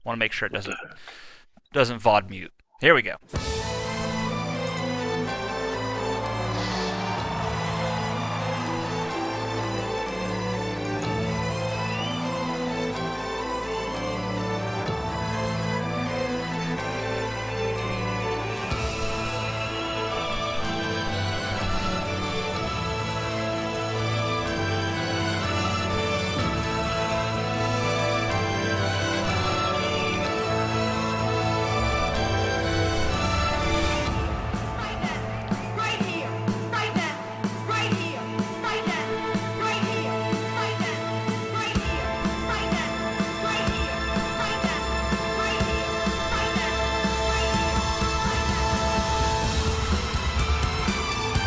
Want to make sure it doesn't VOD mute. Here we go.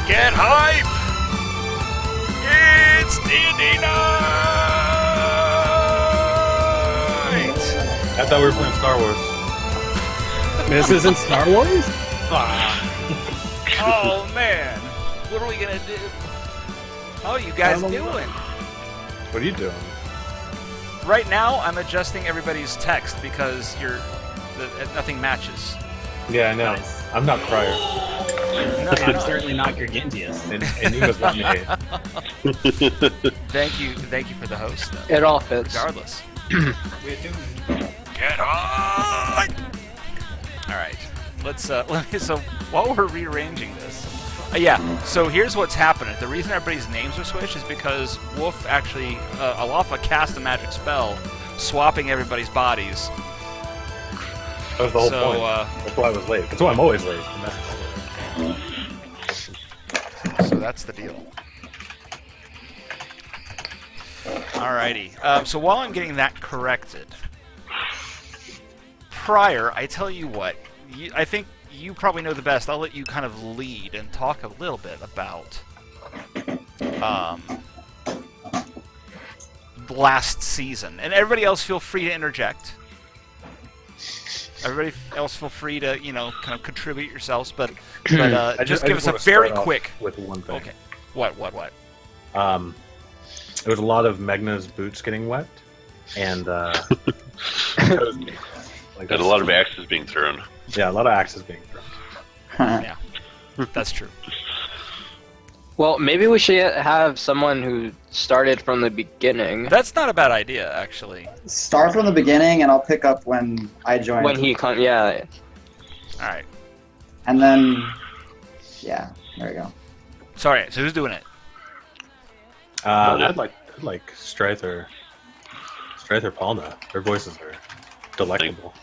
Get hype! It's D&D night! I thought we were playing Star Wars. This isn't Star Wars? Oh man, what are we gonna do? How are you guys doing? What are you doing? Right now, I'm adjusting everybody's text because nothing matches. Yeah, I know. Nice. I'm not Crier. No, I'm certainly not Gargantius. And you must let me hate. Thank you for the host, though. It all fits. Regardless. Get on! Alright. So while we're rearranging this. So here's what's happening. The reason everybody's names are switched is because Wolf actually, Alafa cast a magic spell, swapping everybody's bodies. That was the whole point. That's why I was late. That's why I'm always late. So that's the deal. Alrighty. So while I'm getting that corrected, prior, I tell you what, I think you probably know the best. I'll let you kind of lead and talk a little bit about last season. And everybody else feel free to interject. Everybody else feel free to, kind of contribute yourselves, but just give us a very quick... With one thing. Okay. What? There was a lot of Megna's boots getting wet, and And a lot of axes being thrown. Yeah, a lot of axes being thrown. Yeah, that's true. Well, maybe we should have someone who started from the beginning. That's not a bad idea, actually. Start from the beginning, and I'll pick up when I join. When he comes, yeah. All right. And then, yeah, there we go. Sorry, so who's doing it? I'd like Stryther Palna. Their voices are delectable.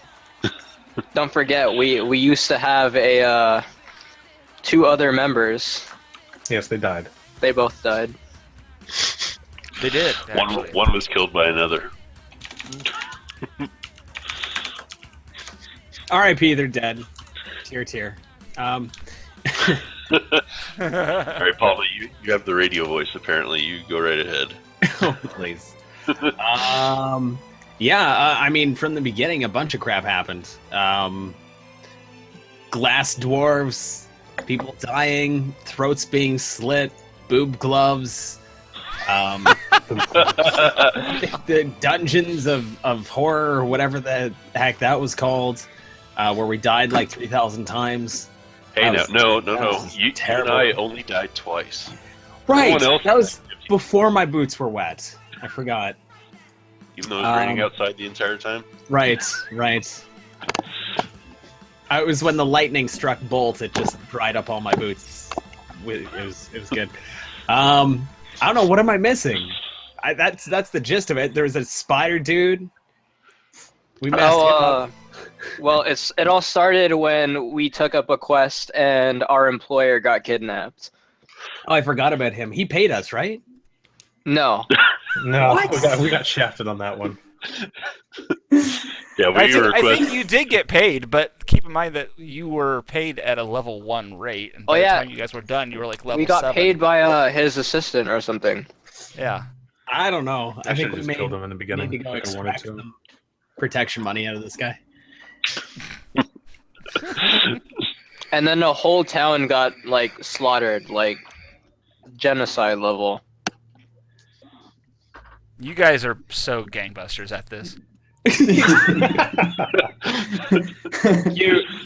Don't forget, we used to have two other members. Yes, they died. They both died. They did. Actually. One was killed by another. R.I.P. They're dead. Tear. All right, Paula, you have the radio voice. Apparently, you go right ahead. Oh, please. I mean, from the beginning, a bunch of crap happened. Glass dwarves, people dying, throats being slit, boob gloves, the dungeons of horror, or whatever the heck that was called, where we died like 3,000 times. Hey, no. You and I only died twice. Right, No one else that was before my boots were wet. I forgot. Even though it was raining outside the entire time? Right. It was when the lightning struck bolt, it just dried up all my boots. It was good. I don't know, what am I missing? That's the gist of it. There was a spider dude. We messed him up. Well, it all started when we took up a quest and our employer got kidnapped. Oh, I forgot about him. He paid us, right? No. No, What? we got shafted on that one. Yeah, I think you did get paid, but keep in mind that you were paid at a level 1 rate, and by the time you guys were done, you were like level 7. We got paid by his assistant or something. Yeah. I don't know. I think should we just killed him in the beginning. need to go like I wanted extract to. some protection money out of this guy. And then the whole town got slaughtered, genocide level. You guys are so gangbusters at this.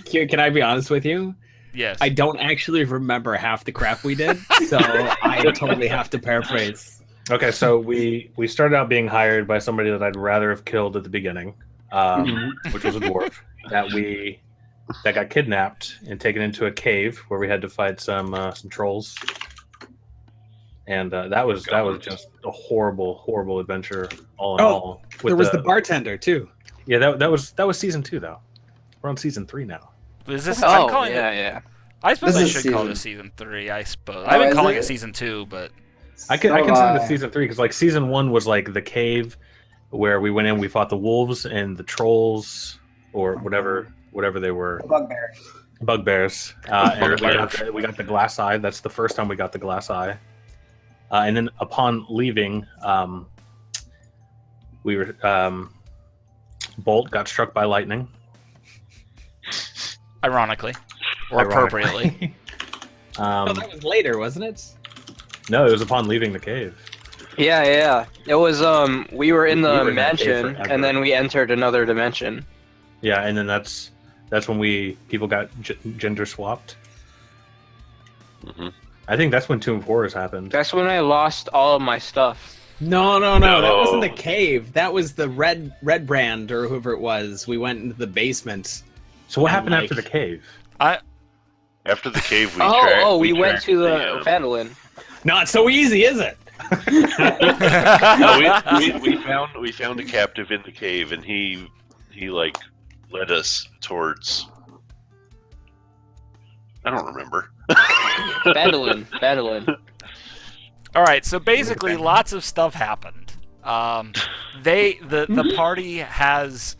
Q, can I be honest with you? Yes. I don't actually remember half the crap we did, so I totally have to paraphrase. Okay, so we started out being hired by somebody that I'd rather have killed at the beginning, which was a dwarf that got kidnapped and taken into a cave where we had to fight some trolls, and that was just a horrible adventure all in all. There was the bartender too. Yeah, that was season 2 though. We're on season 3 now. Is this? Oh, I'm calling it. yeah. I suppose This I is should call season- this season 3. I suppose Oh, I've been is calling it? it season 2, but I consider this season 3 because like season 1 was like the cave where we went in, we fought the wolves and the trolls or whatever they were, bugbears. And we got the glass eye. That's the first time we got the glass eye. And then upon leaving, we were Bolt got struck by lightning. ironically or appropriately. That was later, wasn't it? No, it was upon leaving the cave. Yeah. It was we were in We the were in that cave mansion, forever. and then we entered another dimension. Yeah, and then that's when people got gender swapped. Mm-hmm. I think that's when Tomb of Horrors happened. That's when I lost all of my stuff. No, that wasn't the No. cave. That was the red brand or whoever it was. We went into the basement. So what And, happened like- after the cave? After the cave, we We went tracked to the Phandalin. Not so easy, is it? No, we found a captive in the cave, and he like led us towards. I don't remember. Phandalin. All right, so basically, lots of stuff happened. The party has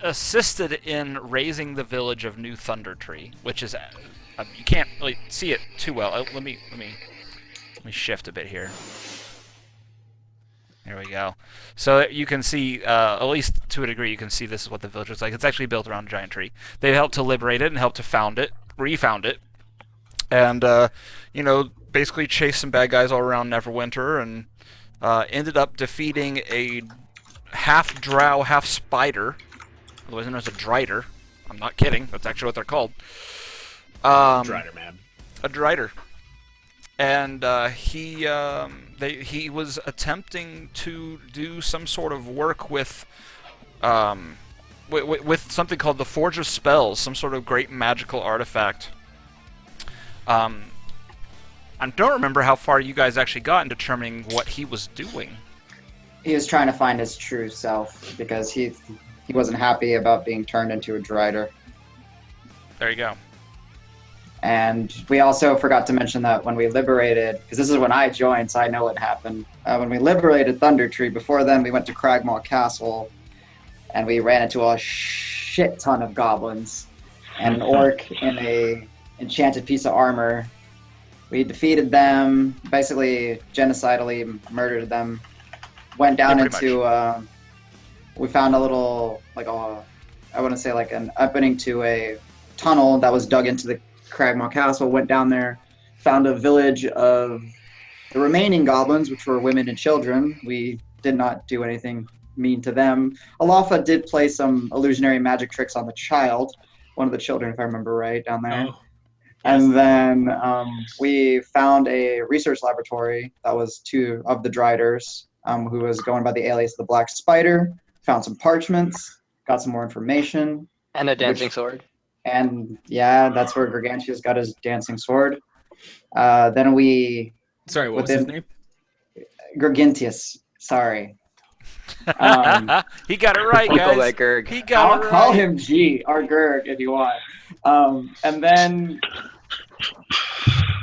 assisted in raising the village of New Thundertree, which is you can't really see it too well. Let me shift a bit here. There we go. So you can see, at least to a degree, you can see this is what the village looks like. It's actually built around a giant tree. They helped to liberate it and helped to refound it, and basically chased some bad guys all around Neverwinter, and ended up defeating a half drow, half spider, otherwise known as a drider. I'm not kidding. That's actually what they're called. Drider man. A drider. And he was attempting to do some sort of work with something called the Forge of Spells, some sort of great magical artifact. I don't remember how far you guys actually got in determining what he was doing. He was trying to find his true self because he wasn't happy about being turned into a drider. There you go. And we also forgot to mention that when we liberated, because this is when I joined, so I know what happened. When we liberated Thundertree, before then we went to Cragmaw Castle, and we ran into a shit ton of goblins and an orc in a enchanted piece of armor. We defeated them, basically genocidally murdered them. Went down into, we found a little, I want to say like an opening to a tunnel that was dug into the Cragmaw Castle. Went down there, found a village of the remaining goblins, which were women and children. We did not do anything mean to them. Alafa did play some illusionary magic tricks on the child, one of the children, if I remember right, down there. Oh. And then we found a research laboratory that was two of the Driders, who was going by the alias of the Black Spider. Found some parchments, got some more information. And a dancing sword. And yeah, that's where Gargantius got his dancing sword. Then we... Sorry, what was his name? Gargantius. Sorry. He got it right, We'll call guys. that Gurg. He got I'll it right. call him G or Gurg if you want. And then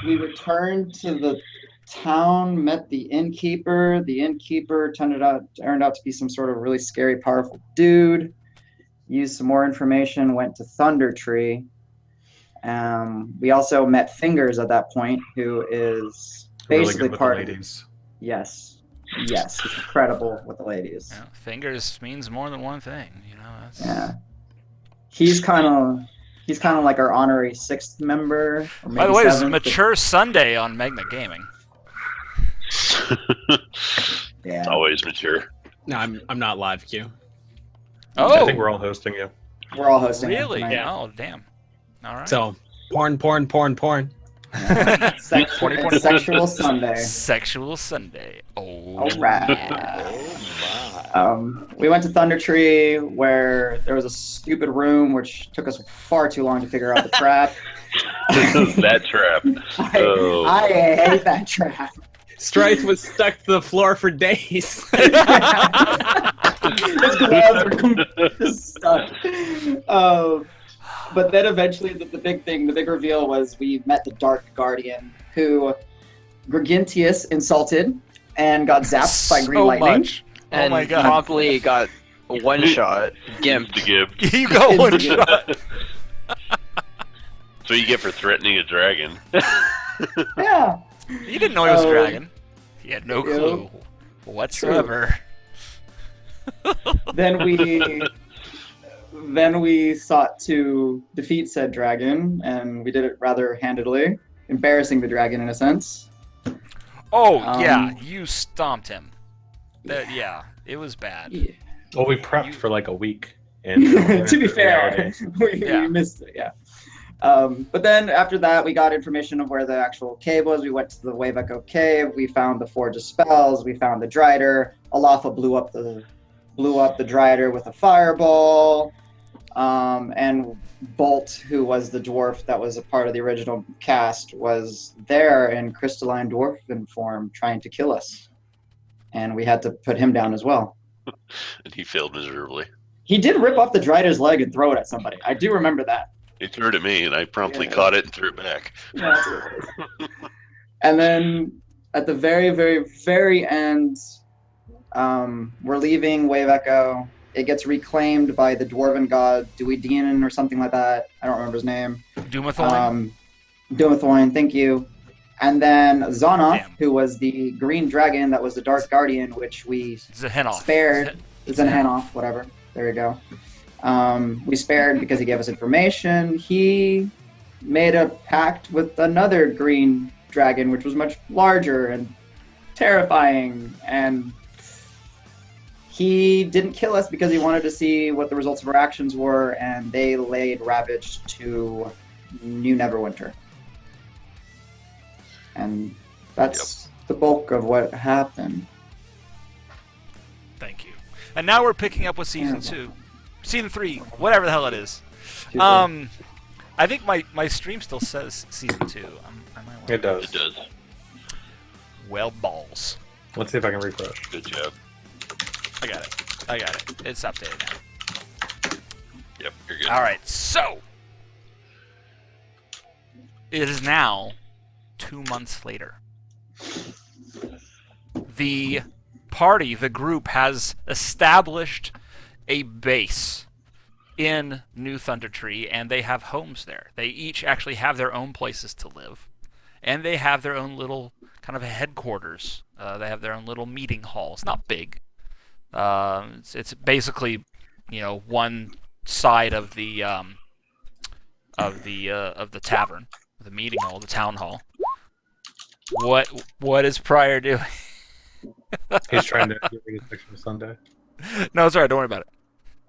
we returned to the town, met the innkeeper. The innkeeper turned out to be some sort of really scary, powerful dude. Used some more information, went to Thundertree. We also met Fingers at that point, who is basically really good part with of the ladies. Yes, he's incredible with the ladies. Yeah, fingers means more than one thing, That's... Yeah, he's kind of like our honorary sixth member. Or maybe By the way, this is seventh, Mature Sunday on Magnet Gaming. Yeah. It's always mature. No, I'm not live, Q. Oh, I think we're all hosting you. We're all hosting. it really? tonight. Yeah. Oh, damn. All right. So porn. Sexual Sunday. Sexual Sunday. Oh. All right. We went to Thundertree, where there was a stupid room which took us far too long to figure out the trap. That trap. I hate that trap. Strife was stuck to the floor for days. His gloves were just stuck. But then eventually the big reveal was we met the Dark Guardian, who Gregentius insulted and got zapped by green lightning. Much. Oh And my god. promptly got one shot. Gimp. The Gib. You got one shot. So you get for threatening a dragon. Yeah. You didn't know he was a dragon. He had no clue whatsoever. Then we sought to defeat said dragon, and we did it rather handedly, embarrassing the dragon in a sense. Oh, yeah. You stomped him. Yeah, it was bad. Yeah. Well, we prepped for like a week. And To be fair, we missed it, yeah. But then after that, we got information of where the actual cave was. We went to the Wave Echo cave. We found the Forge of Spells. We found the Drider. Alafa blew up the Drider with a fireball. And Bolt, who was the dwarf that was a part of the original cast, was there in crystalline dwarven form trying to kill us. And we had to put him down as well. And he failed miserably. He did rip off the Drider's leg and throw it at somebody. I do remember that. He threw it at me, and I promptly Yeah. caught it and threw it back. Yeah, that's what it is. And then at the very, very, very end, we're leaving Wave Echo. It gets reclaimed by the dwarven god Duidian or something like that. I don't remember his name. Doomathorn? Doomathorn, thank you. And then Zonoth, Damn. who was the green dragon that was the Dark Guardian, which we Zahenoth. spared. Zenhanoth, whatever. There you go. We spared because he gave us information. He made a pact with another green dragon, which was much larger and terrifying. And he didn't kill us because he wanted to see what the results of our actions were, and they laid Ravage to New Neverwinter. And that's the bulk of what happened. Thank you. And now we're picking up with Season 2. Season 3, whatever the hell it is. Too I think my stream still says Season 2. I might want It does. It does. Well, balls. Let's see if I can refresh. Good job. I got it. It's updated now. Yep, you're good. All right, so it is now 2 months later. The party, the group, has established a base in New Thundertree, and they have homes there. They each actually have their own places to live, and they have their own little kind of headquarters. They have their own little meeting hall. It's not big. It's basically, one side of the tavern, the meeting hall, the town hall. What is Pryor doing? He's trying to get his picture of Sunday. No, it's alright. Don't worry about it.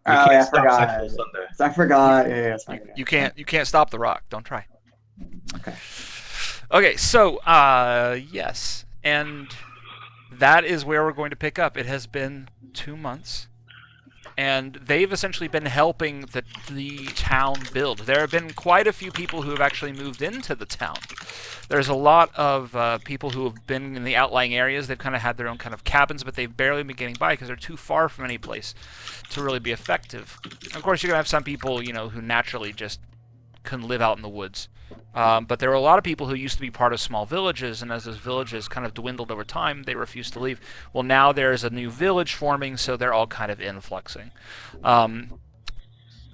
Oh, yeah, I Stop forgot. Sexual Sunday. I forgot. Yeah, it's fine. You can't stop the rock. Don't try. Okay. Okay, so yes, and that is where we're going to pick up. It has been 2 months, and they've essentially been helping the town build. There have been quite a few people who have actually moved into the town. There's a lot of people who have been in the outlying areas. They've kind of had their own kind of cabins, but they've barely been getting by because they're too far from any place to really be effective. Of course, you're going to have some people, who naturally just can live out in the woods. But there were a lot of people who used to be part of small villages, and as those villages kind of dwindled over time, they refused to leave. Well, now there's a new village forming, so they're all kind of influxing.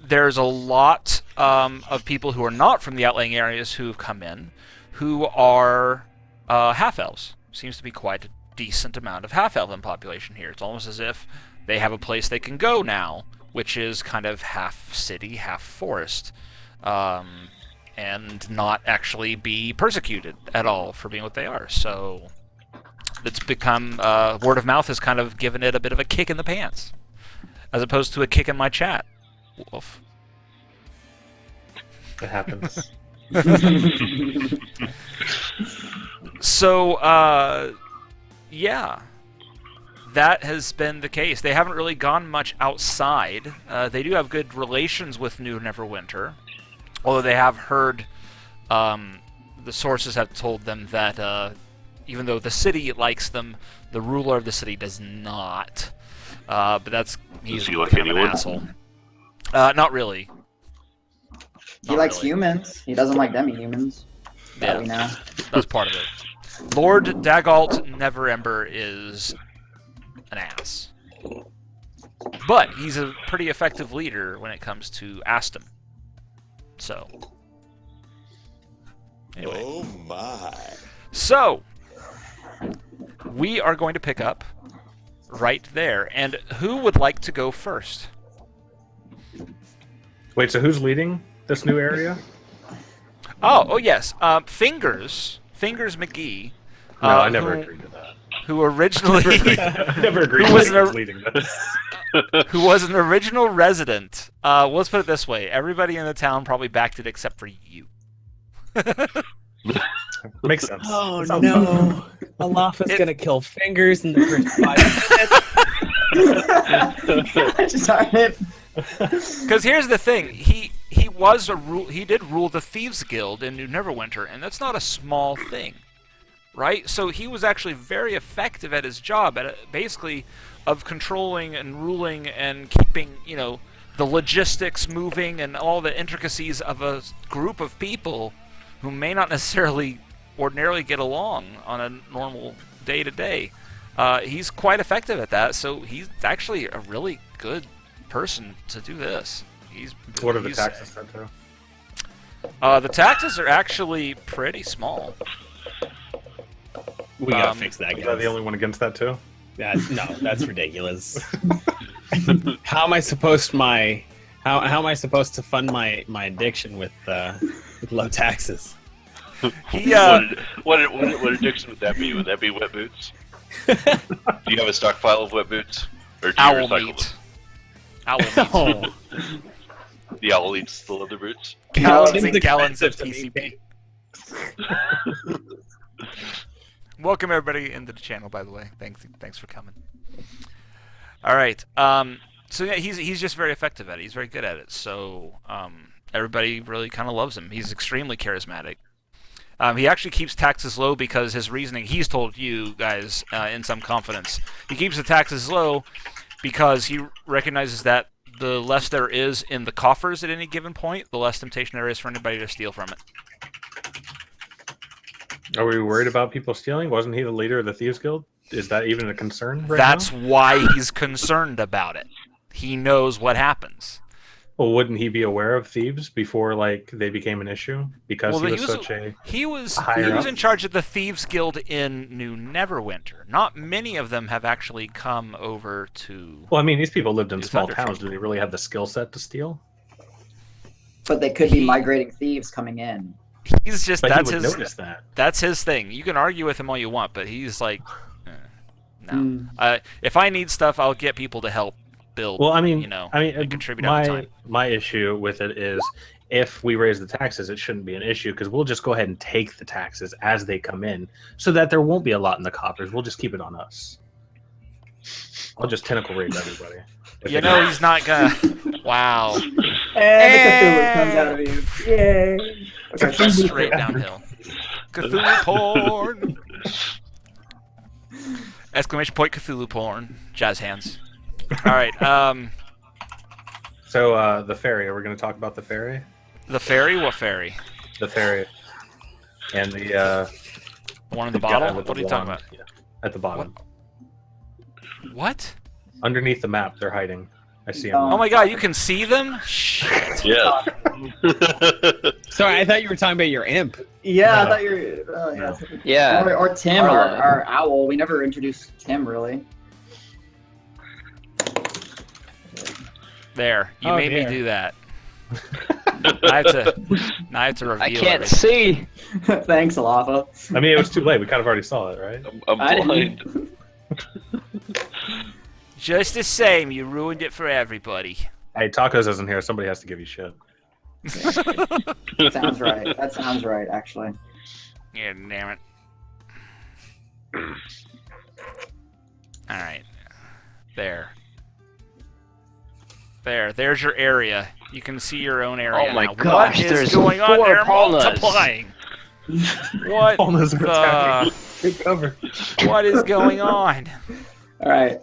There's a lot of people who are not from the outlying areas who've come in, who are half-elves. Seems to be quite a decent amount of half-elven population here. It's almost as if they have a place they can go now, which is kind of half city, half forest. And not actually be persecuted at all for being what they are. So it's become, word of mouth has kind of given it a bit of a kick in the pants. as opposed to a kick in my chat. Wolf. It happens. So, yeah. That has been the case. They haven't really gone much outside. They do have good relations with New Neverwinter, although they have heard, the sources have told them that even though the city likes them, the ruler of the city does not. But he's he like kind of an anyone? asshole. Not really. He Not likes really. humans. He doesn't like demi-humans. That we know. That's part of it. Lord Dagalt Neverember is an ass. But he's a pretty effective leader when it comes to Aston. So. Anyway. Oh my. So, we are going to pick up right there. And who would like to go first? Wait, so who's leading this new area? Oh yes. Fingers McGee. No, I never who- agreed to that. Who originally I never agreed Who to was who's an- leading this. who was an original resident. Let's put it this way: everybody in the town probably backed it except for you. Makes sense. Oh Sounds no! Alafa's gonna kill Fingers in the first 5 minutes. Darn it. Because here's the thing: he did rule the Thieves Guild in New Neverwinter, and that's not a small thing, right? So he was actually very effective at his job, basically of controlling and ruling and keeping, the logistics moving and all the intricacies of a group of people who may not necessarily ordinarily get along on a normal day-to-day. He's quite effective at that, so he's actually a really good person to do this. What are the taxes set to? The taxes are actually pretty small. We gotta fix that, Is that the guys. only one against that too? No, that's ridiculous. How am I supposed how am I supposed to fund my addiction with low taxes? He What addiction would that be? Would that be wet boots? Do you have a stockpile of wet boots? Or do you owl recycle meat. Owl meat. Oh, The owl eats the leather boots? Gallons it's and gallons of expensive to TCP. Welcome everybody into the channel, by the way. Thanks for coming. All right. So yeah, he's just very effective at it. He's very good at it. So everybody really kind of loves him. He's extremely charismatic. He actually keeps taxes low because his reasoning, he's told you guys in some confidence, he keeps the taxes low because he recognizes that the less there is in the coffers at any given point, the less temptation there is for anybody to steal from it. Are we worried about people stealing? Wasn't he the leader of the Thieves Guild? Is that even a concern right That's now? why he's concerned about it. He knows what happens. Well, wouldn't he be aware of thieves before they became an issue? Because Well, he was such a... he was higher up? in charge of the Thieves Guild in New Neverwinter. Not many of them have actually come over to. Well, I mean, these people lived in New small Thundertree. towns. Do they really have the skill set to steal? But they could be migrating thieves coming in. He's just But he that's would his notice that. that's his thing. You can argue with him all you want, but he's like, no. Mm. If I need stuff, I'll get people to help build. Well, I mean, and contribute over time. my issue with it is if we raise the taxes, it shouldn't be an issue because we'll just go ahead and take the taxes as they come in, so that there won't be a lot in the coffers. We'll just keep it on us. I'll just tentacle rape everybody. He's not gonna. Wow. And the Cthulhu comes out of you. Yay! Okay. Straight downhill. Cthulhu porn! Exclamation point Cthulhu porn. Jazz hands. Alright, So the ferry. Are we going to talk about the ferry? the ferry? What ferry? The ferry. And the The one in the guy bottle? with What are the you talking wand. about? Yeah, at the bottom. What? Underneath the map, they're hiding. I see them. Oh my god, you can see them? Shit. Yeah. sorry, I thought you were talking about your imp. Yeah, I No. thought you were. Oh, yeah. Yeah. Or Tim, Arlo. our owl. We never introduced Tim, really. There. You Oh, made me dear. do that. I have to reveal I can't everything. see. Thanks, Alava. I mean, it was too late. We kind of already saw it, right? I'm I blind. didn't. Just the same, you ruined it for everybody. Hey, Tacos isn't here. Somebody has to give you shit. Sounds right. That sounds right, actually. Yeah, damn it. Alright. There. There's your area. You can see your own area. Oh my now. gosh, what is there's going on? 4 They're walnuts. multiplying. What Walnuts are attacking. the... Take cover. What is going on? All right.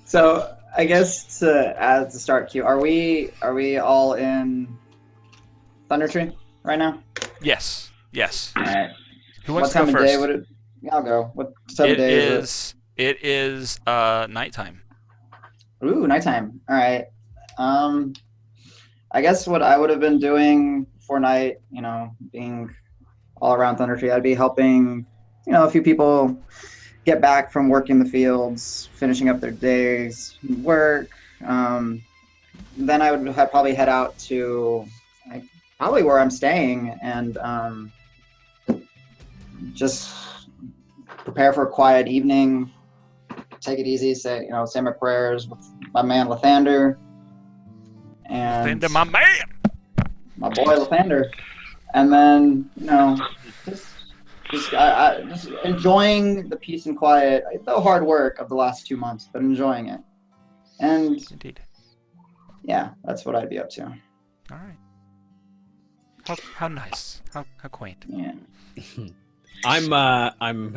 So I guess to add to start queue, are we all in Thundertree right now? Yes. Yes. All right. Who What wants to go time of first? day would it? Yeah, I'll go. What time of day is It is nighttime. it? Ooh, nighttime. All right. I guess what I would have been doing for night, being all around Thundertree, I'd be helping, a few people get back from working the fields, finishing up their days, work. Then I'd probably head out to probably where I'm staying and just prepare for a quiet evening, take it easy, say my prayers with my man Lathander and Into my man. my boy Lathander, and then just enjoying the peace and quiet, the hard work of the last 2 months, but enjoying it. And Indeed. yeah, that's what I'd be up to. All right. How nice. How quaint. Yeah. I'm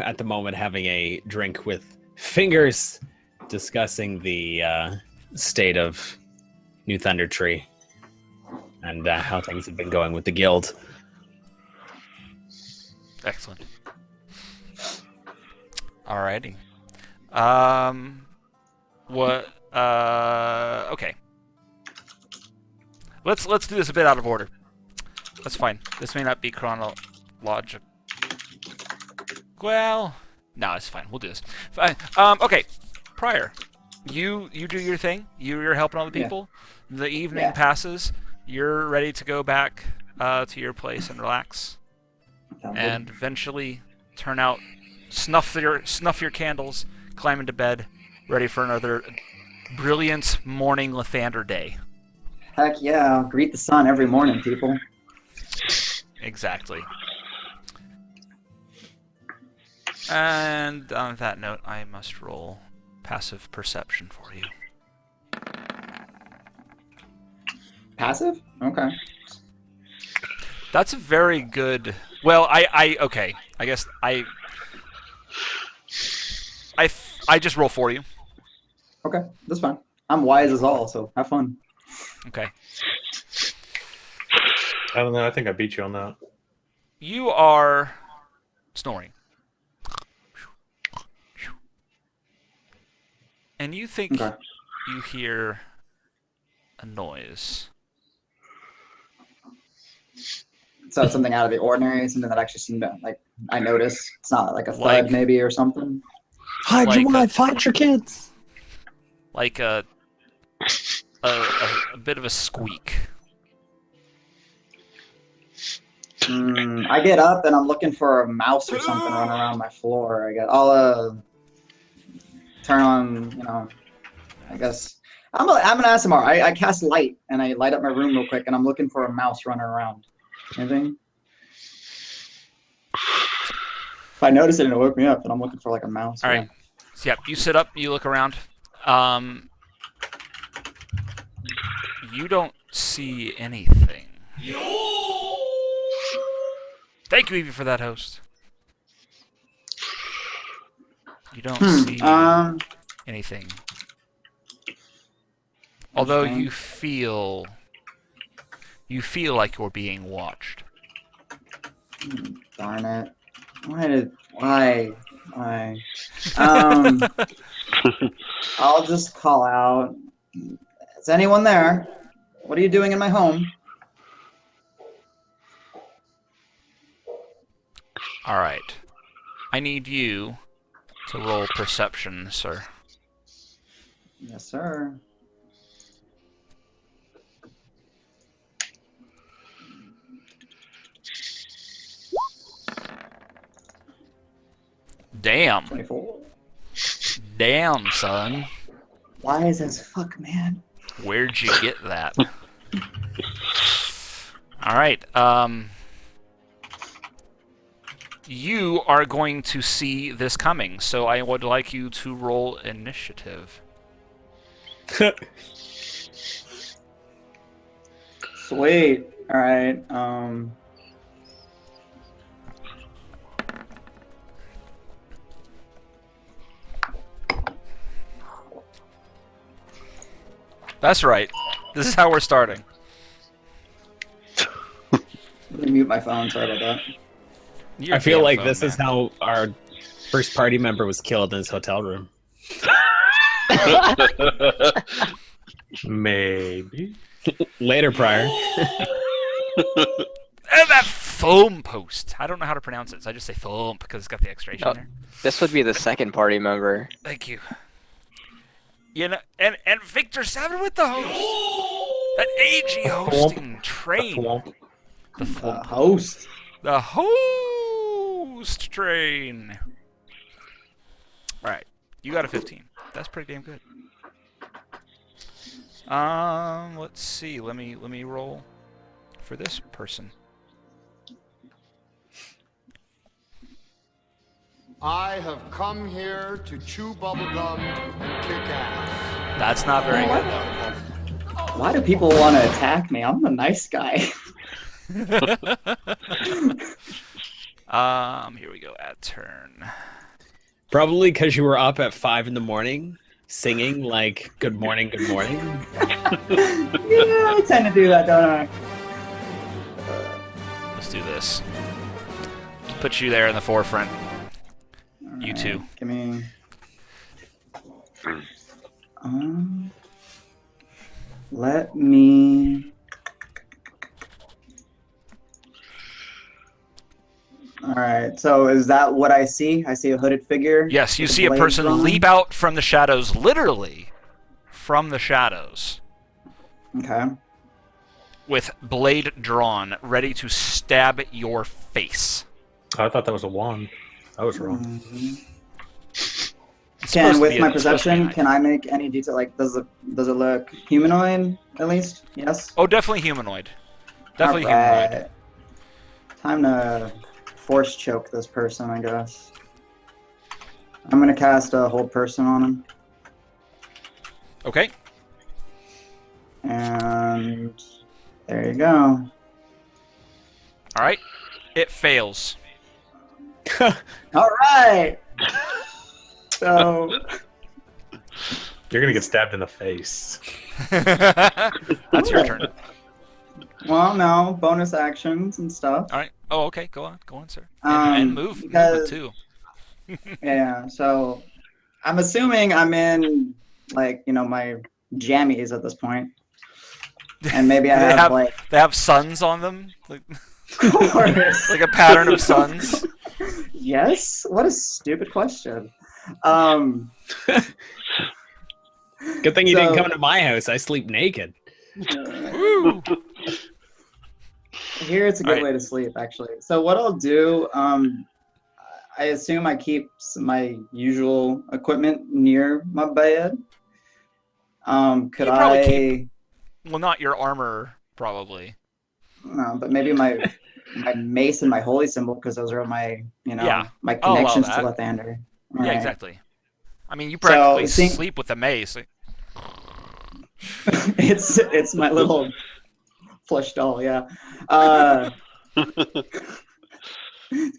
at the moment having a drink with Fingers, discussing the state of New Thundertree and how things have been going with the guild. Excellent. Alrighty. What? Okay. Let's do this a bit out of order. That's fine. This may not be chronological. Well, no, it's fine. We'll do this. Fine. Okay. Prior, you do your thing. You're helping all the Yeah. people. The evening Yeah. passes. You're ready to go back to your place and relax, Sounds and eventually snuff your candles, climb into bed, ready for another brilliant morning Lathander day. good. Heck yeah! I'll greet the sun every morning, people. Exactly. And on that note, I must roll passive perception for you. Passive? Okay. That's a very good. Well, okay. I guess I just roll for you. Okay, that's fine. I'm wise as all, so have fun. Okay. I don't know. I think I beat you on that. You are snoring. And you think Okay. you hear a noise. So it's something out of the ordinary, something that actually seemed to, I noticed. It's not like a thud Like- maybe or something. Hide Like your a- wife, hide your kids. Like a bit of a squeak. I get up and I'm looking for a mouse or something running around my floor. I'll turn on, I guess. I'm an ASMR. I cast light and I light up my room real quick and I'm looking for a mouse running around. Anything? If I notice it and it woke me up, then I'm looking for like a mouse. All right. So, yeah, you sit up, you look around. You don't see anything. Thank you, Evie, for that, host. You don't see anything. Although Okay. you feel like you're being watched. Darn it. Why? I'll just call out. Is anyone there? What are you doing in my home? All right. I need you to roll perception, sir. Yes, sir. Damn. 24. Damn, son. Wise as fuck, man. Where'd you get that? All right. You are going to see this coming, so I would like you to roll initiative. Sweet. All right. That's right. This is how we're starting. Let me mute my phone. Sorry about that. Your I feel damn like phone, this is man. how our first party member was killed in his hotel room. Maybe. Later, Prior. And that foam post. I don't know how to pronounce it, so I just say foam because it's got the extra H in there. This would be the second party member. Thank you. You know, and Victor 7 with the host. An AG hosting train. Thwomp. The thwomp. Host. The host train. All right, you got a 15. That's pretty damn good. Let's see. Let me roll for this person. I have come here to chew bubblegum and kick ass. That's not very good though. Why do people want to attack me? I'm a nice guy. Here we go. At turn. Probably because you were up at 5 in the morning singing like "Good morning, good morning." Yeah, I tend to do that, don't I? Let's do this. Put you there in the forefront. You two. Give me. Let me. All right. So is that what I see? I see a hooded figure. Yes, you with see a blades person drawn? leap out from the shadows, literally from the shadows, Okay. with blade drawn, ready to stab your face. Oh, I thought that was a wand. I was wrong. It's supposed Can to with be my it's supposed to be perception, nice. can I make any detail? Like, does it look humanoid at least? Yes. Oh, definitely humanoid. Definitely humanoid. Alright. Time to force choke this person, I guess. I'm gonna cast a hold person on him, Okay. and there you go. All right. It fails. All right. So You're gonna get stabbed in the face. That's your turn. well, no bonus actions and stuff. All right. Oh, okay. Go on, sir. And move because- too. Yeah. So I'm assuming I'm in like my jammies at this point, and maybe I They have like They have suns on them, like, of course. like a pattern of suns. Yes. What a stupid question. Good thing you didn't So- come to my house. I sleep naked. Woo! Here it's a good Alright. way to sleep, actually. So what I'll do, I assume I keep my usual equipment near my bed. Could You probably I? keep- Well, not your armor, probably. No, but maybe my mace and my holy symbol, because those are my Yeah, my I'll allow connections to that. Lathander. Yeah, Alright. exactly. I mean, you practically see- sleep with a mace. it's my little plush doll, yeah. I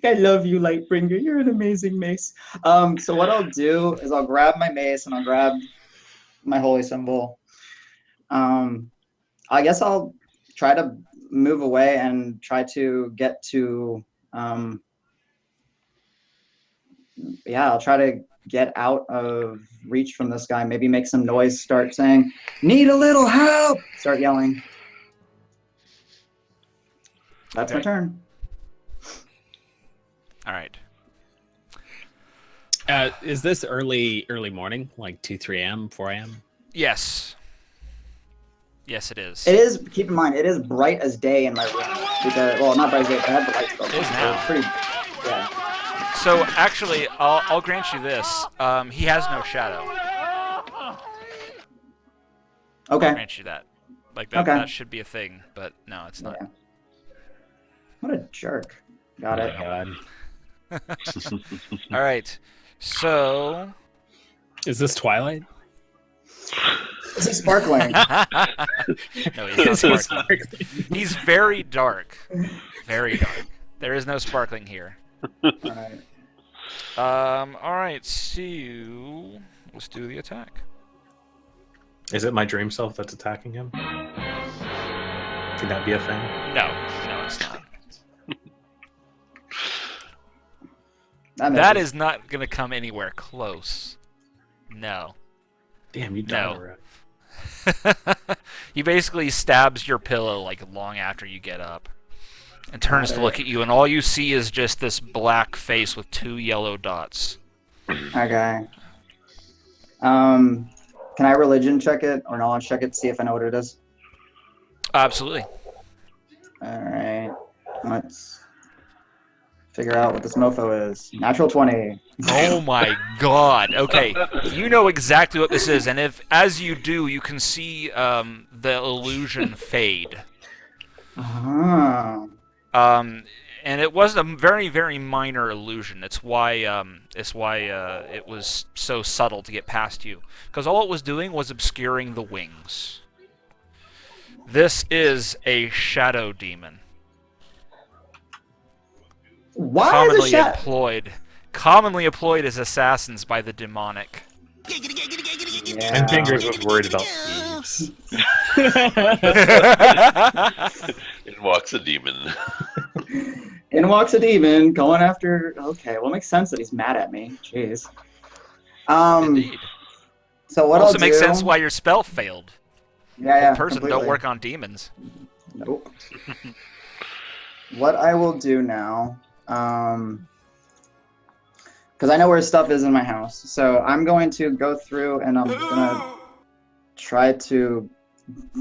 love you, Lightbringer. You're an amazing mace. So what I'll do is I'll grab my mace and I'll grab my holy symbol. I guess I'll try to move away and try to get to I'll try to get out of reach from this guy. Maybe make some noise, start saying, "Need a little help!" Start yelling. That's my Okay. turn. All right. Is this early morning, like 2, 3 a.m., 4 a.m.? Yes. Yes, it is. It is. Keep in mind, it is bright as day in my room. Because, well, not bright as day, but I have the lights built. It is so now. it's pretty. Yeah. So actually, I'll grant you this. He has no shadow. Okay. I'll grant you that. Like that, Okay. that should be a thing, but no, it's not. Yeah. What a jerk. Got Oh it. my God. All right. So. Is this Twilight? Is he sparkling? No, he's not sparkling. He's very dark. Very dark. There is no sparkling here. Alright. Alright, so let's do the attack. Is it my dream self that's attacking him? Can that be a thing? No, it's not. That That is not gonna come anywhere close. No. Damn, you No. died. He basically stabs your pillow like long after you get up. And turns to look at you, and all you see is just this black face with 2 yellow dots. Okay. Can I religion check it or knowledge check it, see if I know what it is? Absolutely. Alright. Let's figure out what this mofo is. Natural 20. Oh my god. Okay, you know exactly what this is, and if, as you do, you can see the illusion fade. Ah. And it was a very, very minor illusion. It's why it was so subtle to get past you, because all it was doing was obscuring the wings. This is a shadow demon. Why is it Commonly employed as assassins by the demonic. And Fingers was worried about thieves. In walks a demon. In walks a demon going after. Okay, well, it makes sense that he's mad at me. Jeez. Indeed. So what Also I'll makes do... sense why your spell failed. Yeah, Person completely. don't work on demons. Nope. What I will do now, because I know where his stuff is in my house, so I'm going to go through and I'm gonna try to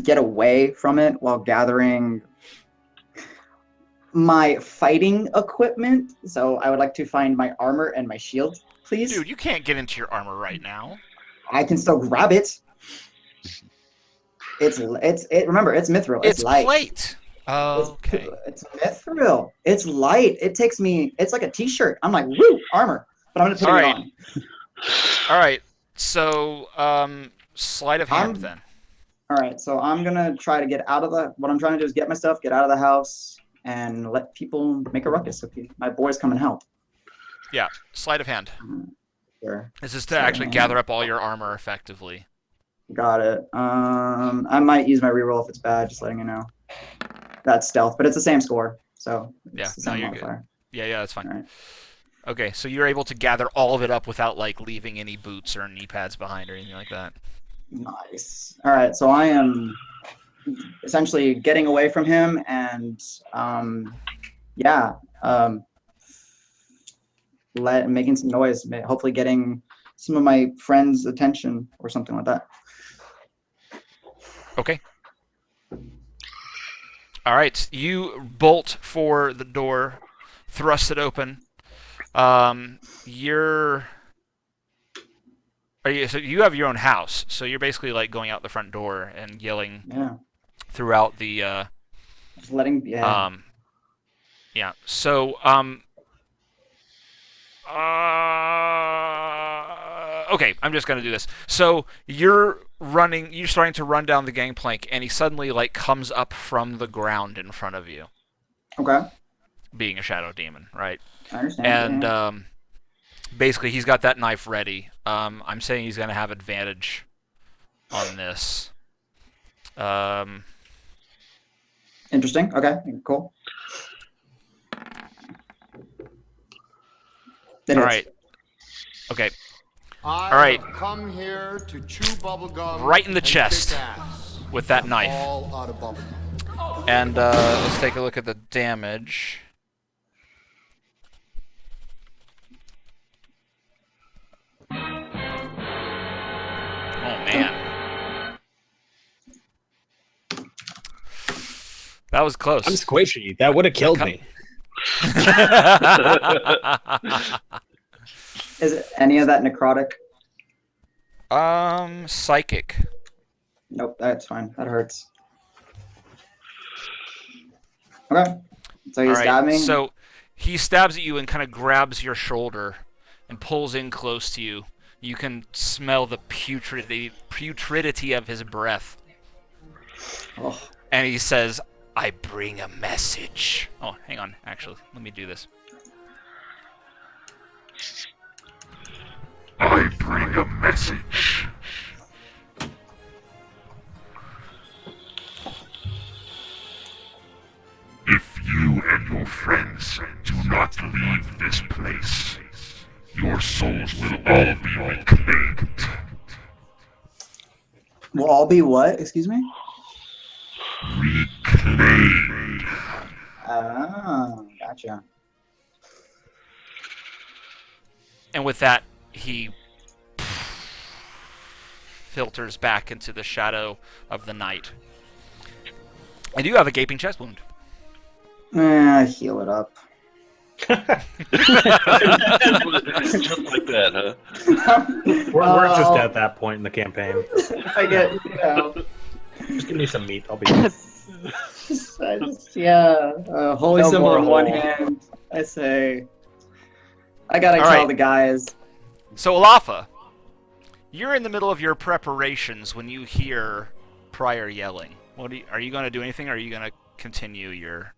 get away from it while gathering my fighting equipment. So I would like to find my armor and my shield, please. Dude, you can't get into your armor right now. I can still grab it. Remember, it's mithril. It's light. Plate. Okay. It's mithril. It's light. It takes me. It's like a t-shirt. I'm like, woo, armor. But I'm gonna put it Alright. on. All right. So, sleight of hand then. All right. So I'm gonna try to get out of the. What I'm trying to do is get my stuff, get out of the house, and let people make a ruckus. So my boys come and help. Yeah, sleight of hand. Sure. This is to actually gather up all your armor effectively. Got it. I might use my reroll if it's bad. Just letting you know. That's stealth, but it's the same score. So Yeah, it's the no, same you're modifier. good. Yeah, that's fine. All right. Okay, so you're able to gather all of it up without like leaving any boots or knee pads behind or anything like that. Nice. All right, so I am essentially getting away from him and making some noise, hopefully getting some of my friends' attention or something like that. Okay. All right, you bolt for the door, thrust it open. So you have your own house, so you're basically like going out the front door and yelling throughout the Just letting So okay, I'm just gonna do this. So you're starting to run down the gangplank, and he suddenly like comes up from the ground in front of you. Okay. Being a shadow demon, right? I understand. And basically, he's got that knife ready. I'm saying he's gonna have advantage on this. Interesting. Okay. Cool. All right. Okay. All right. Come here to chew bubblegum. Right in the and chest kick ass. with that knife. All out of bubblegum. And let's take a look at the damage. Oh man. That was close. I'm squishy. That would have killed me. Is it any of that necrotic? Psychic. Nope, that's fine. That hurts. Okay. So he All right, stabbed me. so he stabs at you and kind of grabs your shoulder and pulls in close to you. You can smell the putridity of his breath. Oh. And he says, I bring a message. Oh, hang on. Actually, let me do this. I bring a message. If you and your friends do not leave this place, your souls will all be reclaimed. Will all be what? Excuse me? Reclaimed. Oh, gotcha. And with that, he filters back into the shadow of the night. I do have a gaping chest wound. Heal it up. Just like that, huh? We're just at that point in the campaign. If I get, Just give me some meat. I'll be. holy No symbol more in one hole. hand. I say, I gotta All tell right. the guys. So, Olafa, you're in the middle of your preparations when you hear Pryor yelling. Are you going to do anything, or are you going to continue your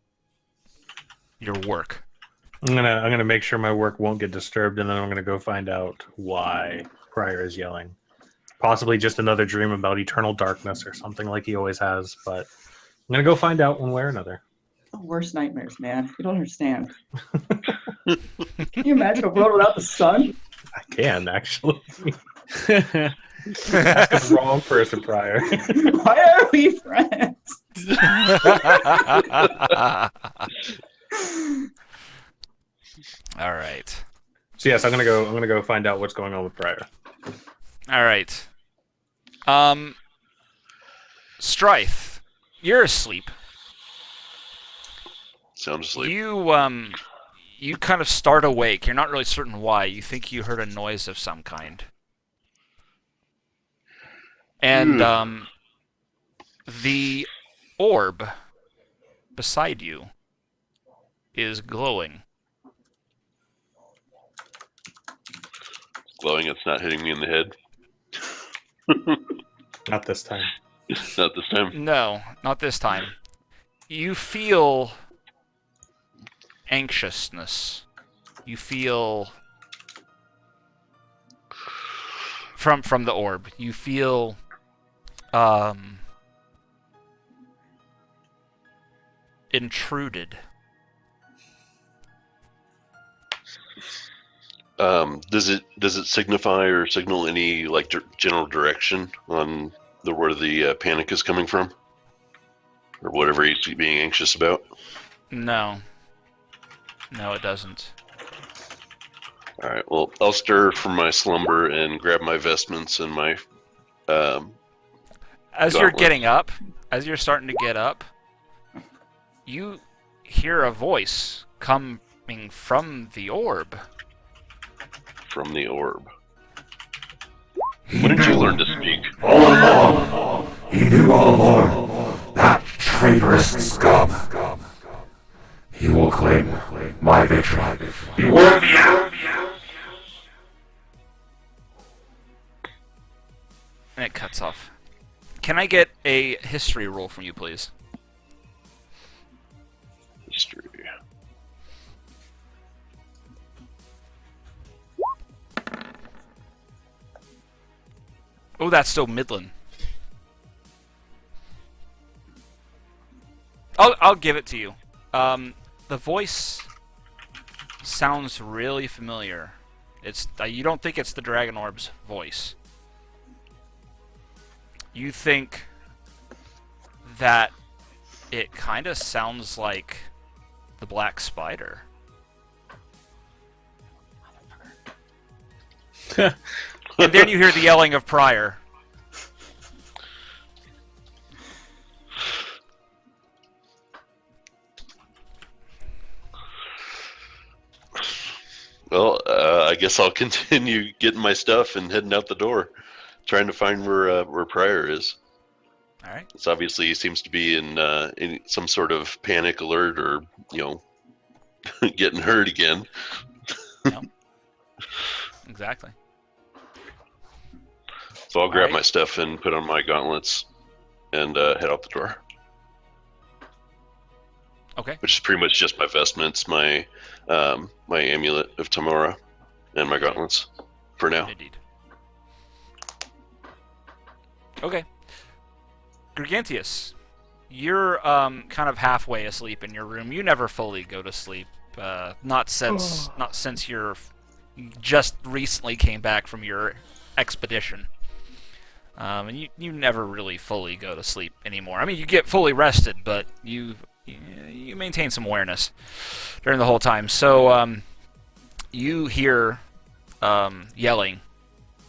work? I'm gonna make sure my work won't get disturbed, and then I'm gonna go find out why Pryor is yelling. Possibly just another dream about eternal darkness or something like he always has. But I'm gonna go find out one way or another. The worst nightmares, man. You don't understand. Can you imagine a world without the sun? I can actually. Ask the wrong person, Pryor. Why are we friends? All right. So yes, I'm gonna go find out what's going on with Pryor. All right. Strife, you're asleep. Sound asleep. You kind of start awake. You're not really certain why. You think you heard a noise of some kind. And the orb beside you is glowing. Glowing, it's not hitting me in the head. Not this time. Not this time. No, not this time. You feel anxiousness. You feel from the orb. You feel intruded. Does it signify or signal any like general direction on where the panic is coming from, or whatever he's being anxious about? No, it doesn't. All right. Well, I'll stir from my slumber and grab my vestments and my. As you're Gauntlet. getting up, as you're starting to get up, you hear a voice coming from the orb. From the orb. When did you learn to speak? All along, he knew all along. That traitorous scum. He will claim my victory. He will be out. And it cuts off. Can I get a history roll from you, please? History. Oh, that's still Midland. I'll give it to you. The voice sounds really familiar. It's you don't think it's the Dragon Orb's voice. You think that it kind of sounds like the Black Spider. And then you hear the yelling of Pryor. Well, I guess I'll continue getting my stuff and heading out the door, trying to find where Pryor is. All right. It's obviously he seems to be in some sort of panic alert or, getting hurt again. Exactly. So I'll grab right. my stuff and put on my gauntlets and head out the door. Okay. Which is pretty much just my vestments, my amulet of Tamara, and my gauntlets for now. Indeed. Okay. Gargantius, you're kind of halfway asleep in your room. You never fully go to sleep. Not since you're just recently came back from your expedition. And you never really fully go to sleep anymore. I mean, you get fully rested, but you maintain some awareness during the whole time. So you hear yelling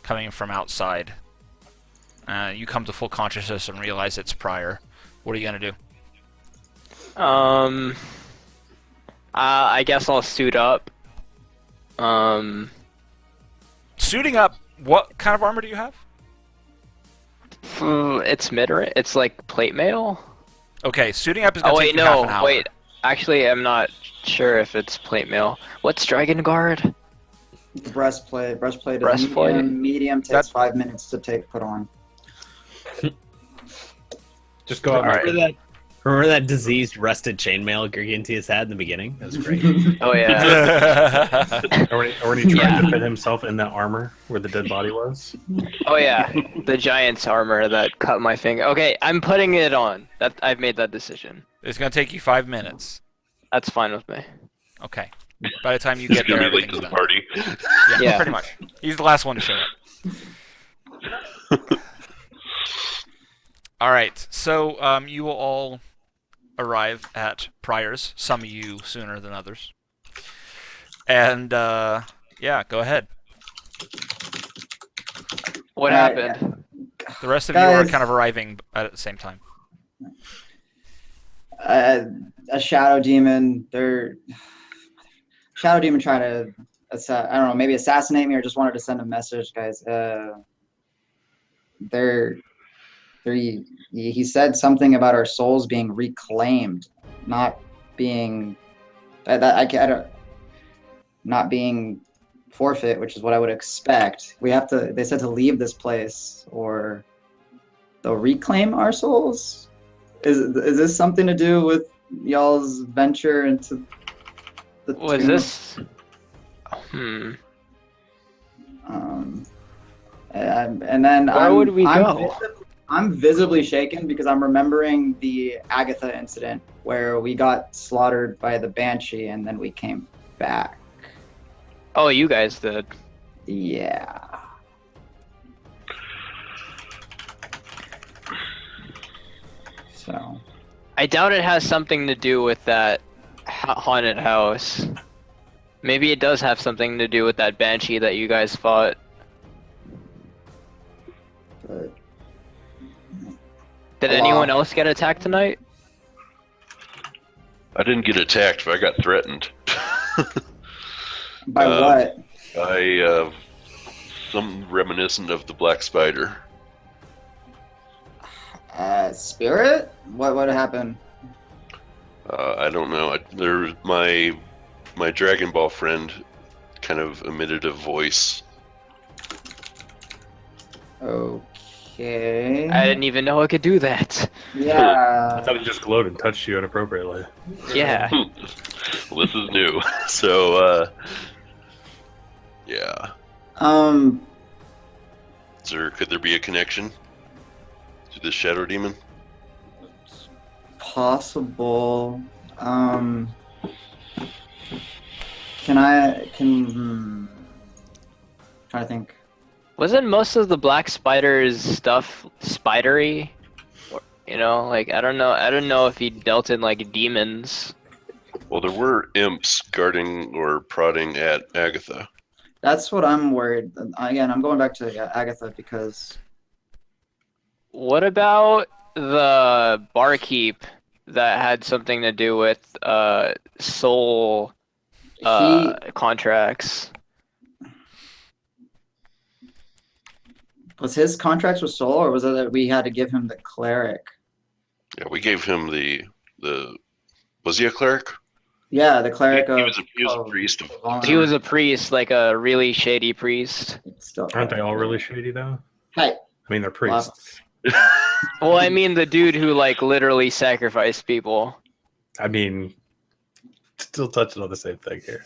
coming from outside. You come to full consciousness and realize it's Prior. What are you gonna do? I guess I'll suit up. Suiting up, what kind of armor do you have? It's mid-range. It's like plate mail. Okay, suiting up is gonna Oh take wait, you half an no, hour. wait. Actually, I'm not sure if it's plate mail. What's Dragon Guard? Breastplate. Breastplate is Breastplate? medium takes 5 minutes to put on. Just go out. Remember that diseased rusted chainmail Gargantius had in the beginning? That was great. Oh yeah. Or when he tried to fit himself in that armor where the dead body was. Oh yeah. The giant's armor that cut my finger. Okay, I'm putting it on. I've made that decision. It's gonna take you 5 minutes. That's fine with me. Okay. By the time you He's get there, gonna be late to everything's the done. party. Yeah. Pretty much. He's the last one to show up. All right. So you will all arrive at Prior's. Some of you sooner than others. And yeah, go ahead. What happened? The rest of you are kind of arriving at the same time. A shadow demon. Shadow demon trying to, I don't know, maybe assassinate me or just wanted to send a message, guys. He said something about our souls being reclaimed, not being not being forfeit, which is what I would expect. They said to leave this place or they'll reclaim our souls. Is this something to do with y'all's venture into the Was tomb? this? And then Where would we go? I'm visibly shaken because I'm remembering the Agatha incident where we got slaughtered by the Banshee and then we came back. Oh, you guys did. Yeah. So. I doubt it has something to do with that haunted house. Maybe it does have something to do with that Banshee that you guys fought. But Did anyone else get attacked tonight? I didn't get attacked, but I got threatened. by what? By some reminiscent of the Black Spider. Spirit? What happened? I don't know. My Dragon Ball friend kind of emitted a voice. Okay. I didn't even know I could do that. I Yeah. thought it just glowed and touched you inappropriately. Yeah. Well, this is new. So, yeah. Could there be a connection to this shadow demon? Possible. Trying to think. Wasn't most of the Black Spider's stuff spidery? Or, like I don't know if he dealt in like demons. Well, there were imps guarding or prodding at Agatha. That's what I'm worried. Again, I'm going back to Agatha because. What about the barkeep that had something to do with soul contracts? Was his contracts with Soul, or was it that we had to give him the cleric? Yeah, we gave him the. Was he a cleric? Yeah, the cleric He of. was a priest. He was a priest, like a really shady priest. Still, Aren't they all really shady though? Hey, I mean, they're priests. Well, I mean the dude who like literally sacrificed people. I mean, still touching on the same thing here.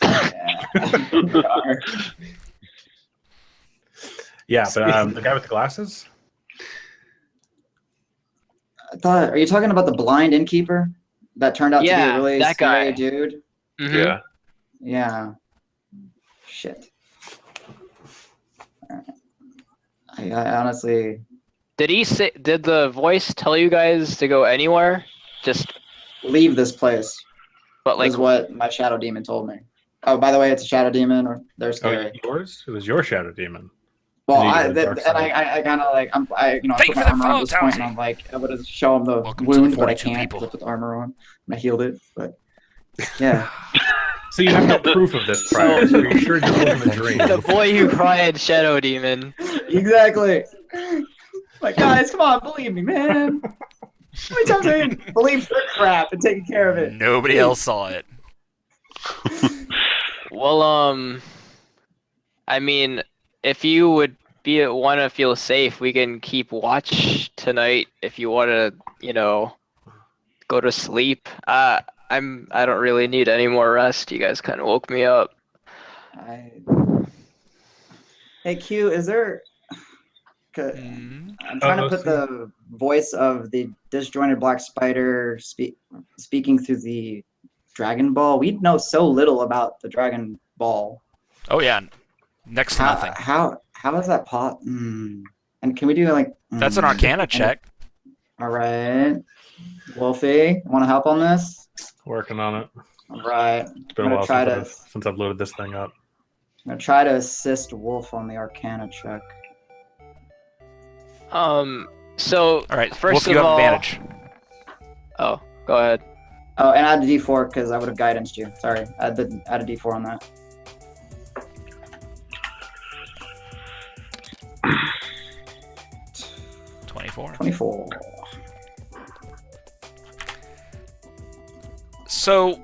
Yeah, but the guy with the glasses? I thought, are you talking about the blind innkeeper that turned out to be Yeah, a really that scary guy. dude? Mhm. Yeah. Yeah. Shit. I honestly Did he say? Did the voice tell you guys to go anywhere? Just, leave this place. but like, Is what my shadow demon told me. Oh, by the way, it's a shadow demon, or they're Oh, scary. yours? It was your shadow demon. Well, And you I go to the dark side. kind of like I Thank put you my for the armor on this follow, point, and Townsy. I'm like, I would show him the Welcome to the wound, but I 42 can't people. because I put the armor on and I healed it. But yeah, So you have no proof of this prior, so you're sure this wasn't a dream. the boy who cried, Shadow Demon. exactly. Like, guys, come on, believe me, man. How many times I can believe for crap and taking care of it? Nobody else saw it. Well, I mean, if you would want to feel safe, we can keep watch tonight. If you want to, go to sleep. I don't really need any more rest. You guys kind of woke me up. Hey, Q, is there? Mm. I'm trying to put the voice of the disjointed black spider speaking through the Dragon Ball. We know so little about the Dragon Ball. Oh yeah, next to nothing. How is that pot? And can we do like? That's an Arcana check. All right, Wolfie, want to help on this? Working on it. All right, It's been a while since I've loaded this thing up. I'm gonna try to assist Wolf on the Arcana check. So All right, first Wolf, of you have all, advantage. Oh, go ahead. Oh, and add a D4 because I would have guidanced you. Sorry, add a D4 on that. $24. 24. So,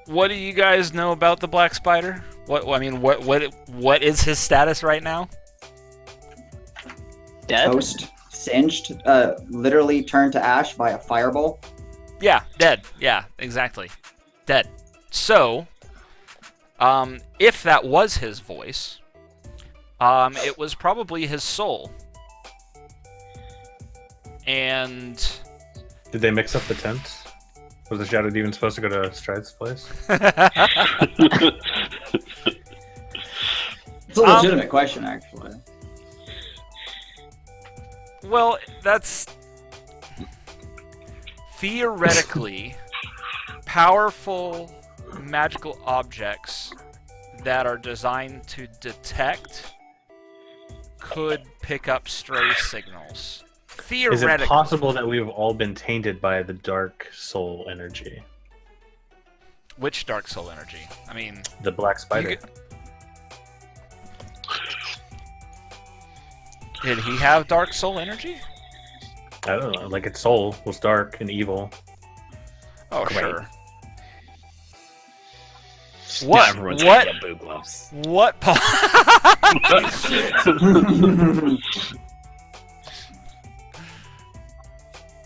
what do you guys know about the Black Spider? What is his status right now? Dead? Toast, singed, literally turned to ash by a fireball. Yeah, dead. Yeah, exactly. Dead. So, if that was his voice, it was probably his soul. And did they mix up the tents? Was the Shadow Demon supposed to go to Stride's place? It's a legitimate question, actually. Well, that's theoretically powerful magical objects that are designed to detect could pick up stray signals. Is it possible that we've all been tainted by the dark soul energy? Which dark soul energy? I mean, the black spider. Did he have dark soul energy? I don't know. Like its soul was dark and evil. Oh, Great. sure. What? Everyone's What? gonna get boob gloves. What?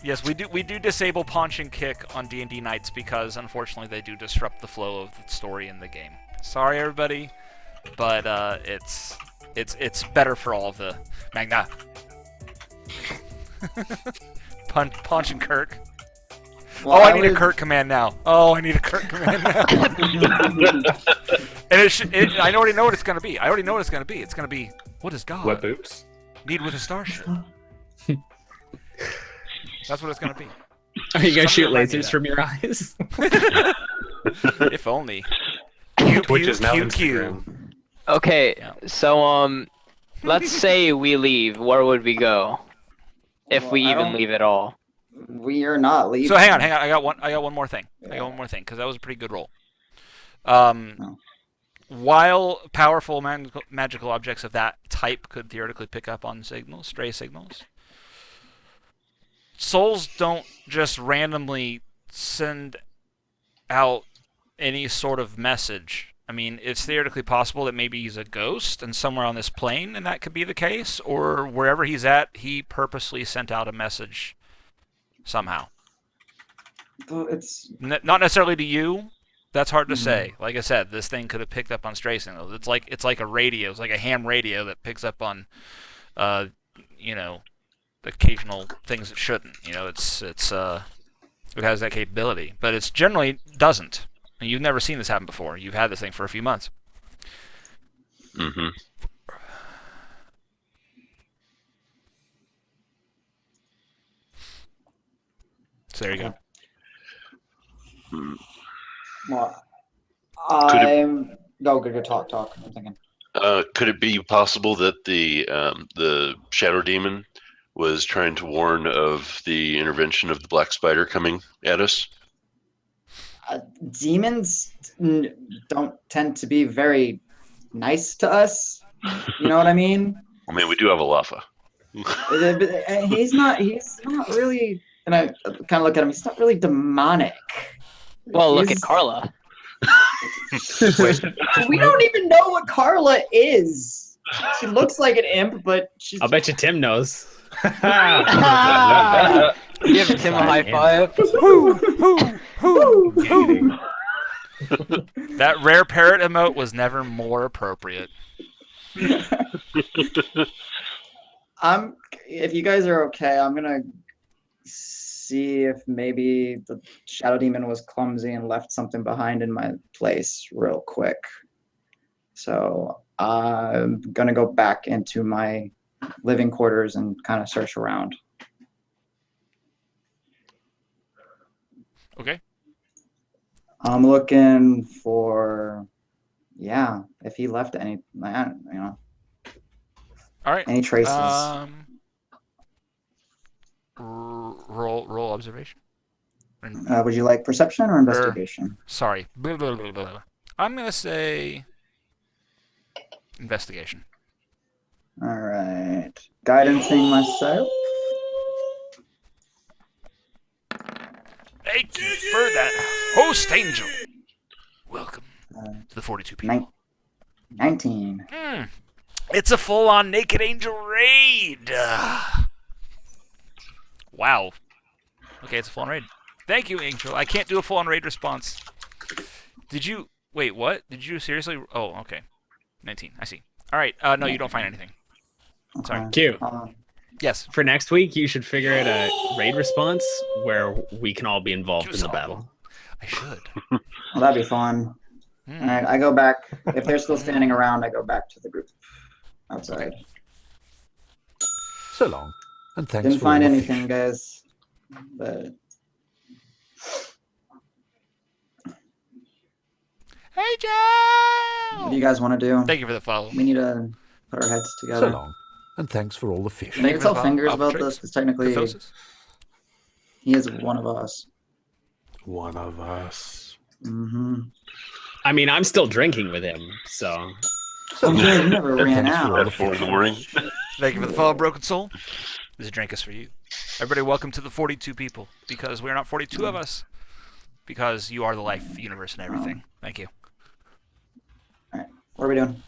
Yes, we do disable punch and kick on D&D nights because unfortunately they do disrupt the flow of the story in the game. Sorry everybody, but it's better for all of the Magna. Punch and Kirk. Well, I need a Kirk command now. Oh, I need a Kirk command now. And I already know what it's gonna be. It's gonna be, what is God? Wet boots? Need with a starship. That's what it's gonna be. Are you gonna shoot Somebody remind me lasers from your eyes? If only. Twitch is now Q. Instagram. Okay, Yeah. so let's say we leave. Where would we go? If Well, we I even don't- leave at all. We are not leaving. So hang on. I got one more thing. Yeah. because that was a pretty good roll. while powerful magical objects of that type could theoretically pick up on signals, stray signals, souls don't just randomly send out any sort of message. I mean, it's theoretically possible that maybe he's a ghost and somewhere on this plane, and that could be the case, or wherever he's at, he purposely sent out a message somehow. It's Not necessarily to you. That's hard to say. Like I said, this thing could have picked up on stray signals. It's like a radio. It's like a ham radio that picks up on, occasional things it shouldn't. It has that capability, but it's generally doesn't. And you've never seen this happen before. You've had this thing for a few months. Mm-hmm. So there you go. well, Could it- I'm go good talk. I'm thinking. Could it be possible that the Shadow Demon was trying to warn of the intervention of the Black Spider coming at us? Demons don't tend to be very nice to us. You know what I mean? I mean, we do have a Lafa. He's not really. And I kind of look at him. He's not really demonic. Well, look He's- at Carla. We don't even know what Carla is. She looks like an imp, but she's. I'll bet you Tim knows. Give Tim a high five. That rare parrot emote was never more appropriate. If you guys are okay, I'm gonna see if maybe the Shadow Demon was clumsy and left something behind in my place real quick. So I'm gonna go back into my living quarters and kind of search around. Okay. I'm looking for, if he left any, All right. any traces. Roll observation. Would you like perception or investigation? Sorry. Blah, blah, blah, blah. I'm gonna say investigation. All right. Guidancing myself. Thank you for that, host angel. Welcome to the 42 people. 19. It's a full-on naked angel raid. Wow. Okay, it's a full-on raid. Thank you, Angel. I can't do a full-on raid response. Did you... Wait, what? Did you seriously... Oh, okay. 19. I see. All right. No, you don't find anything. Sorry. Q. Yes. For next week, you should figure out a raid response where we can all be involved in the battle. I should. Well, that'd be fun. All right, I go back. If they're still standing around, I go back to the group outside. So long, and thanks Didn't for all find the anything, fish. guys. But Hey, Joe! what do you guys want to do? Thank you for the follow. We need to put our heads So together. long, and thanks for all the fish. Can you tell Thank you for the Fingers follow. about this? Because technically, Catharsis? he is one of us. One of us. Mm-hmm. I mean, I'm still drinking with him, so. So long, You never and ran thanks for all out. the At 4 in fish. the morning. Thank you for the follow, Broken Soul. This drink is for you. Everybody, welcome to the 42 people. Because we're not 42 of us. Because you are the life, universe, and everything. Thank you. What are we doing?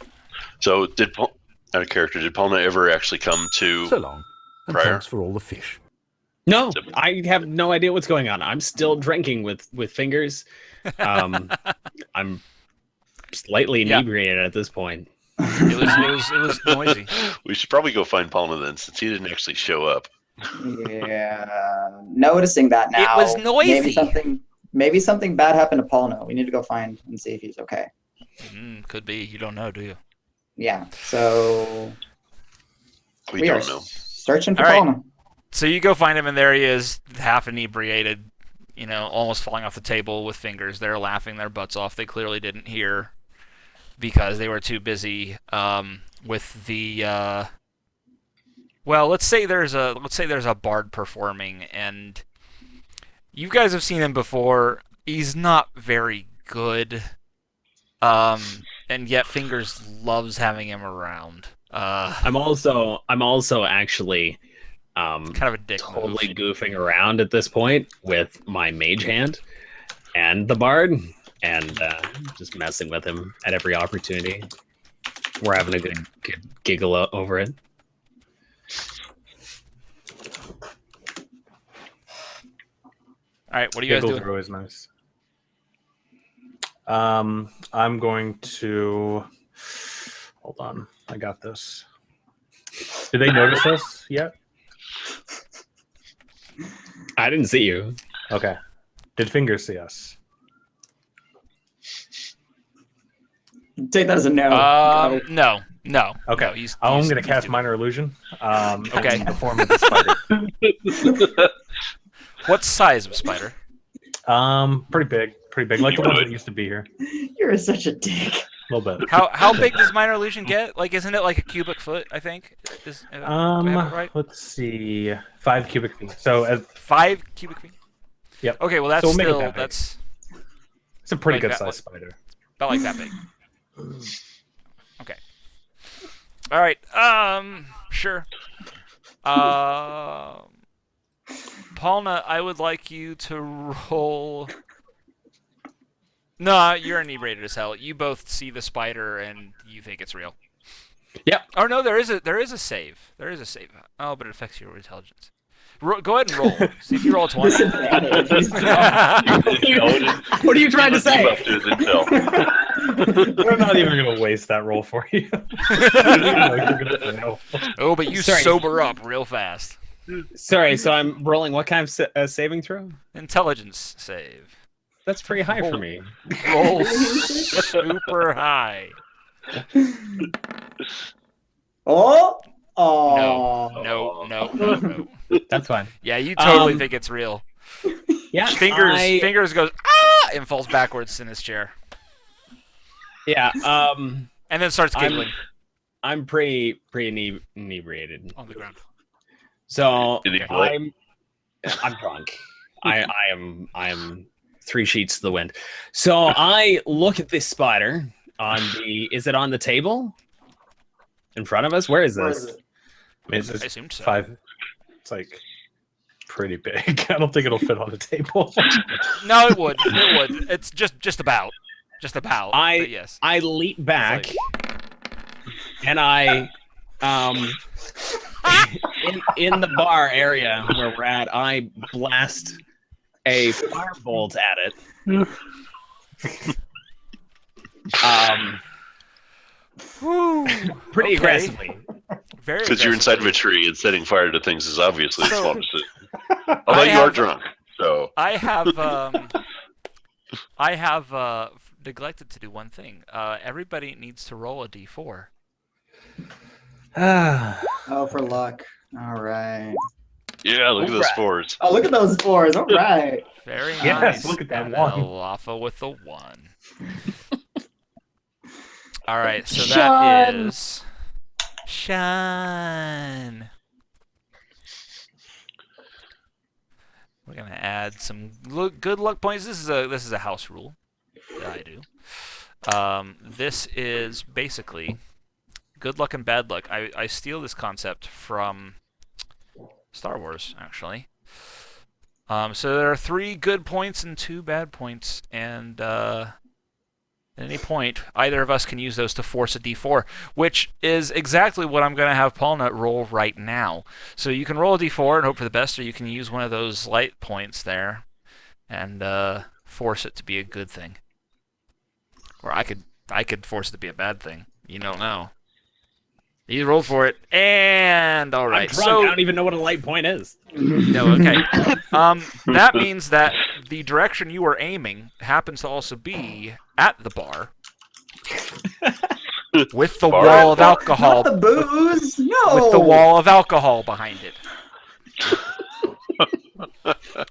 So, did Paul, out of character, did Palma ever actually come to? So long, and Prior. thanks for all the fish. No, I have no idea what's going on. I'm still drinking with Fingers. I'm slightly Yeah. inebriated at this point. It was noisy. We should probably go find Palma then, since he didn't actually show up. Yeah, noticing that now. was noisy. Maybe something bad happened to Paul now. We need to go find and see if he's okay. Could be. You don't know, do you? Yeah, so We are don't know. searching for All right. Paul now. So you go find him, and there he is, half inebriated, almost falling off the table with Fingers. They're laughing their butts off. They clearly didn't hear because they were too busy with the. Well, let's say there's a bard performing, and you guys have seen him before. He's not very good. and yet Fingers loves having him around. I'm also actually kind of a dick totally move. goofing around at this point with my mage hand and the bard, and just messing with him at every opportunity. We're having a good giggle over it. All right, what are you guys Giggles doing? are always nice. I'm going to hold on. I got this. Did they notice us yet? I didn't see you. Okay. Did Fingers see us? Take that as a no. No. Okay. No, he's I'm going to he's cast doing- Minor Illusion. Okay. In the form of the spider. What size of spider? Pretty big. Pretty big. Like the ones that used to be here. You're such a dick. A little bit. How big does Minor Illusion get? Like, isn't it like a cubic foot? I think. Do I have it right? Let's see. 5 cubic feet. So 5 cubic feet. Yep. Okay, well that's So we'll make it still that big. that's it's a pretty Like good that sized one. spider. about like that big. Okay. All right. Sure. Paulna, I would like you to roll. No, you're inebriated as hell. You both see the spider and you think it's real. Yep. Oh no, there is a save. There is a save. Oh, but it affects your intelligence. Go ahead and roll. See if you roll a 20. Disadvantage. What are you trying to say? Debuff to his intel. We're not even going to waste that roll for you. You're gonna fail. Oh, but you Sorry. sober up real fast. Sorry, so I'm rolling what kind of saving throw? Intelligence save. That's pretty high for me. Roll super high. Oh. No. That's fine. Yeah, you totally Um, think it's real. Yeah, Fingers goes ah and falls backwards in his chair, Yeah, and then starts giggling I'm pretty inebriated. on the ground. So Did he play? I'm drunk. I am 3 sheets to the wind. So I look at this spider on the. Is it on the table in front of us? Where is Where this? is it? I mean, it's I just assumed so. 5. It's like pretty big. I don't think it'll fit on the table. No, it would. It would. It's just about. But yes. I leap back It's and I in the bar area where we're at, I blast a firebolt at it. Whew. Pretty Okay. aggressively. Very. Since you're inside of a aggressively. tree and setting fire to things is obviously a So- small decision. Although I you are have- drunk, so I have neglected to do one thing. Everybody needs to roll a d4. Oh, for luck. All right. yeah, look at those Alright. 4s. Oh, look at those 4s. All right. Very nice. Yes, look at that And one. Alpha with the 1. All right, so that Shun. is Shun. We're gonna add some good luck points. This is a house rule that I do. This is basically good luck and bad luck. I steal this concept from Star Wars, actually. So there are 3 good points and 2 bad points, and at any point, either of us can use those to force a d4, which is exactly what I'm going to have Paulnut roll right now. So you can roll a d4 and hope for the best, or you can use one of those light points there and force it to be a good thing. Or I could force it to be a bad thing. You don't know. You rolled for it, and all right. I'm drunk. So I don't even know what a light point is. no, okay. That means that the direction you are aiming happens to also be at the bar, with the Bar? wall of alcohol, Not the booze. No. with the wall of alcohol behind it.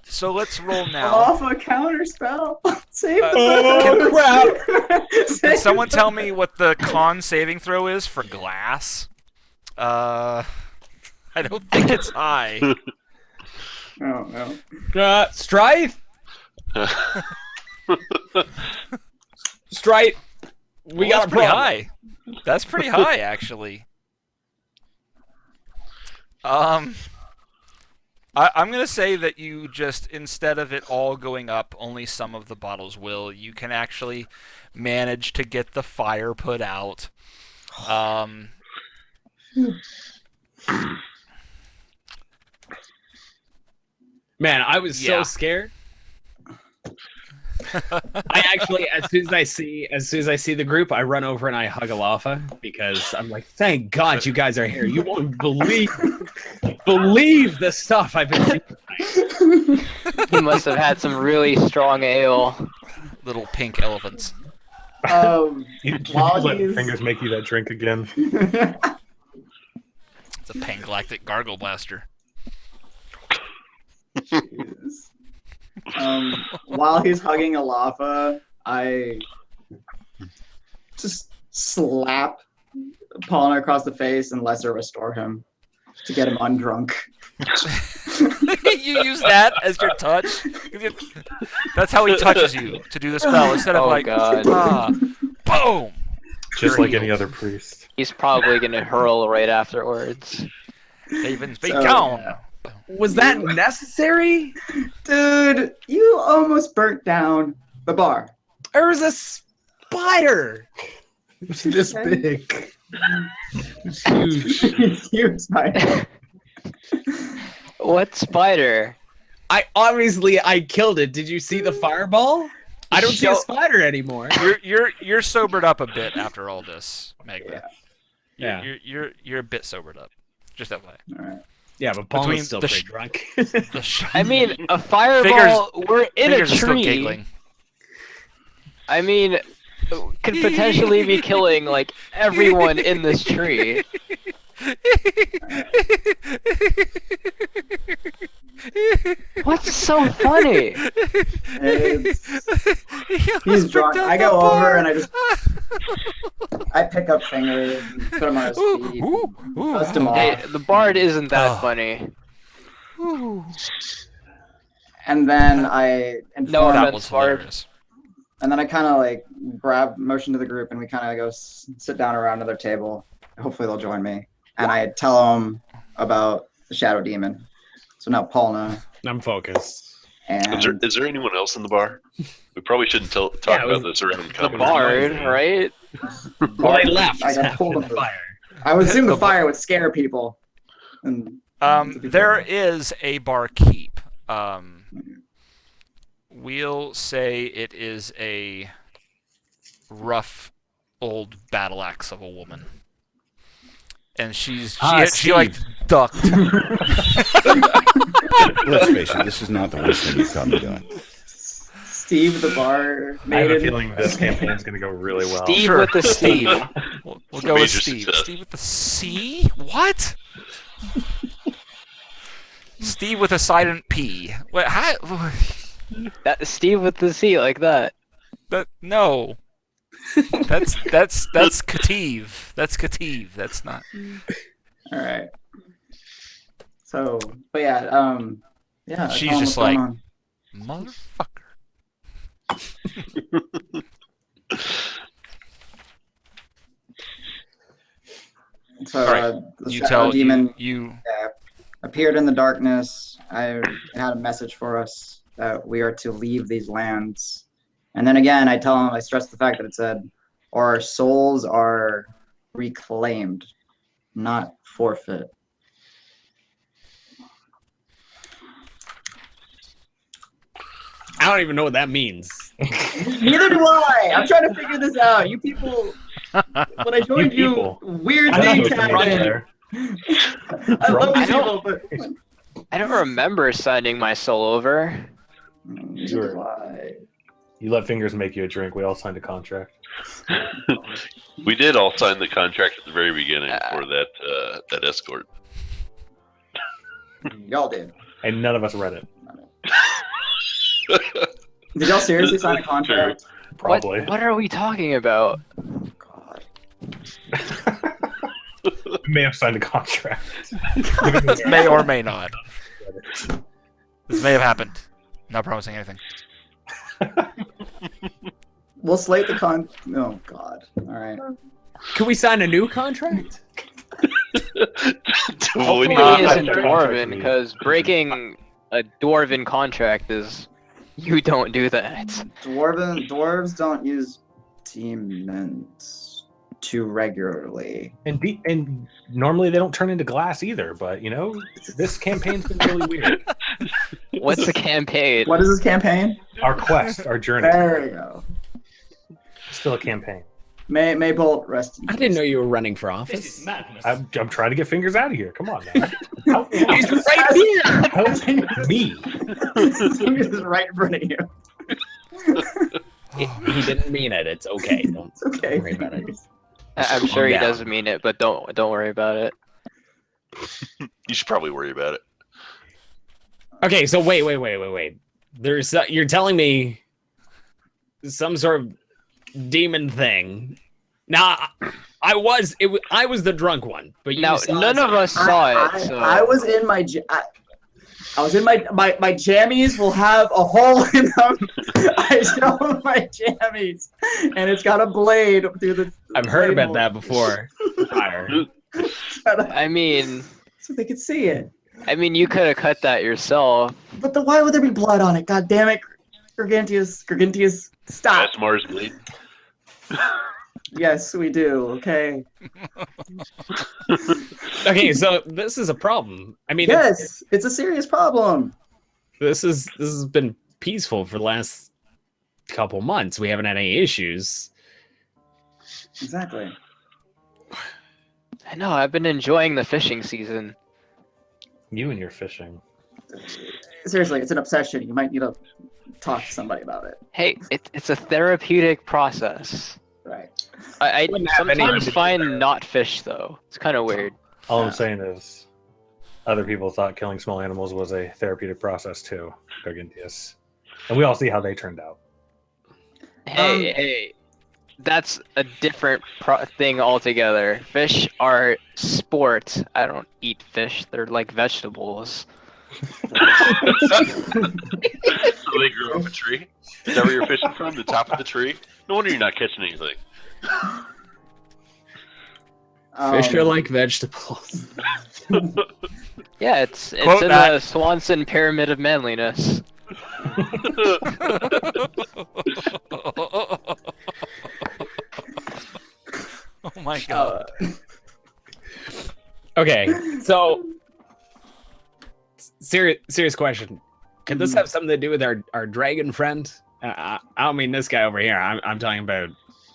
So let's roll now. Off a counter spell. Save Oh, crap. Can someone tell me what the con saving throw is for glass? I don't think it's high. Oh, no. Strife. Strife. We got a pretty problem. high. That's pretty high, actually. I'm gonna say that you just, instead of it all going up, only some of the bottles will. You can actually manage to get the fire put out. Man, I was so Yeah. scared. I actually, as soon as I see the group, I run over and I hug Alafa because I'm like, thank God you guys are here. You won't believe the stuff I've been seeing. He must have had some really strong ale. Little pink elephants. You While let he's- fingers make you that drink again. It's a Pangalactic Gargle Blaster. Jesus. While he's hugging Alafa, I just slap Paulina across the face and lesser restore him to get him undrunk. You use that as your touch? That's how he touches you to do the spell. Instead of Oh, like, God. boom! Just You're like any healed. other priest. He's probably gonna hurl right afterwards. Havens be So, gone. Was that necessary? Dude, you almost burnt down the bar. There was a spider. It was this big. It's huge. It's huge, spider. What spider? I killed it. Did you see the fireball? I don't see a spider anymore. You're sobered up a bit after all this, Magma. Yeah. You're a bit sobered up. Just that way. All right. Yeah, but Paul Between is still the pretty drunk. I mean, a fireball. We're in a Fingers are still tree. giggling. I mean, could potentially be killing like everyone in this tree. What's so funny? He's drunk. I go over and I pick up fingers and put him on his feet. Dust him Hey, off. the bard isn't that Oh. funny. And then I No, inform, That That's was hard. hilarious. and then I kind of like motion to the group, and we kind of go sit down around another table. Hopefully they'll join me. And I tell them about the shadow demon. So now Paulina I'm focused. and Is there anyone else in the bar? We probably shouldn't talk Yeah, it was- about this around The common. bard, right? Well, I left. I got after pulled the him for- fire. I would assume the fire would scare people. And There is a barkeep. We'll say it is a rough old battle axe of a woman. And she like ducked. Let's face it, this is not the worst thing you've probably done. Steve the bar I have a maiden. feeling this campaign's going to go really well. Steve Sure. with the Steve. We'll go with Major Steve. success. Steve with the C? What? Steve with a silent P. What? How? That Steve with the C like that. No. That's Kativ. That's Kativ. That's not. All right. So, but yeah, yeah. She's tell 'em just what's going like- on. Motherfucker. So All right. the You shadow tell demon you. appeared in the darkness. I had a message for us that we are to leave these lands. And then again, I stress the fact that it said, our souls are reclaimed, not forfeit. I don't even know what that means. Neither do I. I'm trying to figure this out. You people, when I joined You you, people. weird I know things what's going on happened. there. I love you I people, don't- but I don't remember signing my soul over. neither do I. You let fingers make you a drink. We all signed a contract. We did all sign the contract at the very beginning for that escort. Y'all did. And none of us read it. Did y'all seriously sign a contract? Probably. What are we talking about? God. We may have signed a contract. May or may not. This may have happened. Not promising anything. We'll slate the Oh God. All right. Can we sign a new contract? To avoid Hopefully the he isn't contract dwarven, me. because breaking a dwarven contract is... You don't do that. Dwarves don't use demons too regularly. And normally they don't turn into glass either. But you know, this campaign's been really weird. What's the campaign? What is this campaign? Our quest, our journey, There we go. still a campaign. Maybolt, rest in I didn't know you were running for office. I'm trying to get fingers out of here. Come on now. He's right here. How me? Fingers is right in front of you. He didn't mean it. It's okay. Don't It's okay. worry about it. I'm sure he down. doesn't mean it, but don't worry about it. You should probably worry about it. Okay, so wait. There's you're telling me some sort of demon thing. Now, I was the drunk one, but you Now, saw none of us saw it, so... I was in my my jammies will have a hole in them. I show my jammies, and it's got a blade through the. I've heard blade about hole. that before. Fire. I mean, So they could see it. you could have cut that yourself. But why would there be blood on it? God damn it, Gargantius, stop. That's Mars Blade. Yes, we do. Okay. Okay, so this is a problem. I mean, Yes, it's a serious problem. this has been peaceful for the last couple months. We haven't had any issues. Exactly. I know, I've been enjoying the fishing season. You and your fishing. Seriously, it's an obsession. You might need to talk to somebody about it. Hey, it's a therapeutic process. Right. I Wouldn't have any sometimes to do find not fish, though. It's kind of weird. All I'm saying is, other people thought killing small animals was a therapeutic process too, Gargantius. And we all see how they turned out. Hey, that's a different thing altogether. Fish are sport. I don't eat fish. They're like vegetables. So they grew up a tree? Is that where you're fishing from? The top of the tree? No wonder you're not catching anything. Fish are like vegetables. Yeah, it's Quote in that. the Swanson Pyramid of Manliness. Oh my god. Okay, so serious question. Could this have something to do with our dragon friend? I don't mean this guy over here. I'm talking about,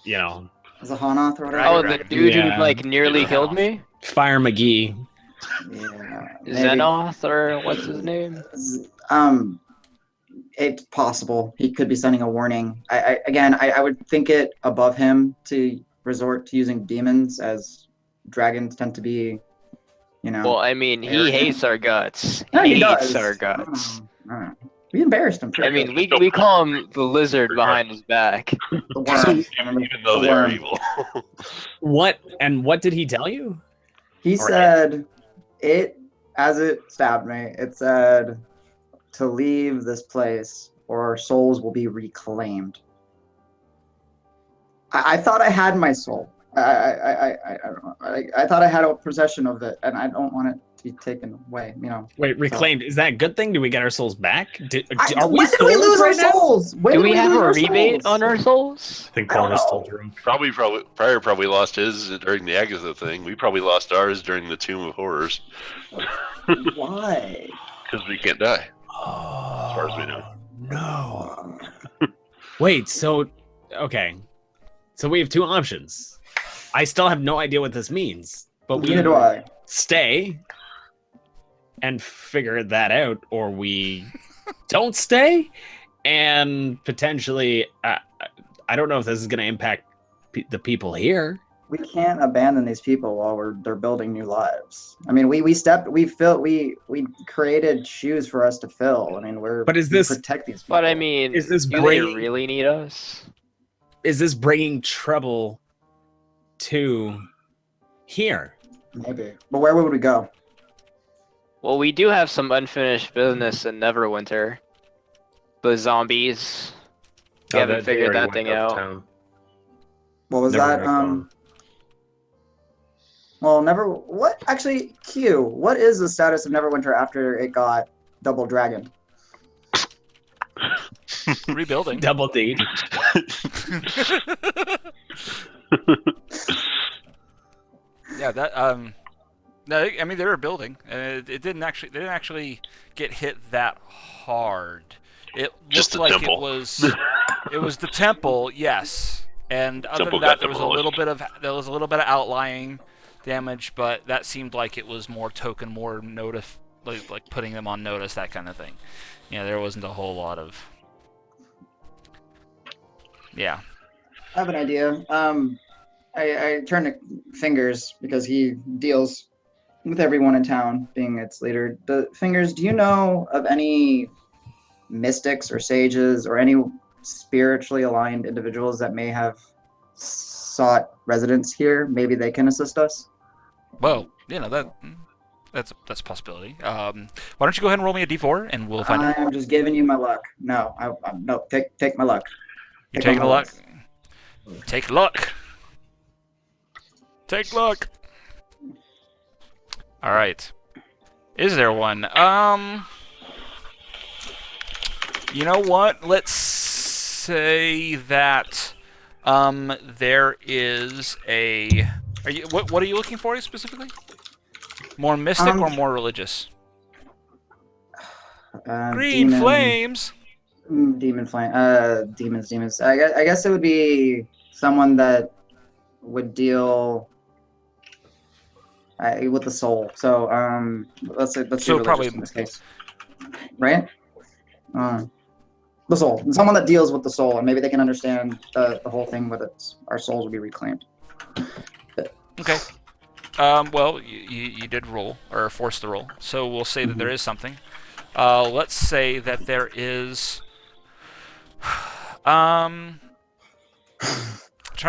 Is it Hanoth or whatever? Oh, the dude Yeah. who like nearly killed me? Fire McGee. Yeah. maybe. Xenoth, or what's his name? It's possible he could be sending a warning. I would think it above him to resort to using demons, as dragons tend to be, Well, I mean, he Arrogant. hates our guts. No, he He hates does. our guts. I don't know. We embarrassed him. I mean, we call him the lizard behind his back. the worm. Even though The they are worm. evil. What did he tell you? He said as it stabbed me, it said to leave this place or our souls will be reclaimed. I thought I had my soul. I don't know. I thought I had a possession of it, and I don't want it to be taken away. Wait, reclaimed. Is that a good thing? Do we get our souls back? Are we when did we souls lose right our now? souls? When Do did we have lose a our rebate souls? on our souls? I think I don't Colonist know. told you. Pryor probably lost his during the Agatha thing. We probably lost ours during the Tomb of Horrors. Why? Because we can't die. As far as we know. No. Wait, okay. So we have two options. I still have no idea what this means, but we Neither do I. stay and figure that out, or we don't stay and potentially I don't know if this is going to impact the people here. We can't abandon these people while they're building new lives. I mean, we created shoes for us to fill. I mean, we protect these people. But I mean, Is this do they bringing- really need us? Is this bringing trouble to here? Maybe. But where would we go? Well, we do have some unfinished business in Neverwinter. The zombies. We haven't figured that thing out. What was Never that? Never Gone. Well, never. What actually? Q. What is the status of Neverwinter after it got double dragoned? Rebuilding. Double D. Yeah, that no, I mean they were building. It didn't actually. They didn't actually get hit that hard. It Just looked the like temple. it was. It was the temple, yes. And other Temple than that, got there was a demolished. little bit of outlying damage, but that seemed like it was more token, more notice, like putting them on notice, that kind of thing. You know, there wasn't a whole lot of. Yeah. I have an idea. I turn to Fingers because he deals with everyone in town, being its leader. The Fingers, do you know of any mystics or sages or any spiritually aligned individuals that may have sought residence here? Maybe they can assist us. Well, you know that's a possibility. Why don't you go ahead and roll me a d4 and we'll find out. I'm just giving you my luck. No, no, take my luck. You're Take taking my a luck. Take luck. Take luck. All right. Is there one? You know what? Let's say that there is a. What are you looking for specifically? More mystic or more religious? Green flames. Demon flame. Demons. I guess it would be someone that would deal with the soul. So let's say religious probably in this case, right? The soul. Someone that deals with the soul, and maybe they can understand the whole thing with it. Our souls will be reclaimed. Okay. Well, you did roll, or force the roll, so we'll say that there is something. Let's say that there is... trying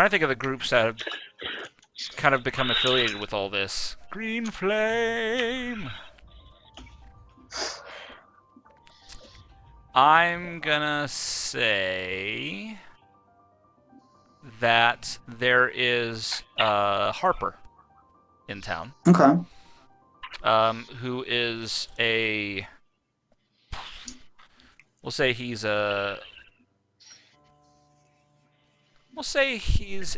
to think of the groups that have kind of become affiliated with all this. Green Flame! I'm gonna say that there is Harper in town. Okay. Who is a... We'll say he's a... We'll say he's...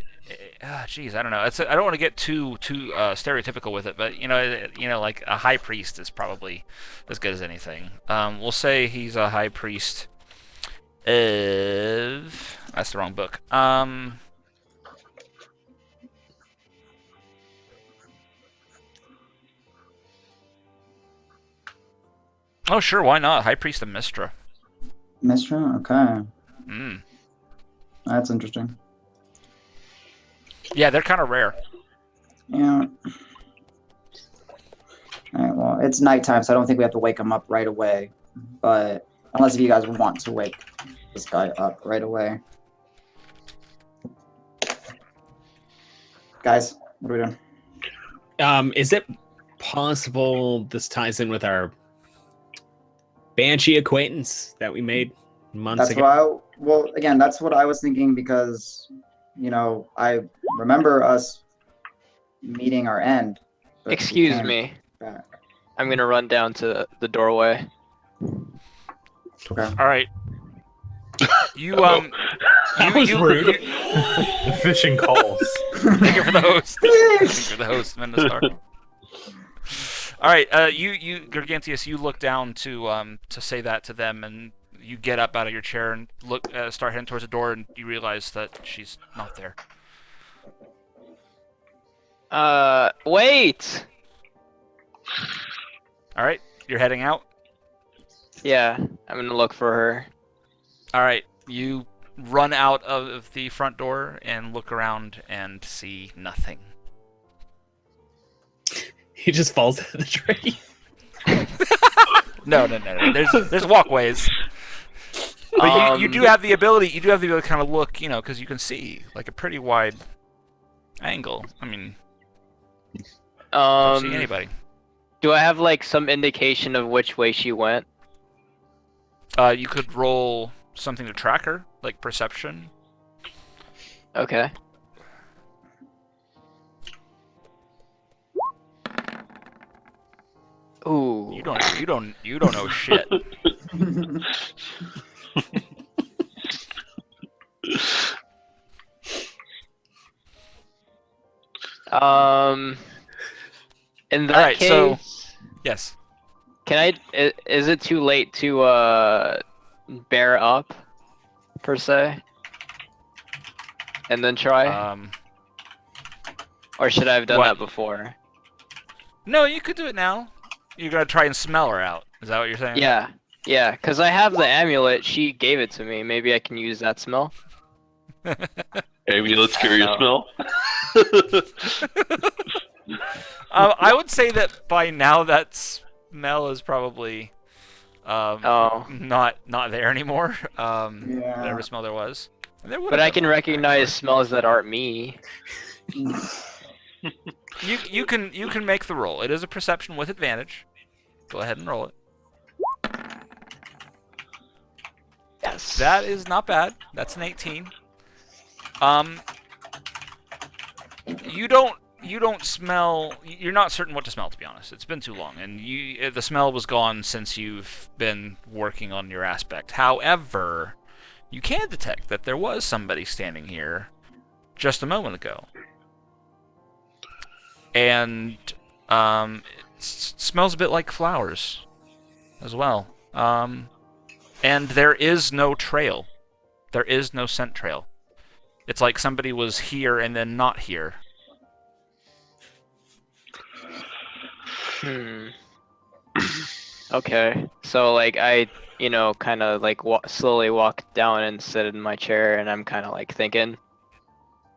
Geez, I don't know. I don't want to get too stereotypical with it, but you know, like a high priest is probably as good as anything. We'll say he's a high priest of... That's the wrong book. Oh, sure, why not? High priest of Mystra. Mystra? Okay. Mm. That's interesting. Yeah, they're kind of rare. Yeah. Alright, well, it's nighttime, so I don't think we have to wake him up right away. But unless if you guys want to wake this guy up right away. Guys, what are we doing? Is it possible this ties in with our Banshee acquaintance that we made months ago? Well, again, that's what I was thinking because, you know, I remember us meeting our end. Excuse me. Back. I'm gonna run down to the doorway. Okay. All right. You That was rude. Fishing calls. Thank you for the host. Thank you for the host, Mendestar. All right, you Gargantius, you look down to say that to them, and you get up out of your chair and look, start heading towards the door, and you realize that she's not there. Wait! All right, you're heading out. Yeah, I'm gonna look for her. All right, you run out of the front door and look around and see nothing. He just falls out of the tree. No. There's walkways. But you do have the ability. You do have the ability to kind of look, you know, because you can see like a pretty wide angle. I mean, don't see anybody. Do I have like some indication of which way she went? You could roll something to track her, like perception. Okay. Ooh. You don't know shit. In that Alright, case, so yes. can I? Is it too late to bear up, per se, and then try, or should I have done what? that before? No, you could do it now. You're gonna try and smell her out. Is that what you're saying? Yeah, yeah. Cause I have the amulet. She gave it to me. Maybe I can use that smell. Maybe let's carry a smell. I would say that by now that smell is probably not there anymore. Whatever smell there was. But I can recognize smells that aren't me. You can make the roll. It is a perception with advantage. Go ahead and roll it. Yes. That is not bad. That's an 18. You don't smell. You're not certain what to smell, to be honest. It's been too long, and the smell was gone since you've been working on your aspect. However, you can detect that there was somebody standing here just a moment ago, and it smells a bit like flowers as well. And there is no trail. There is no scent trail. It's like somebody was here and then not here. Okay. So like I, kind of like slowly walk down and sit in my chair, and I'm kind of like thinking,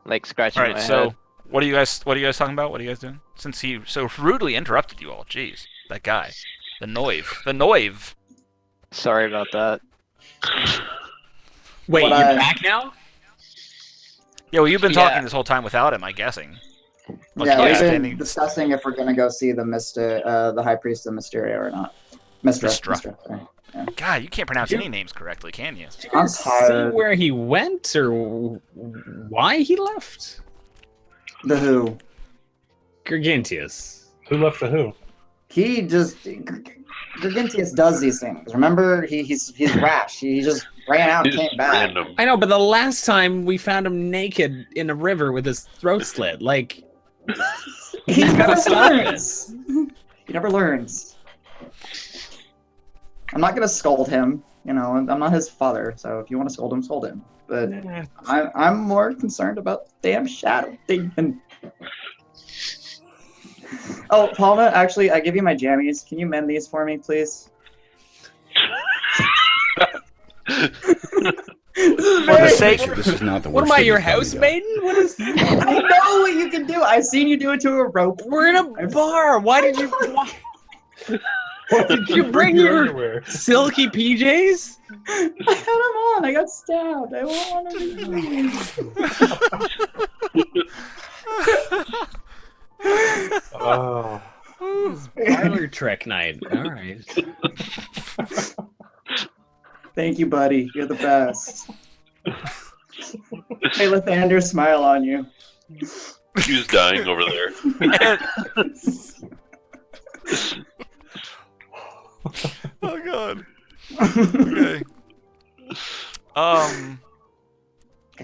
like scratching my head. So what are you guys talking about? What are you guys doing? Since he so rudely interrupted you all. Jeez, that guy, the Noive. Sorry about that. Wait, What you're I- back now? Yeah, well, you've been talking this whole time without him, I'm guessing. Yeah, Okay, we've standing- been discussing if we're gonna go see the High Priest of Mysteria or not. Mistra. Mistra. Sorry. Yeah. God, you can't pronounce any names correctly, can you? Did you I'm guys see tired. where he went or why he left? The Who. Gargantius. Who left the Who? He just Gargantius does these things. Remember, he's rash. He just ran out and He's came back. random. I know, but the last time we found him naked in a river with his throat slit, like He gotta never stop learns. He never learns. I'm not gonna scold him. I'm not his father. So if you want to scold him. But I'm more concerned about the damn shadow demon. Oh, Palma, actually, I give you my jammies. Can you mend these for me, please? For the sake. This is not the what worst am I, thing your you've probably done. housemaiden? What is? I know what you can do. I've seen you do it to a rope. We're in a bar. Why did you? Why did you bring your underwear? silky PJs? I had them on. I got stabbed. I won't want to Oh. Parlor trick night. All right. Thank you, buddy. You're the best. Hey, Lathander, smile on you. He was dying over there. Oh God. Okay.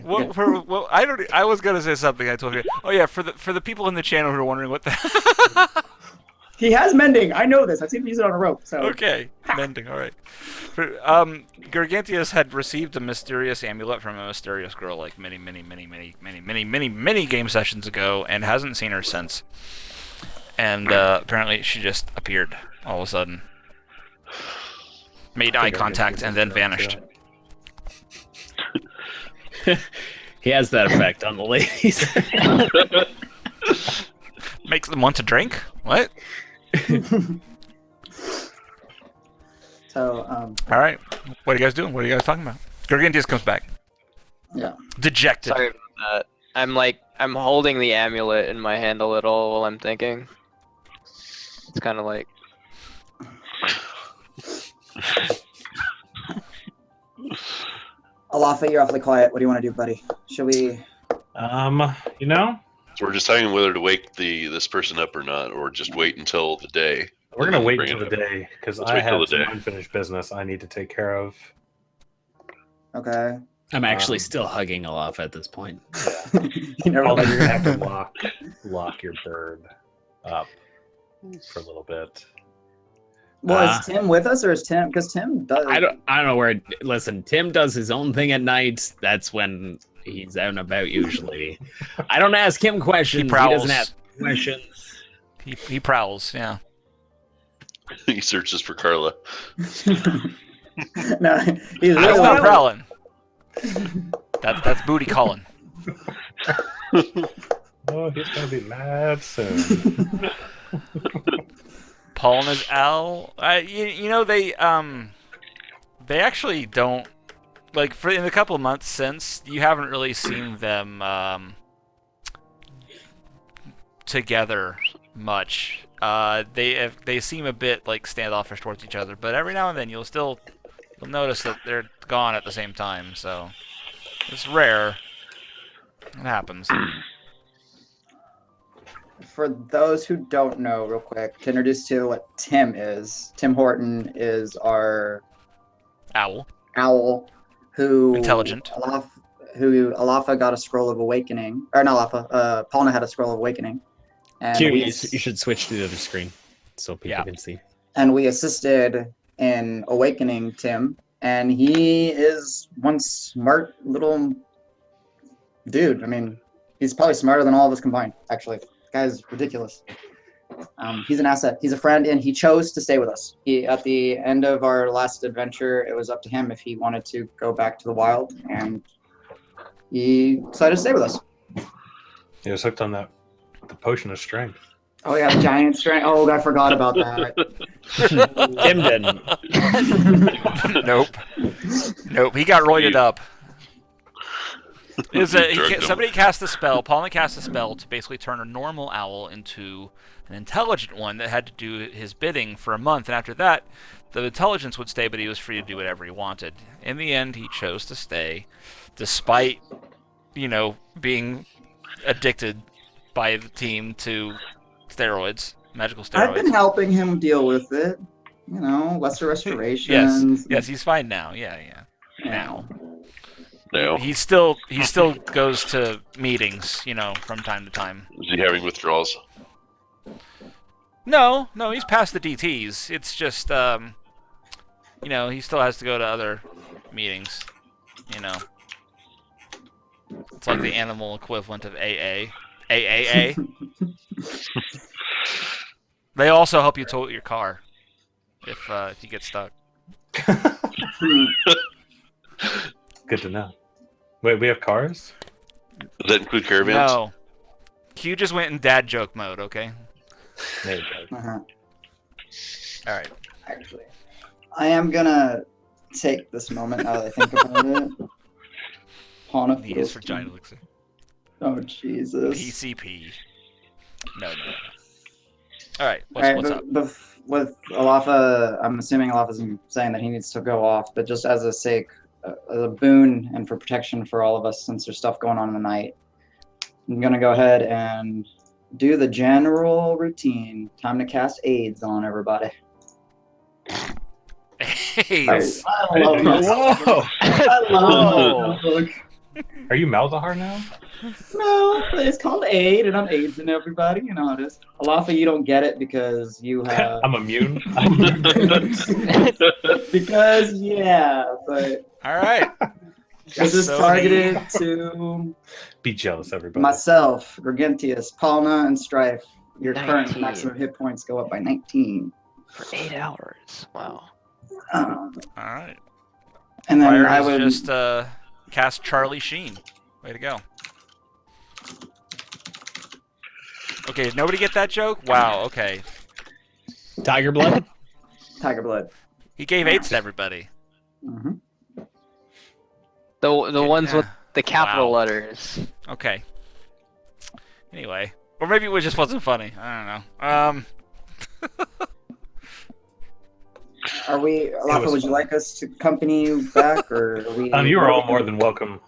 Well, I was gonna say something. I told you. Oh yeah, for the people in the channel who are wondering what the. He has mending. I know this. I've seen him use it on a rope. So Okay, mending. All right. Gargantius had received a mysterious amulet from a mysterious girl like many game sessions ago, and hasn't seen her since. And apparently, she just appeared all of a sudden, made eye contact, and then vanished. He has that effect on the ladies. Makes them want to drink. What? So, All right. What are you guys doing? What are you guys talking about? Gargantius comes back. Yeah. Dejected. Sorry about that. I'm holding the amulet in my hand a little while I'm thinking. It's kind of like. Alafa, you're awfully quiet. What do you want to do, buddy? Should we? You know, So we're deciding whether to wake this person up or not, or just wait until the day. We're gonna wait Bring until it the up. day because Let's I wait till have the some day. unfinished business I need to take care of. Okay. I'm actually Um, still hugging Olaf at this point. You never Although let you're gonna have to lock your bird up for a little bit. Well, is Tim with us or is Tim? Because Tim does. I don't know where. Listen, Tim does his own thing at night. That's when he's out and about usually. I don't ask him questions. He prowls. doesn't ask questions. He prowls. Yeah. He searches for Carla. No, he's That's really not prowling. That's booty calling. Oh, he's gonna be mad soon. Paul and his owl. You know they actually don't like for in a couple of months since you haven't really seen them together much. They seem a bit like standoffish towards each other, but every now and then you'll notice that they're gone at the same time. So it's rare. It happens. For those who don't know, real quick, to introduce to what Tim is. Tim Horton is our Owl. who Intelligent. Who Alafa got a scroll of awakening, or not Alafa. Paulna had a scroll of awakening, and Q, we you should switch to the other screen so people can see. and we assisted in awakening Tim, and he is one smart little dude. I mean, he's probably smarter than all of us combined. Actually, the guy's ridiculous. He's an asset. He's a friend, and he chose to stay with us. At the end of our last adventure, it was up to him if he wanted to go back to the wild, and he decided to stay with us. He was hooked on the potion of strength. Oh yeah, the giant strength. Oh, I forgot about that. Tim didn't. Nope. He got roided up. Drugged him. Somebody cast a spell. Paulna cast a spell to basically turn a normal owl into an intelligent one that had to do his bidding for a month, and after that, the intelligence would stay, but he was free to do whatever he wanted. In the end, he chose to stay, despite, being addicted by the team to steroids, magical steroids. I've been helping him deal with it. Lesser restorations. Yes, he's fine now. Yeah. Now. No. He still goes to meetings, from time to time. Is he having withdrawals? No, he's past the DTs. It's just, he still has to go to other meetings, It's like the animal equivalent of AA. AAA. They also help you tow your car if you get stuck. Good to know. Wait, we have cars? Does that include caravans? No. Q just went in dad joke mode, okay? There you go. All right. Actually, I am gonna take this moment now that I think about it. Pawn of He is for giant elixir. Oh Jesus. PCP. No. All right. Alright, What's up? with Alafa, I'm assuming Alafa isn't saying that he needs to go off, but just as a boon and for protection for all of us, since there's stuff going on in the night, I'm gonna go ahead and do the general routine. Time to cast AIDS on everybody. AIDS. I love this. Whoa! I love this book. Are you Malzahar now? No, it's called aid, and I'm AIDsing everybody. You know how it is. Alafa, you don't get it because you have. I'm immune. Because, but All right. this is So targeted to Be jealous, everybody. myself, Gregentius, Paulna, and Strife. Your current 19. maximum hit points go up by 19. For 8 hours. Wow. Um, All right. and then Fire I has would just cast Charlie Sheen. Way to go. Okay, did nobody get that joke? Wow, okay. Tiger blood? Tiger Blood. He gave AIDS to everybody. Hmm. The ones with Yeah. the capital Wow. letters. Okay. Anyway. Or maybe it just wasn't funny. I don't know. Are we, Alafa, would you like us to accompany you back, or are we? You are all more than welcome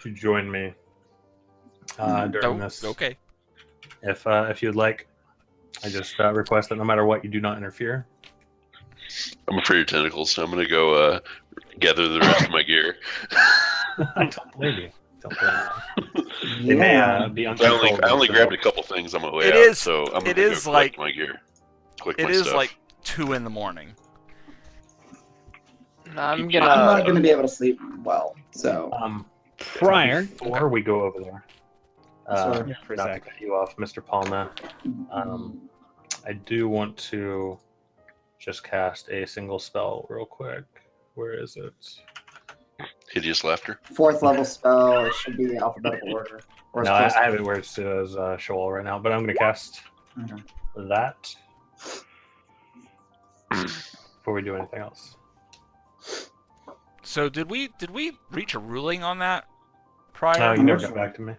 to join me during Oh, this. okay. If you'd like. I just request that no matter what, you do not interfere. I'm afraid of tentacles, so I'm gonna go gather the rest of my gear. I don't blame you. Don't blame you. They may be I uncontrollable. only so- grabbed a couple things on my way It out, is- so I'm it gonna is go like- collect my gear. Collect It my is stuff. like 2 in the morning. I'm I'm gonna. not going to be able to sleep well, so. Prior. Before we go over there, Sorry. For a not to sec. cut you off, Mr. Palma, I do want to just cast a single spell real quick. Where is it? Hideous laughter. 4th level spell. It should be alphabetical order. Or as No, close I have it where it says Shoal right now, but I'm going to cast Okay. that before we do anything else. So did we reach a ruling on that No, prior? you never got back to me.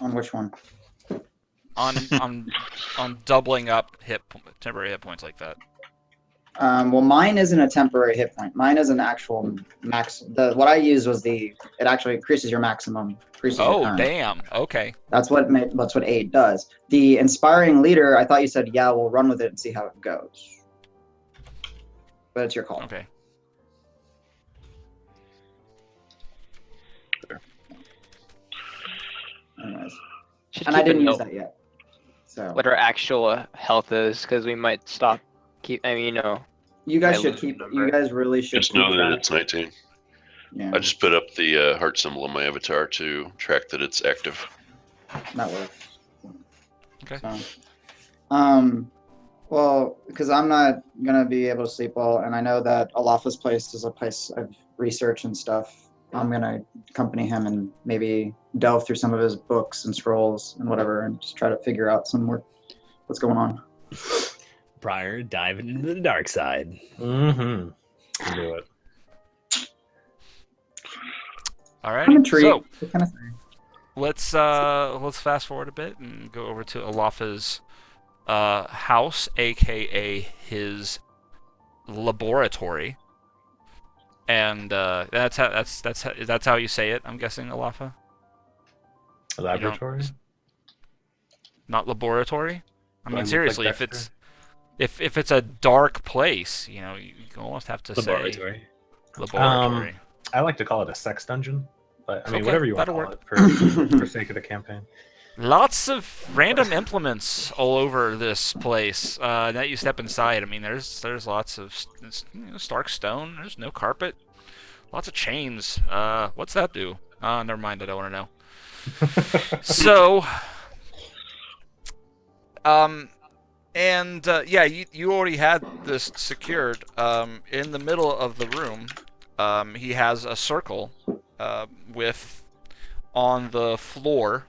On which one? on doubling up temporary hit points like that. Well, mine isn't a temporary hit point. Mine is an actual max. What I used was it actually increases your maximum. Increases your Oh current. damn! Okay. That's what aid does. The inspiring leader, I thought you said, yeah, we'll run with it and see how it goes. But it's your call. Okay. Anyways. Should And I keep a didn't use note that yet. So what our actual health is, because we might stop. I mean, you guys I should lose keep. the You number. guys really should Just keep know that track. it's 19. Yeah, I just put up the heart symbol on my avatar to track that it's active. that works. Okay. So, well, because I'm not gonna be able to sleep well, and I know that Alafa's place is a place of research and stuff. I'm gonna accompany him and maybe delve through some of his books and scrolls and whatever, and just try to figure out some more what's going on. Prior diving into the dark side. Mm-hmm. Do it. All right. I'm intrigued. So What kind of thing? let's fast forward a bit and go over to Alafa's house, aka his laboratory. And that's how you say it. I'm guessing, Alafa. Laboratory? Not laboratory. I mean, Like seriously, Dexter? if it's a dark place, you almost have to Laboratory. say laboratory. I like to call it a sex dungeon, but I mean, Okay, whatever you want to that'll call it for sake of the campaign. Lots of random implements all over this place. Now you step inside. I mean, there's lots of stark stone. There's no carpet. Lots of chains. What's that do? Never mind. I don't want to know. So, yeah, you already had this secured. In the middle of the room, he has a circle with on the floor.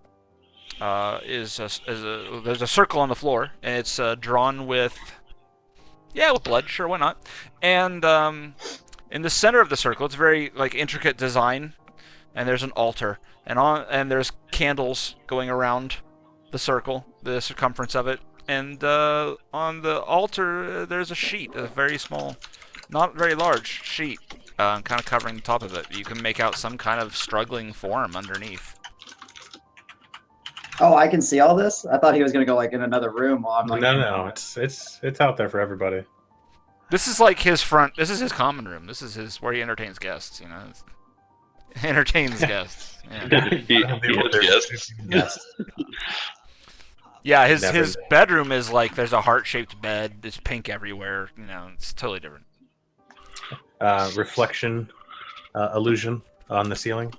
There's a circle on the floor, and it's drawn with blood. Sure, why not? And in the center of the circle, it's a very intricate design, and there's an altar, and there's candles going around the circle, the circumference of it, and on the altar there's a sheet, a very small, not very large sheet, kind of covering the top of it. You can make out some kind of struggling form underneath. Oh, I can see all this. I thought he was gonna go in another room while I'm No, it's out there for everybody. This is like his front. This is his common room. This is his where he entertains guests. Entertains guests. Yeah, He has guests. yeah. His Never. bedroom is there's a heart-shaped bed. There's pink everywhere. It's totally different. Reflection illusion on the ceiling.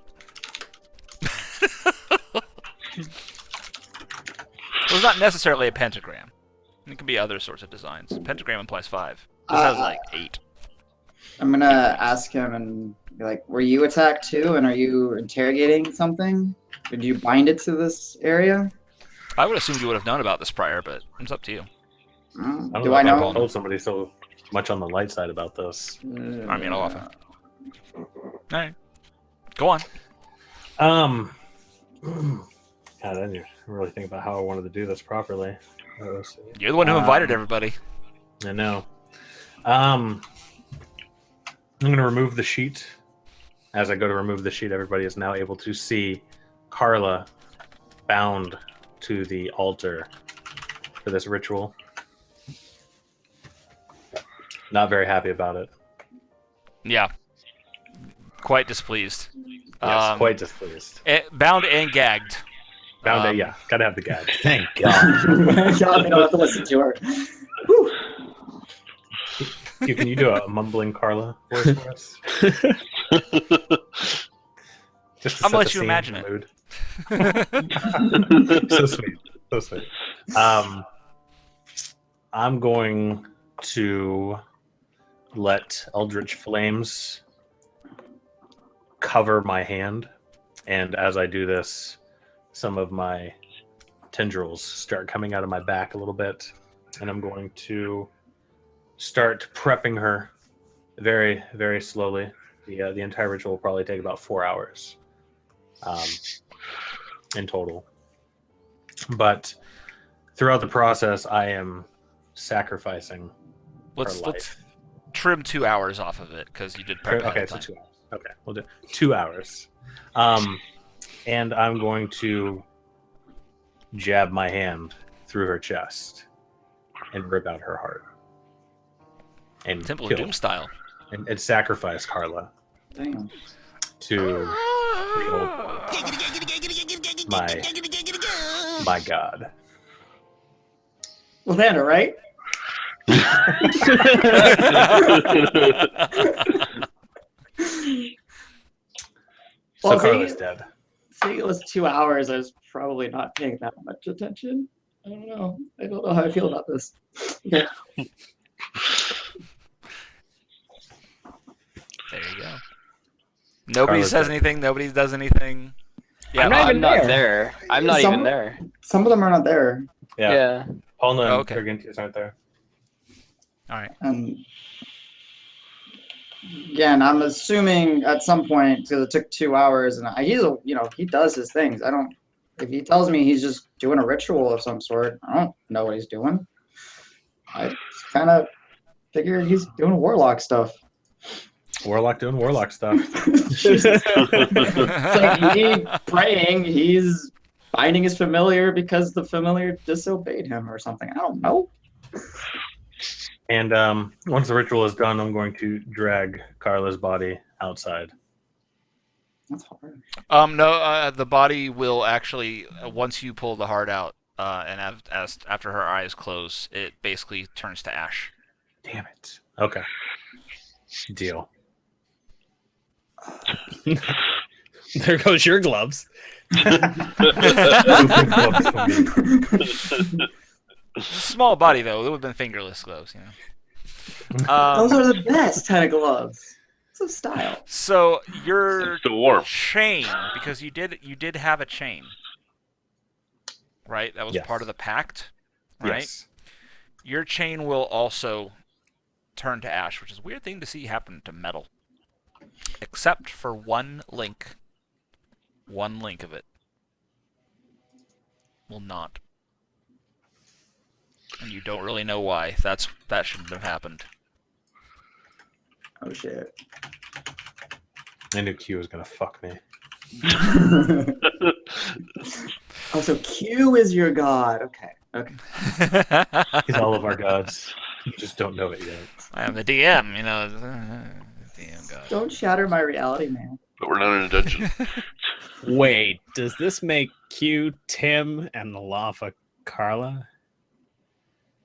Well, it's not necessarily a pentagram. It can be other sorts of designs. Pentagram implies 5. This has 8. I'm gonna ask him and be like, "Were you attacked too? And are you interrogating something? Did you bind it to this area?" I would assume you would have known about this prior, but it's up to you. Do I if know? I've told somebody so much on the light side about this. I mean, I'll offer. All right, go on. God, I didn't really think about how I wanted to do this properly. You're the one who invited everybody. I know. I'm going to remove the sheet. As I go to remove the sheet, everybody is now able to see Carla bound to the altar for this ritual. not very happy about it. Yeah. Quite displeased. Yes, quite displeased. Bound and gagged. Yeah, gotta have the gag. Thank God. God, we don't have to listen to her. Whew. Can you do a mumbling Carla voice for us? Just to I'm gonna set let the you scene, imagine the it. mood. So sweet. So sweet. I'm going to let Eldritch Flames cover my hand, and as I do this, some of my tendrils start coming out of my back a little bit, and I'm going to start prepping her very, very slowly. The entire ritual will probably take about 4 hours in total. But throughout the process, I am sacrificing Let's her life. trim 2 hours off of it because you did prep ahead Okay, of so time. 2 hours. Okay, we'll do 2 hours. And I'm going to jab my hand through her chest and rip out her heart. And Temple of kill Doom style. and sacrifice Carla Damn. to my god. Lana, right? So Well, Carla's see, dead. saying it was 2 hours, I was probably not paying that much attention. I don't know. I don't know how I feel about this. Okay. There you go. Nobody Carla's says dead. anything. Nobody does anything. Yeah. I'm not I'm even not there. there. I'm not Some- even there. Some of them are not there. Yeah. Paulna and Okay. Gargantius aren't there. All right. And again, I'm assuming at some point because it took 2 hours, and he does his things. I don't. If he tells me he's just doing a ritual of some sort, I don't know what he's doing. I kind of figure he's doing warlock stuff. Warlock doing warlock stuff. It's like he praying, he's finding his familiar because the familiar disobeyed him or something. I don't know. And once the ritual is done, I'm going to drag Carla's body outside. That's hard. No, the body will actually once you pull the heart out, and after her eyes close, it basically turns to ash. Damn it. Okay. Deal. There goes your gloves. Small body though; it would have been fingerless gloves, you know. Those are the best kind of gloves. It's a style. So your Still warm. chain, because you did have a chain, right? That was Yes. part of the pact, right? Yes. Your chain will also turn to ash, which is a weird thing to see happen to metal, except for one link. One link of it will not, and you don't really know why. That shouldn't have happened. Oh shit. I knew Q was gonna fuck me. Oh, so Q is your god. Okay. Okay. He's all of our gods. You just don't know it yet. I am the DM, you know. DM god. Don't shatter my reality, man. But we're not in a dungeon. Wait, does this make Q Tim and Lafa Carla?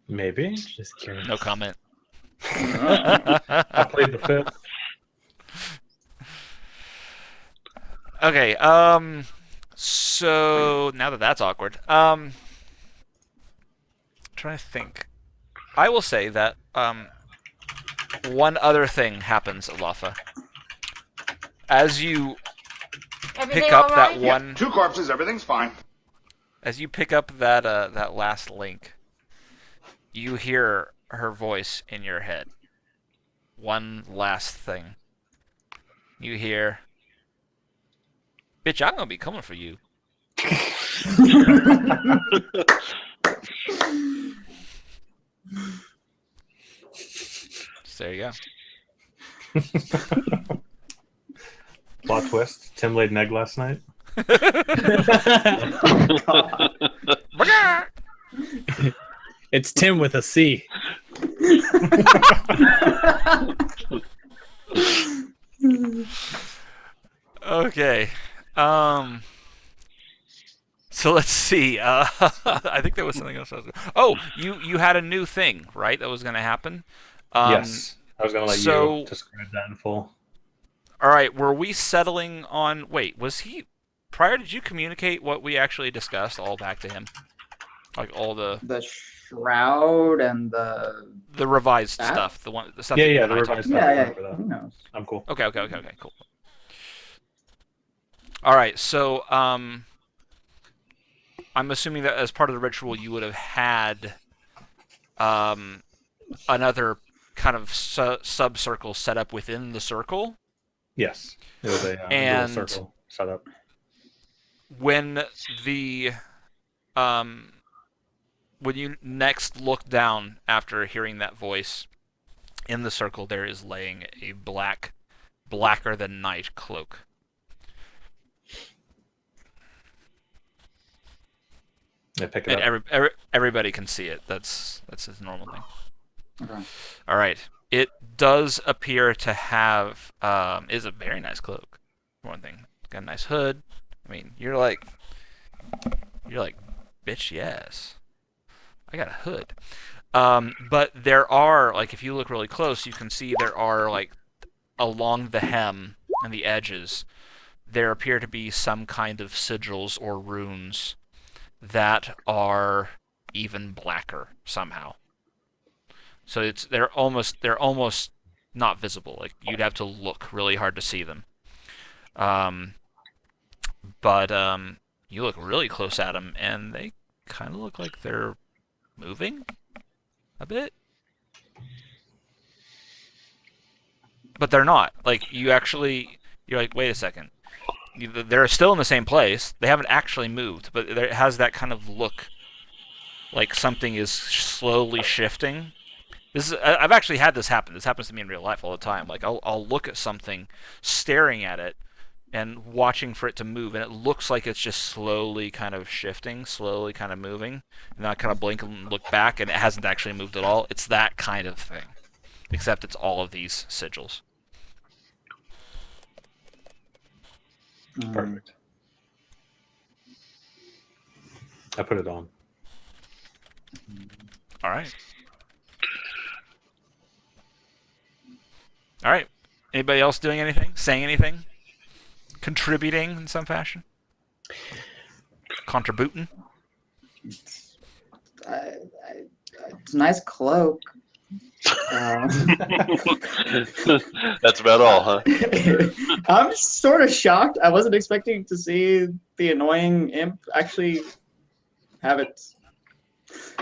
Maybe. Just curious. No comment. I played the fifth. Okay, so now that that's awkward, trying to think. I will say that one other thing happens, Alafa. As you pick up that one, 2 corpses, everything's fine. as you pick up that that last link, you hear her voice in your head. One last thing. You hear, "Bitch, I'm gonna be coming for you." So there you go. Plot twist. Tim laid an egg last night. It's Tim with a C. Okay. So let's see. I think there was something else. Oh, you had a new thing, right? That was going to happen. Yes, I was going to let you describe that in full. All right. Were we settling on? Wait, was he? Prior, did you communicate what we actually discussed all back to him? Like all the shroud and the revised stuff. The stuff. Yeah, the revised stuff. Yeah. Who knows? I'm cool. Okay, cool. All right, so I'm assuming that as part of the ritual, you would have had another kind of sub-circle set up within the circle. Yes, it was a dual circle set up. When when you next look down after hearing that voice, in the circle there is laying a blacker than night cloak. I pick it up. Everybody can see it. That's his normal thing. Okay. All right. It does appear to have is a very nice cloak. For one thing, it's got a nice hood. I mean, you're like, bitch, yes. I got a hood. But there are, like, if you look really close, you can see there are, like, along the hem and the edges, there appear to be some kind of sigils or runes that are even blacker somehow. So they're almost not visible. Like, you'd have to look really hard to see them. But you look really close at them, and they kind of look like they're moving a bit. But they're not. Like, you're like, wait a second. They're still in the same place. They haven't actually moved, but it has that kind of look like something is slowly shifting. I've actually had this happen. This happens to me in real life all the time. Like, I'll look at something, staring at it, and watching for it to move, and it looks like it's just slowly kind of shifting, slowly kind of moving, and I kind of blink and look back, and it hasn't actually moved at all. It's that kind of thing, except it's all of these sigils. Perfect. I put it on. All right. All right. Anybody else doing anything? Saying anything? Contributing in some fashion? Contributing? It's a nice cloak. That's about all, huh? I'm sort of shocked. I wasn't expecting to see the annoying imp actually have it.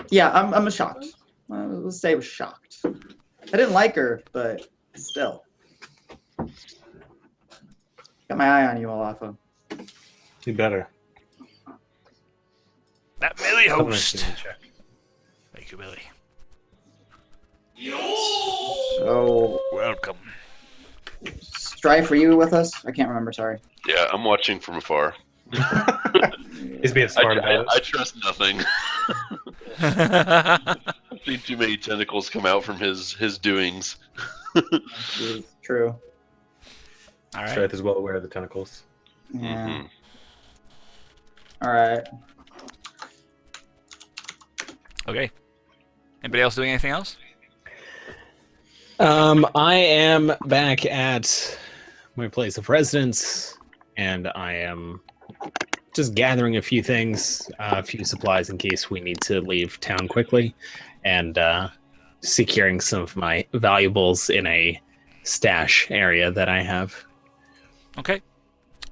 Yeah, I'm shocked. Let's say I was shocked. I didn't like her, but still. Got my eye on you, Olafa. You better. That Millie host. Thank you, Millie. So, welcome. Strife, were you with us? I can't remember. Sorry. Yeah, I'm watching from afar. He's being smart about it. I trust nothing. I've seen too many tentacles come out from his doings. True. All right. Strife is well aware of the tentacles. Yeah. Mm-hmm. All right. Okay. Anybody else doing anything else? I am back at my place of residence, and I am just gathering a few things, a few supplies in case we need to leave town quickly, and securing some of my valuables in a stash area that I have. Okay.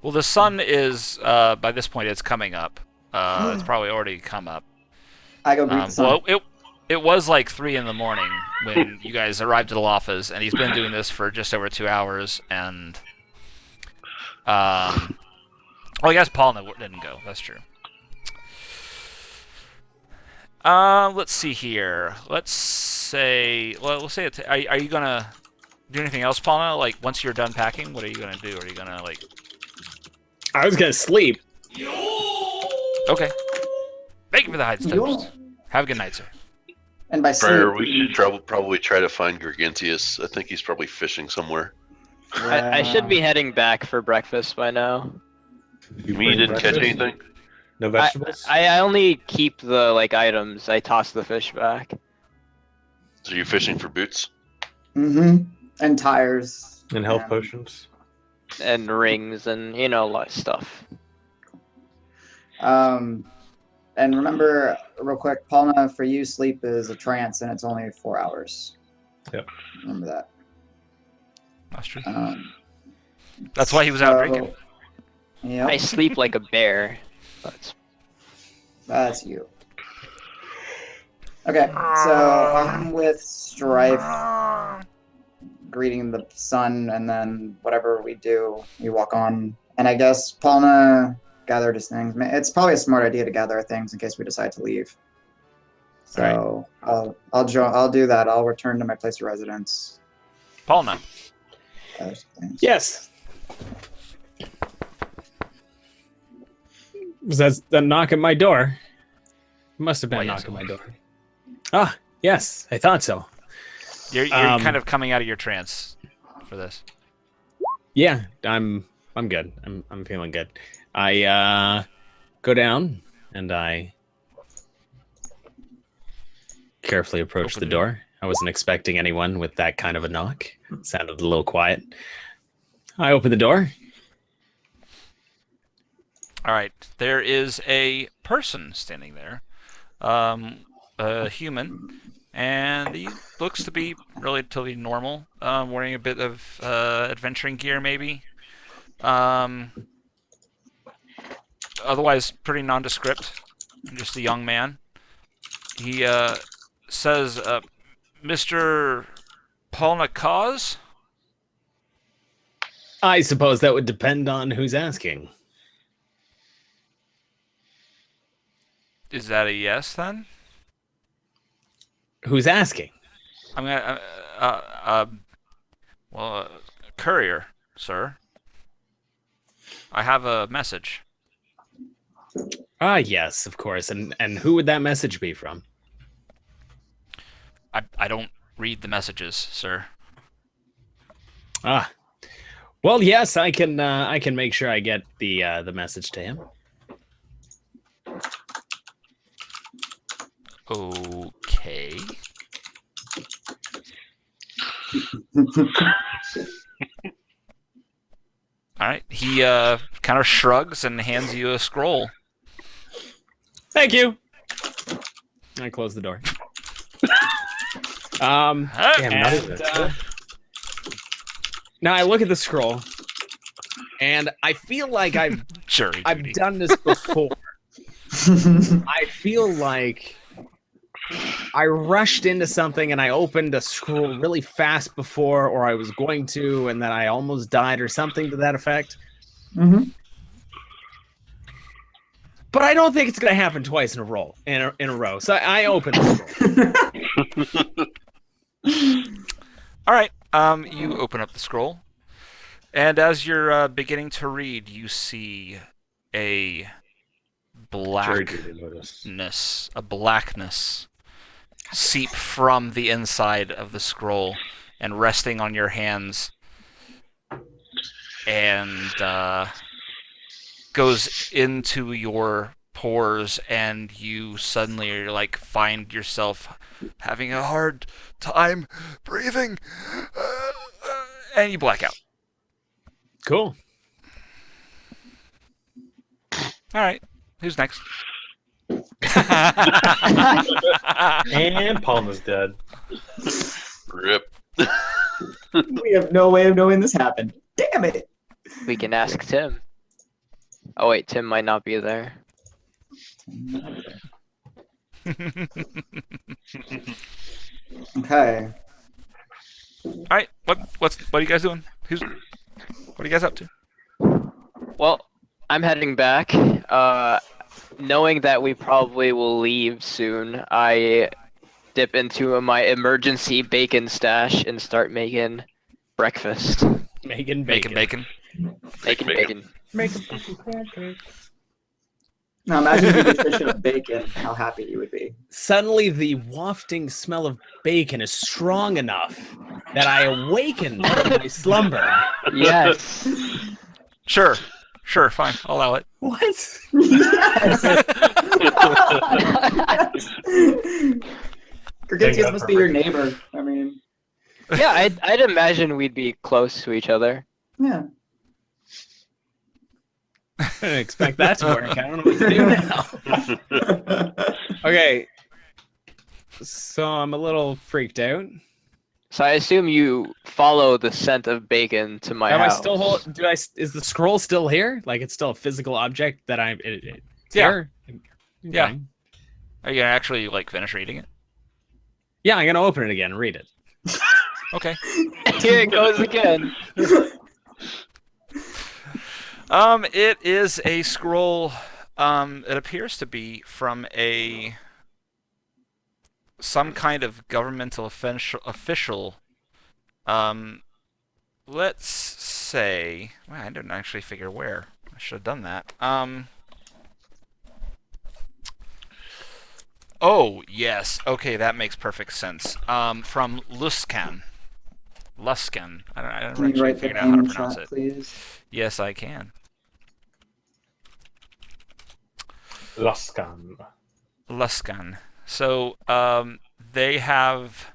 Well, the sun is, by this point, it's coming up. It's probably already come up. I go greet the sun. Well, it was like 3 in the morning when you guys arrived at Alafa's, and he's been doing this for just over 2 hours, and... well, I guess Paul didn't go. That's true. Let's see here. Let's say... Well, let's say... Are you gonna do anything else, Paulina? Like, once you're done packing, what are you gonna do? Are you gonna, like... I was gonna sleep. Okay. Thank you for the Heights toast. Have a good night, sir. And by Prior, sleep, we should probably try to find Gargantius. I think he's probably fishing somewhere. I should be heading back for breakfast by now. You mean you didn't catch breakfast? anything? No vegetables? I only keep the items. I toss the fish back. So you're fishing for boots? And tires. And health potions? And rings and a lot of stuff. And remember, real quick, Palna, for you, sleep is a trance, and it's only 4 hours. Yep. Remember that. That's true. That's why he was out drinking. Yeah. I sleep like a bear. That's you. Okay, so I'm with Strife, greeting the sun, and then whatever we do, we walk on. And I guess Palna gathered his things. It's probably a smart idea to gather our things in case we decide to leave. So I'll do that. I'll return to my place of residence. Palna. Yes. Was that knock at my door? It must have been a knock at my door. Ah, yes, I thought so. You're kind of coming out of your trance for this. Yeah, I'm good. I'm feeling good. I go down and I carefully approach the door. I wasn't expecting anyone with that kind of a knock. It sounded a little quiet. I open the door. All right, there is a person standing there, a human, and he looks to be relatively normal, wearing a bit of adventuring gear maybe. Otherwise, pretty nondescript, just a young man. He says, Mr. Polnakaz? I suppose that would depend on who's asking. Is that a yes, then? Who's asking? I'm gonna, courier, sir. I have a message. Ah, yes, of course. And who would that message be from? I don't read the messages, sir. Ah, well, yes, I can make sure I get the message to him. Okay. All right. He kind of shrugs and hands you a scroll. Thank you. I close the door. Damn, not even now I look at the scroll, and I feel like I've done this before. I feel like I rushed into something and I opened a scroll really fast before, or I was going to, and then I almost died or something to that effect. But I don't think it's going to happen twice in a row. So I opened the scroll. All right. You open up the scroll, and as you're beginning to read, you see a blackness seep from the inside of the scroll and resting on your hands, and goes into your pores, and you suddenly find yourself having a hard time breathing, and you black out. Cool. All right. Who's next? And Palma's dead. Rip. We have no way of knowing this happened. Damn it! We can ask Tim. Oh wait, Tim might not be there. Okay. All right. What are you guys doing? What are you guys up to? Well, I'm heading back. Knowing that we probably will leave soon, I dip into my emergency bacon stash and start making breakfast. Making bacon. Making bacon. Making pancakes. Now imagine if you could fish in a bacon, how happy you would be. Suddenly, the wafting smell of bacon is strong enough that I awaken from my slumber. Yes. Sure, fine, I'll allow it. What? Yes. Gargantius must be your neighbor. I mean, Yeah, I'd imagine we'd be close to each other. yeah. I didn't expect that to work. I don't know what to do now. Okay. So I'm a little freaked out. So I assume you follow the scent of bacon to my Am I house. still is the scroll still here? Like it's still a physical object that it's Yeah. here? Yeah. Okay. Are you gonna actually like finish reading it? Yeah, I'm gonna open it again and read it. Okay. Here it goes again. It is a scroll. It appears to be from some kind of governmental official. Let's say. Well, I didn't actually figure where. I should have done that. Oh yes. Okay, that makes perfect sense. From Luskan. Luskan. I don't Can you actually write the figured out how name to in pronounce chat, it. please? Yes, I can. Luskan. Luskan. So, they have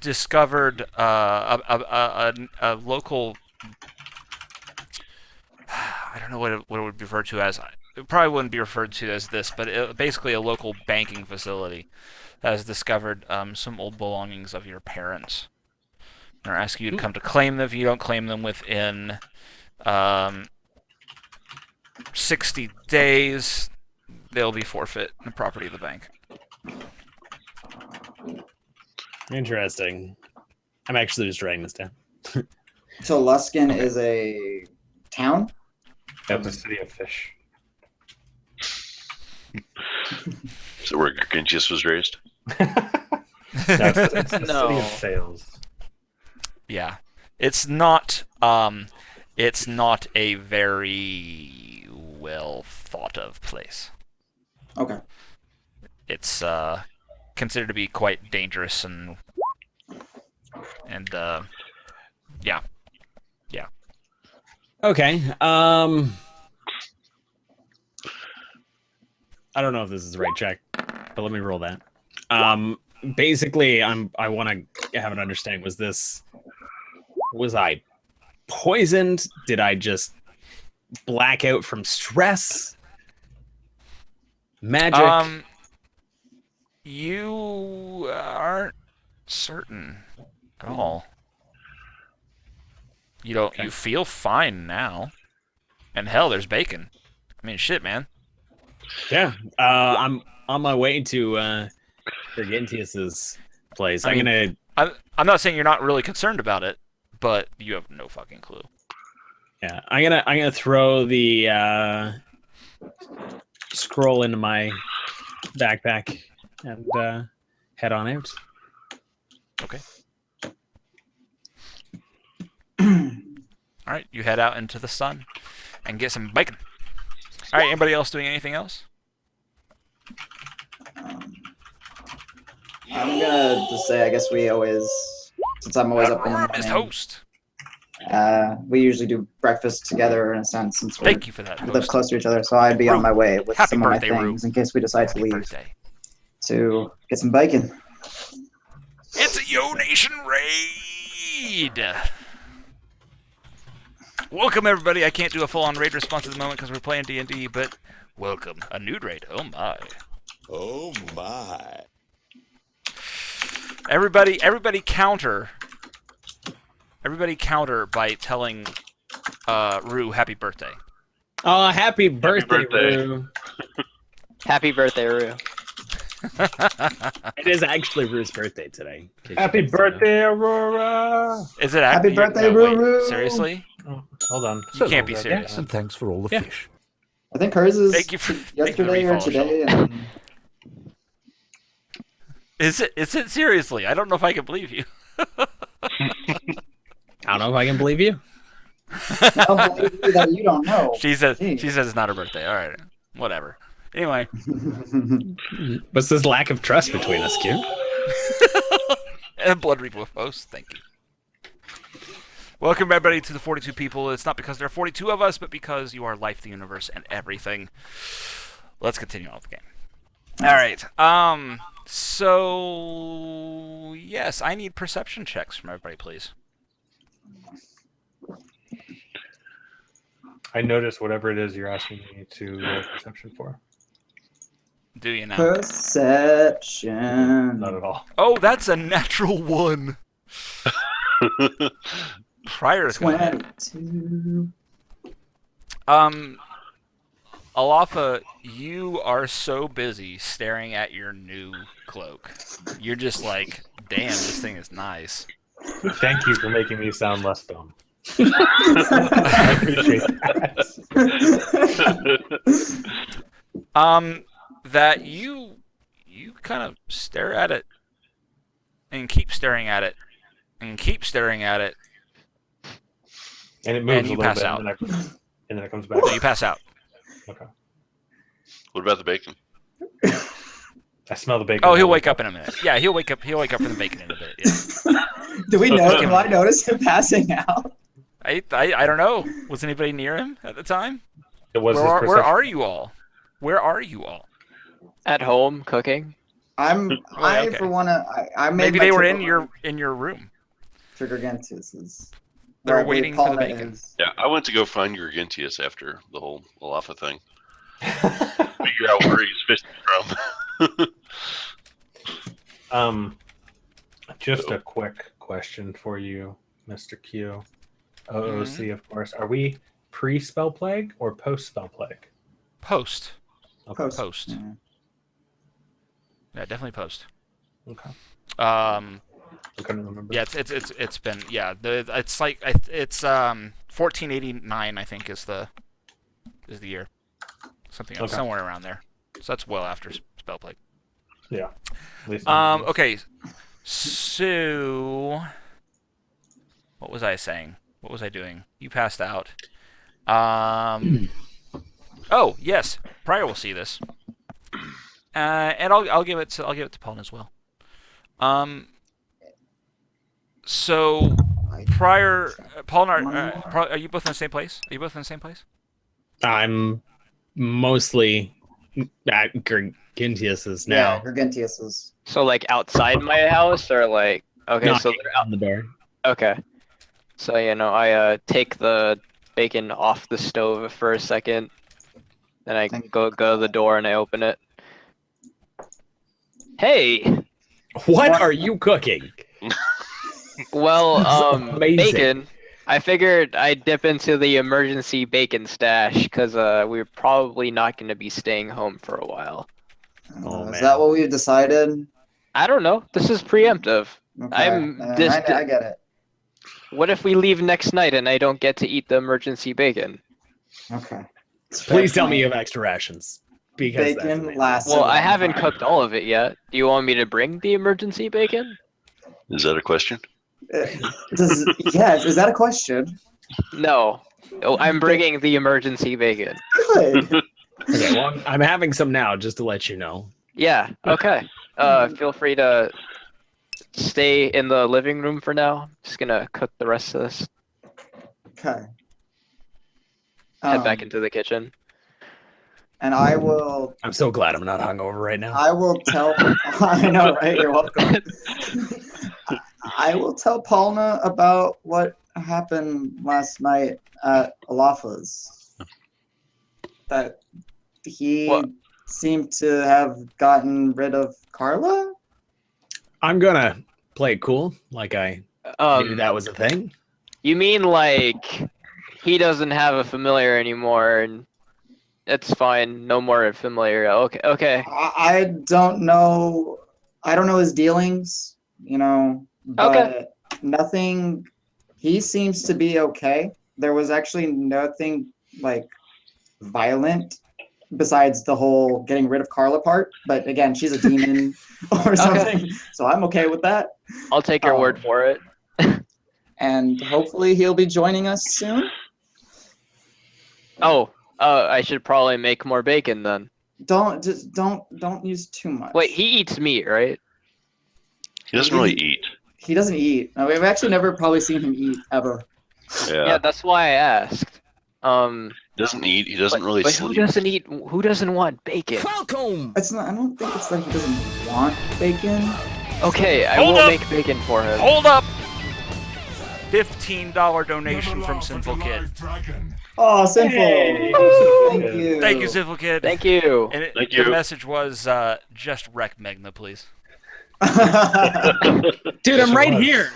discovered a local. I don't know what it would be referred to as. It probably wouldn't be referred to as this, but basically a local banking facility has discovered some old belongings of your parents. They're asking you to come to claim them. If you don't claim them within 60 days, they'll be forfeit the property of the bank. Interesting. I'm actually just writing this down. So Luskin is a town? That's the city of fish. So where Gargantius was raised? It's the No. city of sails. Yeah, it's not a very well thought of place. Okay. It's considered to be quite dangerous and yeah. Okay. I don't know if this is the right check, but let me roll that. Basically, I want to have an understanding. Was I poisoned? Did I just black out from stress? Magic? You aren't certain at all. You don't. Okay. You feel fine now, and hell, there's bacon. I mean, shit, man. Yeah. I'm on my way to Gargantius's place. I mean, I'm not saying you're not really concerned about it, but you have no fucking clue. Yeah, I'm gonna throw the scroll into my backpack and head on out. Okay. All right, you head out into the sun and get some bacon. All right, anybody else doing anything else? I'm gonna just say, I guess we always, since I'm always up in the Mr. morning, Host. we usually do breakfast together in a sense, since we Thank you for that. live Host. close to each other. So I'd be on Rue, my way with happy some of my birthday, Rue. things in case we decide to Happy leave birthday. to get some bacon. It's a Yo Nation raid. Welcome everybody. I can't do a full-on raid response at the moment because we're playing D&D, but welcome. A nude raid. Oh my. Oh my. Everybody counter. Everybody counter by telling Rue happy birthday. Oh, happy birthday, birthday. Rue. Happy birthday, Rue. It is actually Rue's birthday today. in case you Happy guys don't know. birthday, Aurora! Is it Happy birthday, wait, Ruru. seriously? Oh, hold on. You can't be serious. And thanks for all the Yeah. fish. I think hers is Thank you for yesterday the or refollow, today. Sheldon. And Is it seriously? I don't know if I can believe you. I don't know if I can believe you. I don't believe you that you don't know. She says Jeez. it's not her birthday. All right. Whatever. Anyway. What's this lack of trust between us, Q? And Blood Reap with host. Thank you. Welcome, everybody, to the 42 people. It's not because there are 42 of us, but because you are life, the universe, and everything. Let's continue on with the game. All right. So, yes, I need perception checks from everybody, please. I noticed whatever it is you're asking me to roll perception for. Do you now? Perception. Not at all. Oh, that's a natural 1. Prior's going ahead. 22. Alafa, you are so busy staring at your new cloak. You're just like, damn, this thing is nice. Thank you for making me sound less dumb. I appreciate that. That you kind of stare at it and keep staring at it and keep staring at it. And it moves And you a little pass bit, out. and then it comes back. No, you pass out. Okay. What about the bacon? I smell the bacon. Oh, he'll wake up in a minute. Yeah, he'll wake up from the bacon in a bit. Yeah. Do we know? Do I notice him passing out? I don't know. Was anybody near him at the time? It was Where his perception. are you all? Where are you all? At home cooking. okay. For one, I made Maybe my they were trip in over. your room. Triggergentis is. They're where I believe waiting for the Paula bacon. is. Yeah, I went to go find Gurgentius after the whole Alafa thing. Figure out where he's fishing from. Just a quick question for you, Mr. Q. OOC, of course. Are we pre-spell plague or post-spell plague? Post. Okay. Post. Yeah. Yeah, definitely post. Okay. I couldn't remember. Yeah, it's been it's like it's 1489 I think is the year, something else, somewhere around there. So that's well after spell plague. Yeah. At least Okay. So what was I saying? What was I doing? You passed out. Oh yes, Prior will see this, and I'll give it to Paul as well. So Prior, Paul and are you both in the same place? Are you both in the same place? I'm mostly at Gurgentius's now. Yeah, Gurgentius's. So like outside my house or like okay, No, so they're out the door. okay. So I take the bacon off the stove for a second, then I go to the door and I open it. Hey. What are you cooking? Well, Amazing. bacon. I figured I'd dip into the emergency bacon stash because we're probably not going to be staying home for a while. Is that what we've decided? I don't know. This is preemptive. Okay. I I get it. What if we leave next night and I don't get to eat the emergency bacon? Okay. Please tell me you have extra rations. Because Bacon lasts. Well, I haven't cooked all of it yet. Do you want me to bring the emergency bacon? Is that a question? Yes, is that a question? No. Oh, I'm bringing the emergency bacon. Good. Okay, well, I'm having some now, just to let you know. Yeah, okay. Feel free to stay in the living room for now. Just gonna cook the rest of this. Okay. Head back into the kitchen. And I will. I'm so glad I'm not hungover right now. I will tell. I know, right? You're welcome. I will tell Paulna about what happened last night at Alafa's. That he seemed to have gotten rid of Carla? I'm gonna play it cool, like I knew that was a thing. You mean like he doesn't have a familiar anymore and it's fine, no more familiar. Okay. I don't know. I don't know his dealings, but nothing. He seems to be okay. There was actually nothing like violent besides the whole getting rid of Carla part. But again, she's a demon or something, so I'm okay with that. I'll take your word for it. And hopefully he'll be joining us soon. Oh, Oh, I should probably make more bacon then. Don't use too much. Wait, he eats meat, right? He doesn't really eat. He doesn't eat. No, we've actually never probably seen him eat ever. Yeah. That's why I asked. Doesn't eat. He doesn't really But sleep. who doesn't eat? Who doesn't want bacon? Falcon! It's not. I don't think it's that he doesn't want bacon. Okay, I Hold will up! make bacon for him. Hold up! $15 donation from Sinful Kid. Oh, Sinful! Hey. Thank you. Thank you, Sinful Kid. Thank you. And Thank the you. message was, just wreck Megna, please. Dude, I'm right was. here.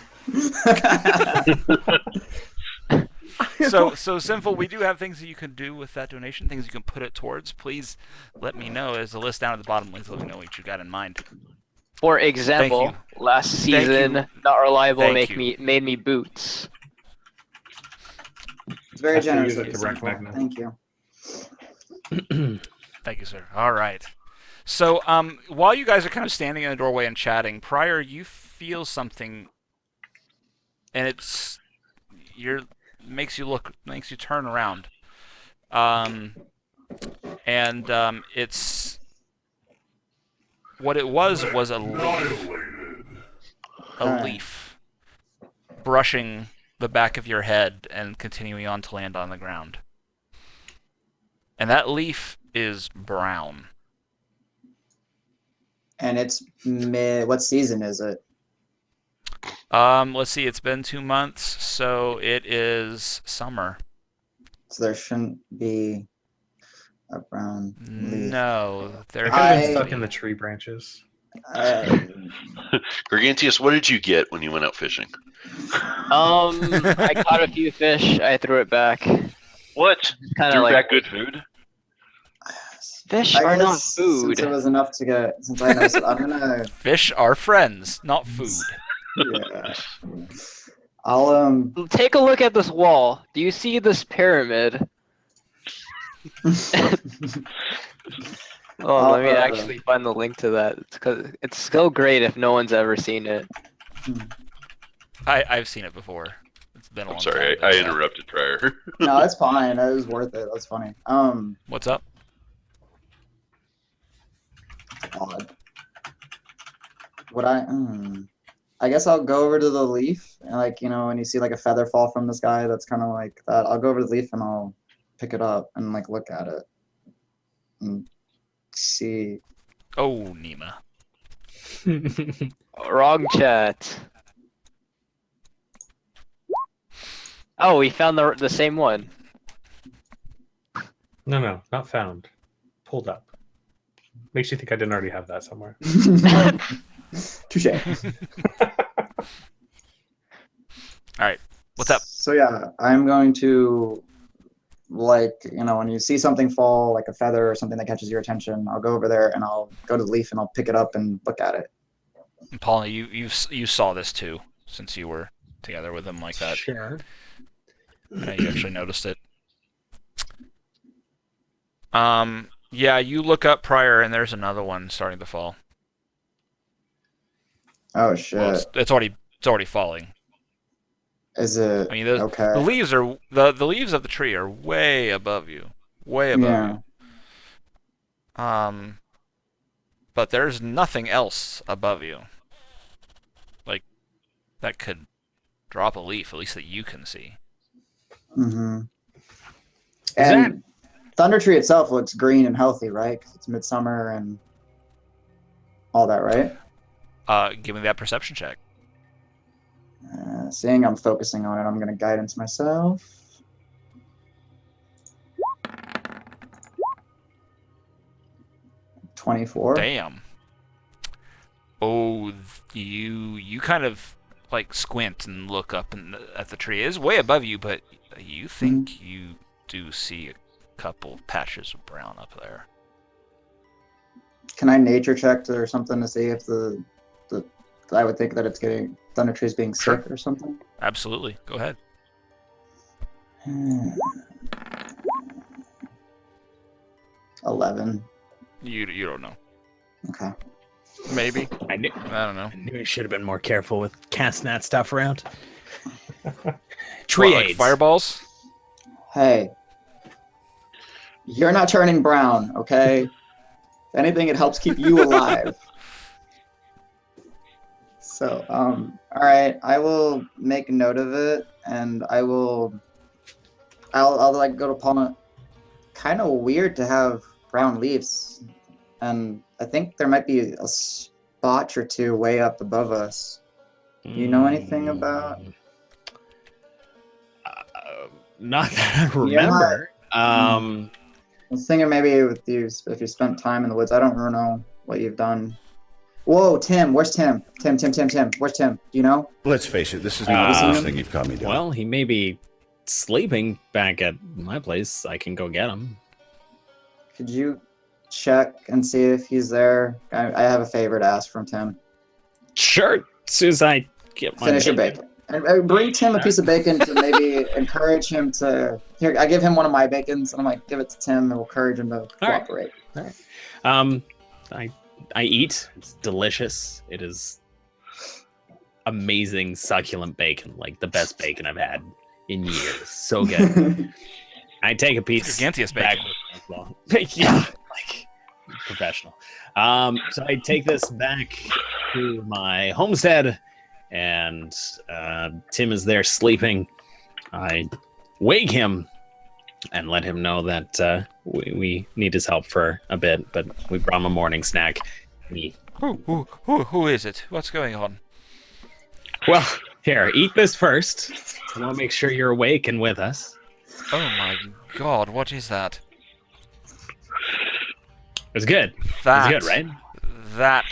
So Sinful, we do have things that you can do with that donation, things you can put it towards. Please let me know. There's a list down at the bottom. Please let me know what you got in mind. For example, Thank last Thank season, you. Not Reliable Thank made me boots. It's very That's what you generous use of it you, to wreck Sinful. Magna. Thank you. Thank you, sir. All right. So while you guys are kind of standing in the doorway and chatting, Prior, you feel something, and makes you turn around. It's what it was a leaf. A leaf brushing the back of your head and continuing on to land on the ground. And that leaf is brown. And it's what season is it? Let's see, it's been 2 months, so it is summer. So there shouldn't be a brown leaf. No, there It could have been couldn't stuck be. in the tree branches. Gargantius, what did you get when you went out fishing? I caught a few fish. I threw it back. What? Kind Threw of like back good food? fish I are not guess food. Since it was enough to get, since I know, so I'm gonna. Fish are friends, not food. Yeah. I'll Take a look at this wall. Do you see this pyramid? Oh, let me actually find the link to that. It's so great if no one's ever seen it. I've seen it before. It's been a long I'm sorry, time. I interrupted prior. No, it's fine. It was worth it. That's funny. What's up? Odd. Would I guess I'll go over to the leaf and when you see like a feather fall from the sky, that's kind of like that. I'll go over to the leaf and I'll pick it up and look at it and see. Oh, Nima. Wrong chat. Oh, we found the same one. No, not found. Pulled up. Makes you think I didn't already have that somewhere. Touche. All right, what's up? So yeah, I'm going to when you see something fall, like a feather or something that catches your attention, I'll go over there and I'll go to the leaf and I'll pick it up and look at it. Paula, you saw this too, since you were together with him like that. Sure. You actually noticed it. Yeah, you look up Prior, and there's another one starting to fall. Oh shit! Well, it's already falling. Is it? I mean, okay. the leaves are the leaves of the tree are way above you, way above you. But there's nothing else above you, like that could drop a leaf, at least that you can see. Mm-hmm. And Thundertree itself looks green and healthy, right? 'Cause it's midsummer and all that, right? Give me that perception check. Seeing I'm focusing on it, I'm going to guidance myself. $24. Damn. Oh, you kind of squint and look up at the tree. It is way above you, but you think you do see a couple of patches of brown up there. Can I nature check or something to see if I would think that it's getting Thundertree is being sick or something? Absolutely. Go ahead. 11. You don't know. Okay. Maybe. I don't know. I knew I should have been more careful with casting that stuff around. Tree What, aids. fireballs? Hey. You're not turning brown, okay? If anything, it helps keep you alive. So, all right, I will make a note of it, and I'll like go to Palma. Kind of weird to have brown leaves, and I think there might be a spot or two way up above us. Do you know anything about? Not that I remember. I was thinking maybe with you, if you spent time in the woods. I don't really know what you've done. Whoa, Tim, where's Tim? Tim, where's Tim? Do you know? Let's face it, this is not the first thing you've caught me doing. Well, he may be sleeping back at my place. I can go get him. Could you check and see if he's there? I have a favor to ask from Tim. Sure. As soon as I get my Finish your bacon. And bring Tim a piece of bacon to maybe encourage him to. Here, I give him one of my bacons, and I'm like, give it to Tim, and we'll encourage him to cooperate. All right. I eat. It's delicious. It is amazing, succulent bacon, like the best bacon I've had in years. So good. I take a piece. Giganteous bacon. Yeah, like professional. So I take this back to my homestead, and Tim is there sleeping. I wake him and let him know that we need his help for a bit, but we brought him a morning snack. Who is it? What's going on? Well, here, eat this first. I want to make sure you're awake and with us. Oh my god, what is that? It was good. That, it was good, right? That.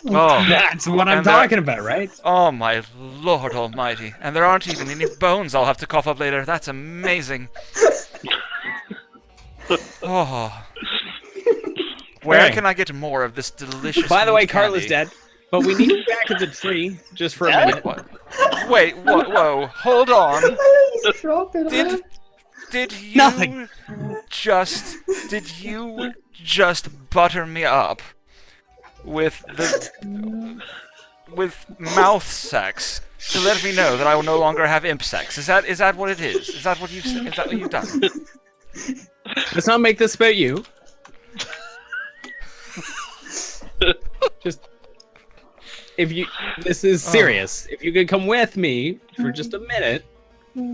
Oh, that's what I'm talking about, right? Oh my lord almighty. And there aren't even any bones I'll have to cough up later. That's amazing. Oh. Where can I get more of this delicious By the way, candy? Carla's dead, but we need you back at the tree just for a minute. What? Wait, whoa, hold on. Did you Nothing. Did you just butter me up with mouth sex to let me know that I will no longer have imp sex? Is that what it is? Is that what you've done? Let's not make this about you. Just this is serious. If you could come with me for just a minute.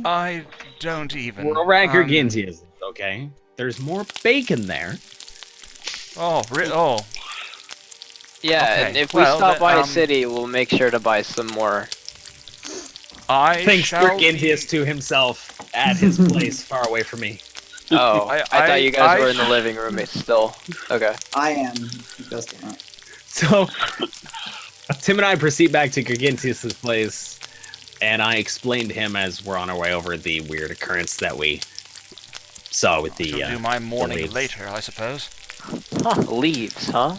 I don't even. We'll rank your Gintias, okay? There's more bacon there. Oh. Yeah, Okay, and if we well, stop by a city, we'll make sure to buy some more. Thanks for Gintius to himself at his place far away from me. Oh, I thought you guys were in the living room still. Okay. I am. Just So, Tim and I proceed back to Gergintius' place, and I explained to him as we're on our way over the weird occurrence that we saw with the. I'll do my morning leaves. later, I suppose. Huh, leaves, huh?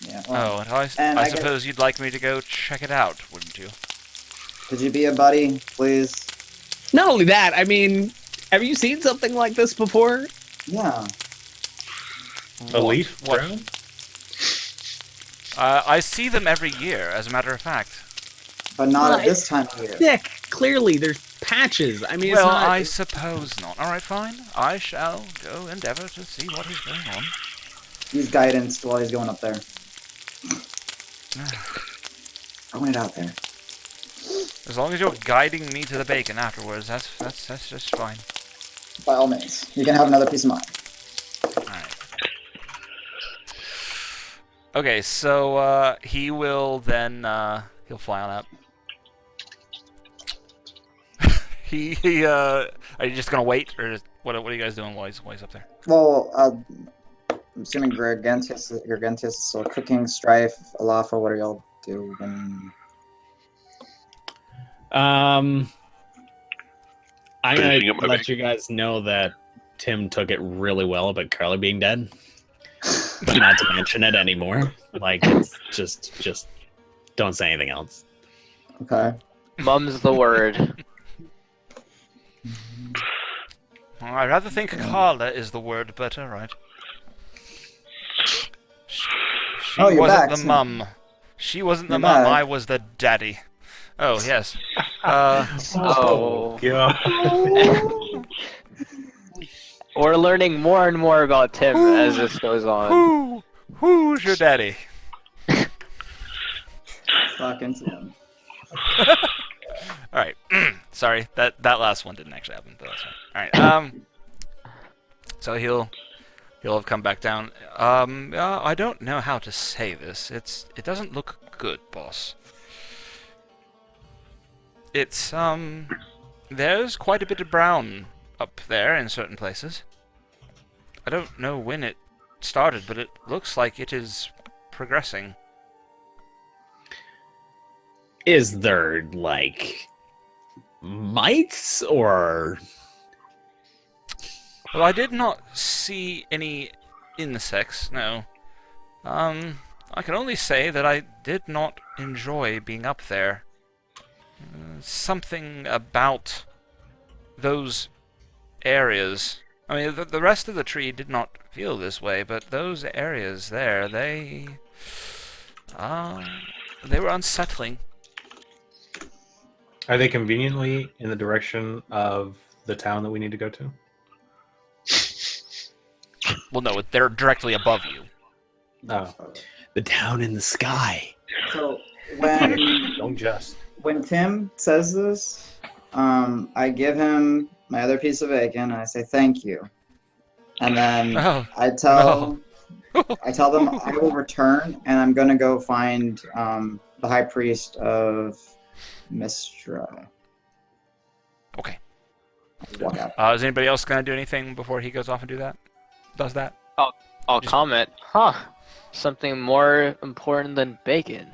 Yeah. Oh, and I suppose you'd like me to go check it out, wouldn't you? Could you be a buddy, please? Not only that, I mean, have you seen something like this before? Yeah. A leaf? What? I see them every year, as a matter of fact. But not at this time of year. Thick, clearly, there's patches. I mean, Well, it's not... I suppose not. Alright, fine. I shall go endeavor to see what is going on. Use guidance while he's going up there. Throwing it out there. As long as you're guiding me to the bacon afterwards, that's just fine. By all means. You can have another piece of mine. Alright. Okay, so he will then he'll fly on up. Are you just gonna wait, or what are you guys doing while he's up there? Well, I'm assuming Gargantius is still cooking. Strife, Alafa, what are y'all doing? I'm Finishing up gonna my let you guys know that Tim took it really well about Carly being dead. But not to mention it anymore. Like, it's just don't say anything else. Okay. Mum's the word. Well, I'd rather think Carla is the word, but alright. She Oh, you're wasn't back, the so- mum. She wasn't the You're mum, back. I was the daddy. Oh yes. Oh. God. We're learning more and more about Tim as this goes on. Who's your daddy? Fucking Tim. All right. Sorry, that last one didn't actually happen, but that's fine. All right. So he'll have come back down. I don't know how to say this. It doesn't look good, boss. It's there's quite a bit of brown up there in certain places. I don't know when it started, but it looks like it is progressing. Is there, like, mites, or... Well, I did not see any insects, no. I can only say that I did not enjoy being up there. Something about those areas... I mean, the rest of the tree did not feel this way, but those areas there, they were unsettling. Are they conveniently in the direction of the town that we need to go to? Well, no, they're directly above you. Oh. The town in the sky. So when Don't just. when Tim says this, I give him my other piece of bacon and I say thank you, and then Oh. I tell them I will return and I'm gonna go find the high priest of Mistra. Okay. Walk out. Is anybody else going to do anything before he goes off and does that? I'll comment. Huh. Something more important than bacon.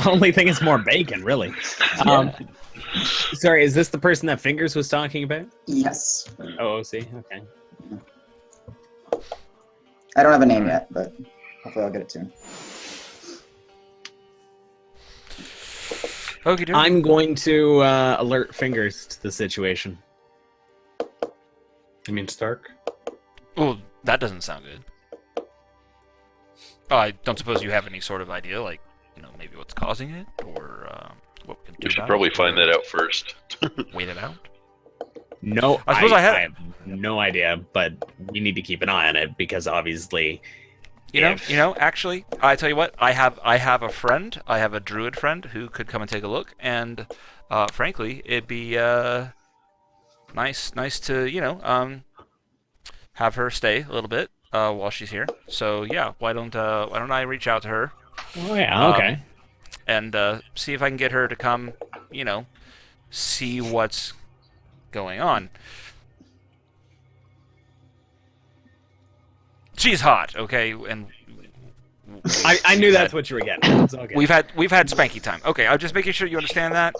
Only thing is more bacon, really. Sorry, is this the person that Fingers was talking about? Yes. Oh, OC? Okay. I don't have a name yet, but hopefully I'll get it soon. Okie dokie. I'm going to alert Fingers to the situation. You mean Stark? Oh, that doesn't sound good. Oh, I don't suppose you have any sort of idea, like, maybe what's causing it, or what we can do We should about probably it, find or that out first. wait it out. No, I suppose I have no idea, but we need to keep an eye on it because obviously, Actually, I tell you what, I have a friend, I have a druid friend who could come and take a look, and frankly, it'd be nice to have her stay a little bit while she's here. So yeah, why don't I reach out to her? Oh yeah, okay. And see if I can get her to come, see what's going on. She's hot, okay, and I knew that's what you were getting. It's okay. we've had spanky time. Okay, I'm just making sure you understand that.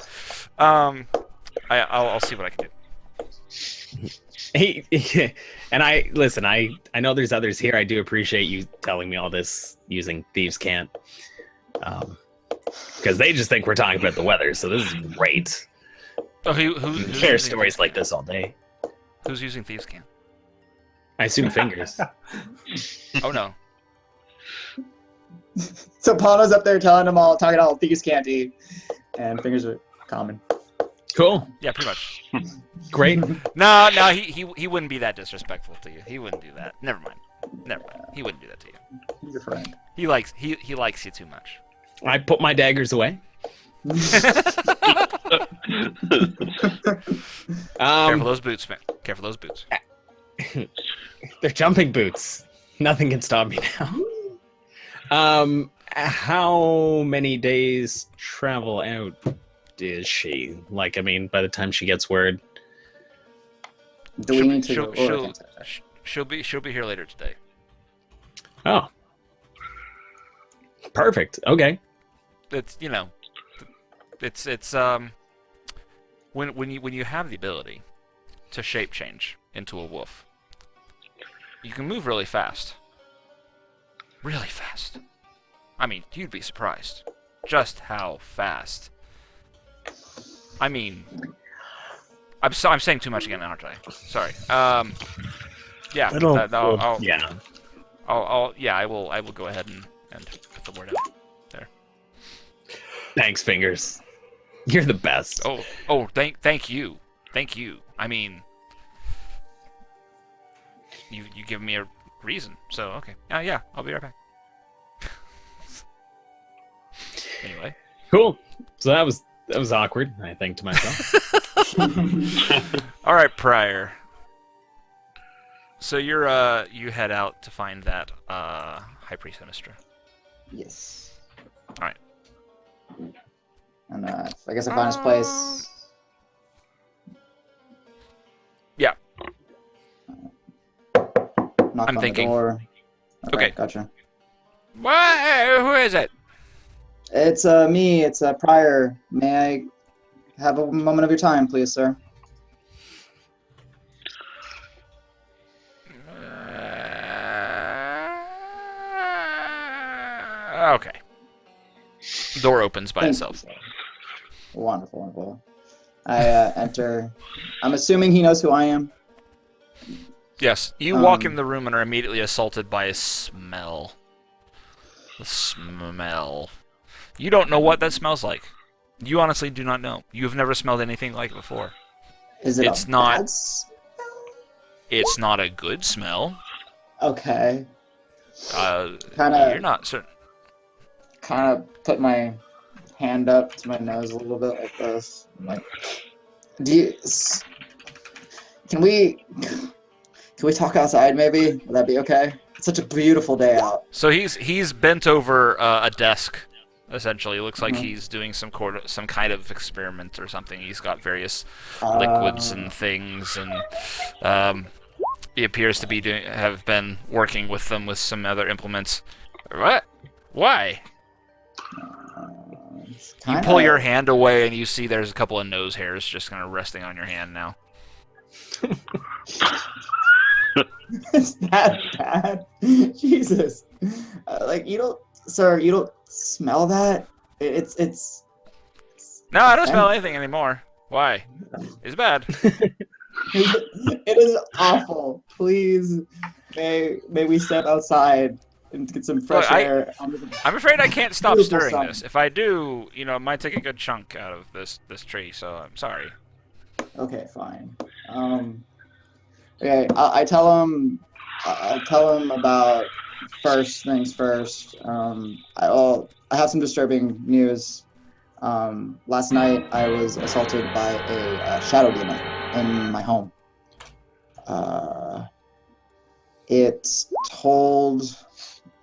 I'll see what I can do. And I know there's others here. I do appreciate you telling me all this using Thieves' Cant. Because they just think we're talking about the weather, so this is great. Oh, who's Share using stories like this all day. Who's using Thieves' Cant? I assume Fingers. Oh no. So Pano's up there talking all Thieves Canty, and Fingers are common. Cool. Yeah, pretty much. Great. No, he wouldn't be that disrespectful to you. He wouldn't do that. Never mind. He wouldn't do that to you. He's a friend. He likes you too much. I put my daggers away. Careful those boots, man. Careful those boots. They're jumping boots. Nothing can stop me now. How many days travel out is she? Like, I mean, by the time she gets word. Do we need to? She'll be here later today. Oh. Perfect. Okay. It's when you have the ability to shape change into a wolf, you can move really fast. Really fast. I mean, you'd be surprised just how fast. I mean, I'm saying too much again, aren't I? Sorry. Yeah. I will go ahead and put the word out. Thanks, Fingers. You're the best. Thank you. I mean, you give me a reason, so okay. Yeah, I'll be right back. Anyway. Cool. So that was awkward, I think to myself. All right, Prior. So you head out to find that High Priest Sinistra. Yes. All right. And I guess I find his place. Yeah. Knock I'm on thinking. The door. Okay. Gotcha. What? Who is it? It's me. It's Prior. May I have a moment of your time, please, sir? Okay. Door opens by itself. Wonderful, wonderful. I enter. I'm assuming he knows who I am. Yes. You walk in the room and are immediately assaulted by a smell. The smell. You don't know what that smells like. You honestly do not know. You've never smelled anything like it before. Is it It's a not. bad smell? It's not a good smell. Okay. You're not certain. Kind of put my hand up to my nose a little bit like this. I'm like, can we talk outside maybe? Would that be okay? It's such a beautiful day out. So he's bent over a desk. Essentially, it looks like he's doing some kind of experiment or something. He's got various liquids and things, and he appears to be have been working with them with some other implements. What? Why? You pull your hand away, and you see there's a couple of nose hairs just kind of resting on your hand now. Is that bad? Jesus. You don't smell that? It's No, I don't smell anything anymore. Why? It's bad. It is awful. Please, may we step outside and get some fresh air. I'm afraid I can't stop Beautiful stirring sun. this. If I do, it might take a good chunk out of this tree, so I'm sorry. Okay, fine. Okay, I tell him about first things first. I have some disturbing news. Last night I was assaulted by a shadow demon in my home. It told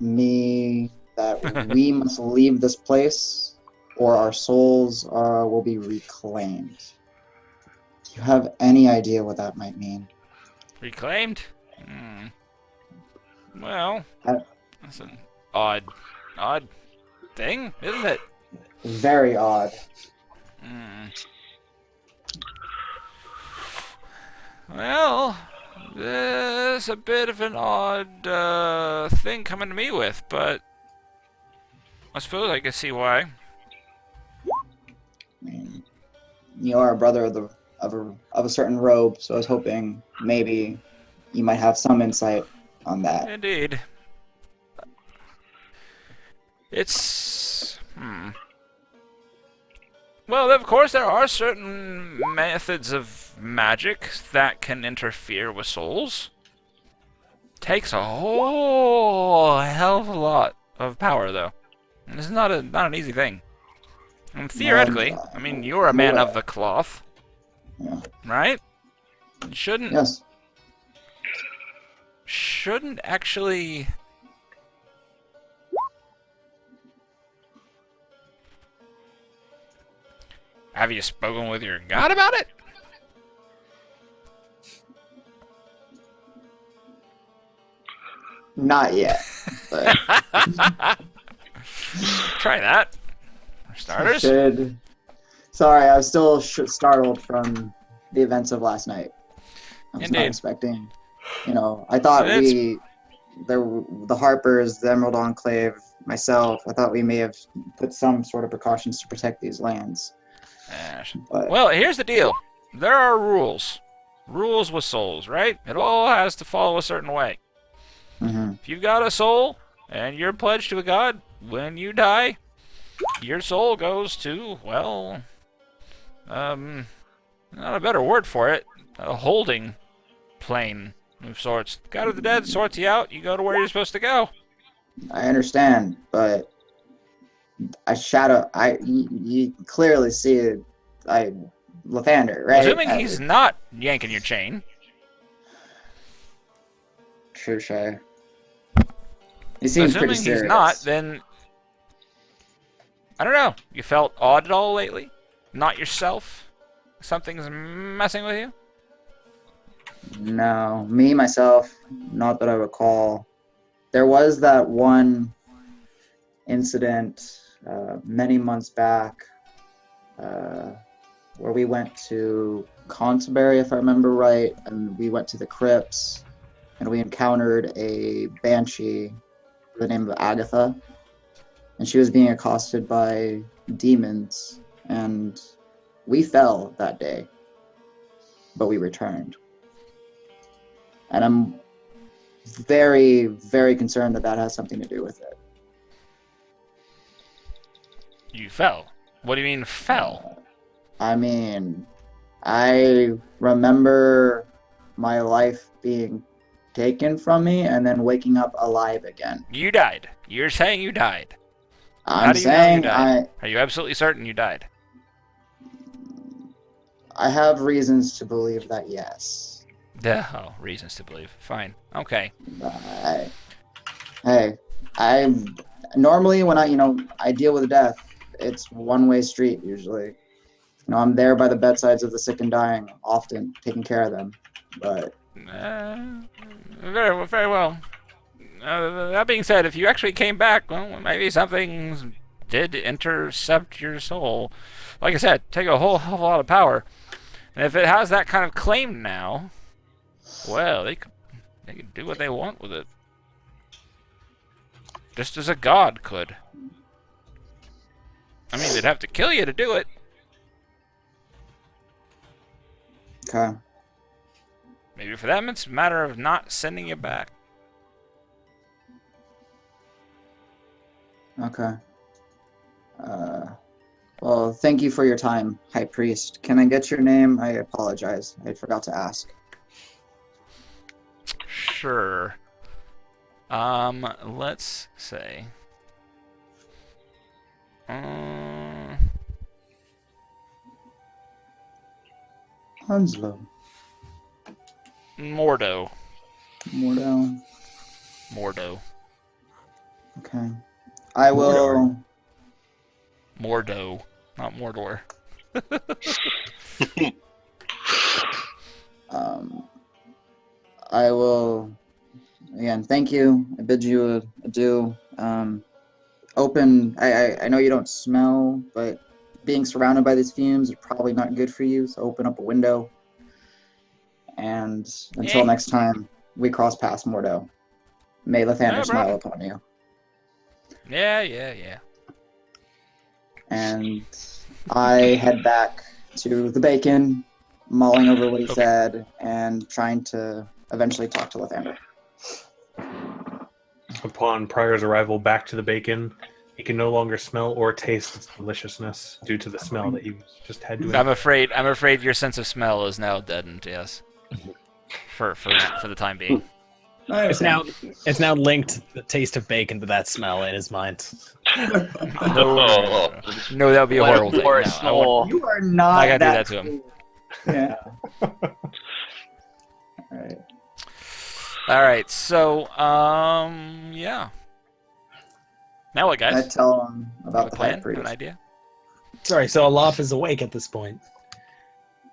me that we must leave this place or our souls will be reclaimed. Do you have any idea what that might mean? Reclaimed? Well, that's an odd thing, isn't it? Very odd. Well, there's a bit of an odd thing coming to me with, but I suppose I can see why. I mean, you are a brother of a certain robe, so I was hoping maybe you might have some insight on that. Indeed. It's... Well, of course, there are certain methods of magic that can interfere with souls. Takes a whole hell of a lot of power, though. And it's not an easy thing. And theoretically, I mean, you're a man of the cloth, right? You shouldn't... Yes. Shouldn't actually... Have you spoken with your god about it? Not yet. But Try that. For starters. Sorry, I was still startled from the events of last night. I was not Indeed. expecting. I thought the Harpers, the Emerald Enclave, myself, I thought we may have put some sort of precautions to protect these lands. But, Well, here's the deal. There are rules. Rules with souls, right? It all has to follow a certain way. If you've got a soul and you're pledged to a god, when you die, your soul goes to, well, not a better word for it, a holding plane of sorts. God of the Dead sorts you out, you go to where you're supposed to go. I understand, but you clearly see Lathander, right? Assuming he's not yanking your chain. Touche. He seems pretty Assuming serious. he's not, then I don't know. You felt odd at all lately? Not yourself? Something's messing with you? No, me myself, not that I recall. There was that one incident many months back where we went to Canterbury, if I remember right, and we went to the crypts, and we encountered a banshee by the name of Agatha, and she was being accosted by demons, and we fell that day, but we returned. And I'm very, very concerned that that has something to do with it. You fell. What do you mean, fell? I mean, I remember my life being taken from me and then waking up alive again. You died. You're saying you died. I'm How do you know saying you died? Are you absolutely certain you died? I have reasons to believe that, yes. Oh, reasons to believe. Fine. Okay. I normally when I deal with death, it's one-way street usually. I'm there by the bedsides of the sick and dying, often taking care of them. But very well. That being said, if you actually came back, well, maybe something did intercept your soul. Like I said, take a whole hell of a lot of power. And if it has that kind of claim now, well, they could do what they want with it. Just as a god could. I mean, they'd have to kill you to do it. okay. Maybe for them it's a matter of not sending you back. Okay. Well, thank you for your time, High Priest. Can I get your name? I apologize. I forgot to ask. Sure. Let's say. Hanslow. Mordo. Mordo. Okay. I will... Mordo. Not Mordor. I will... Again, thank you. I bid you adieu. Open... I know you don't smell, but being surrounded by these fumes is probably not good for you, so open up a window. And until next time, we cross paths, Mordo. May Lathander smile upon you. Yeah. And I head back to the bacon, mulling over what he said, and trying to eventually talk to Lathander. Upon Pryor's arrival back to the bacon, he can no longer smell or taste its deliciousness due to the smell that he just had to. I'm afraid your sense of smell is now deadened. Yes, for the time being. It's now linked the taste of bacon to that smell in his mind. No, that would be a horrible thing. No, You are not I gotta do that that to him. Yeah. Alright. Alright, so, yeah. Now what, guys? I tell him about the High Have Priest. an idea? Sorry, so Olaf is awake at this point.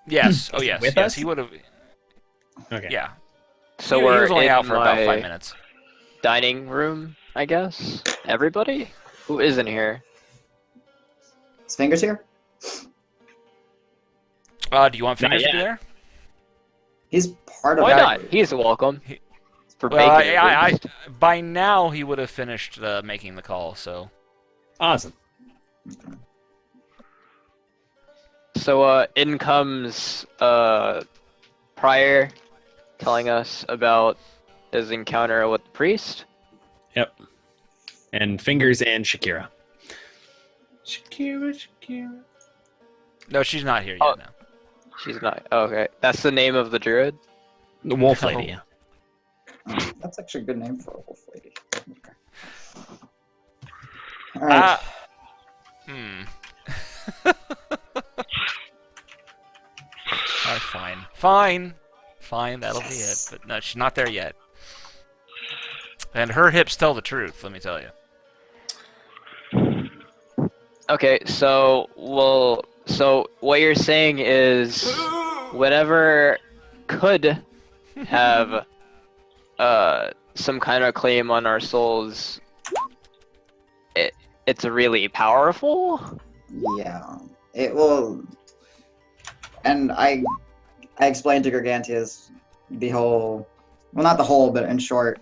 Yes. Oh, yes. With Yes, us? he would have. Okay. Yeah. So he we're was only in out for about my 5 minutes. dining room, I guess. Everybody? Who isn't here? His fingers here? Do you want Fingers to yet. be there? He's part of Why that not? group. He's welcome. For Well, bacon. at least. by now he would have finished making the call, so. Awesome. So in comes Pryor telling us about his encounter with the priest. Yep. And Fingers and Shakira. Shakira. No, she's not here yet. Oh. Now. She's not. Oh, okay, that's the name of the druid. The wolf No. lady. That's actually a good name for a wolf lady. Okay. All right. Alright, fine. That'll be it. But no, she's not there yet. And her hips tell the truth. Let me tell you. Okay, so what you're saying is whatever could have some kind of claim on our souls, it's really powerful. Yeah, it will. And I explained to Gargantius the whole, well, not the whole, but in short,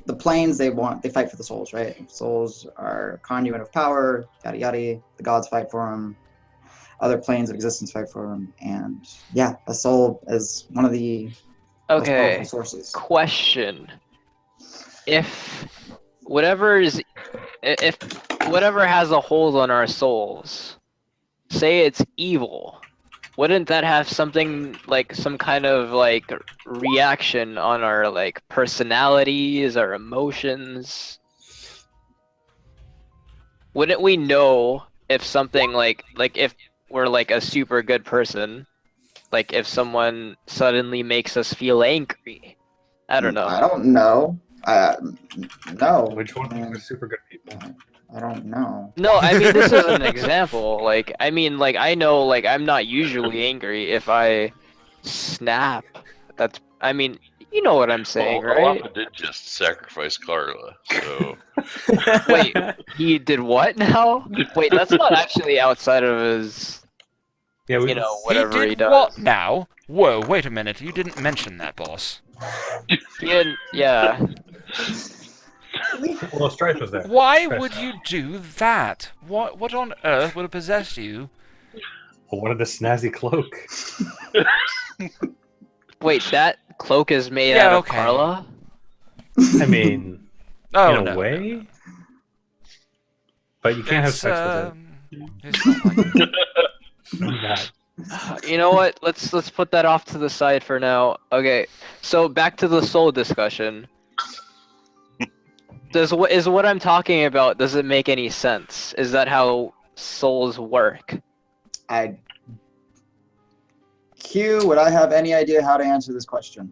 the planes they fight for the souls, right? Souls are conduit of power, yada yada. The gods fight for them. Other planes of existence fight for them, and yeah, a soul is one of the most powerful sources. Question: If whatever has a hold on our souls, say it's evil, wouldn't that have something like some kind of like reaction on our like personalities, our emotions? Wouldn't we know if something like if we're like a super good person, like if someone suddenly makes us feel angry? I don't know. I don't know. No. Which one are super good people? I don't know. No, I mean this is an example. Like I mean, like I know, like I'm not usually angry if I snap. That's, I mean, you know what I'm saying, well, right? Alappa did just sacrifice Carla, so Wait, he did what now? Wait, that's not actually outside of his, Yeah, whatever he does. What now? Whoa, wait a minute. You didn't mention that, boss. He didn't, yeah. well, Strife was there. Why Strife. would you do that? What on earth would have possessed you? Well, what of the snazzy cloak? Wait, that cloak is made out of Carla? I mean, in a way. No. But you can't have sex with It's not like it. You know what? Let's put that off to the side for now. Okay, so back to the soul discussion. Is what I'm talking about? Does it make any sense? Is that how souls work? Q, would I have any idea how to answer this question?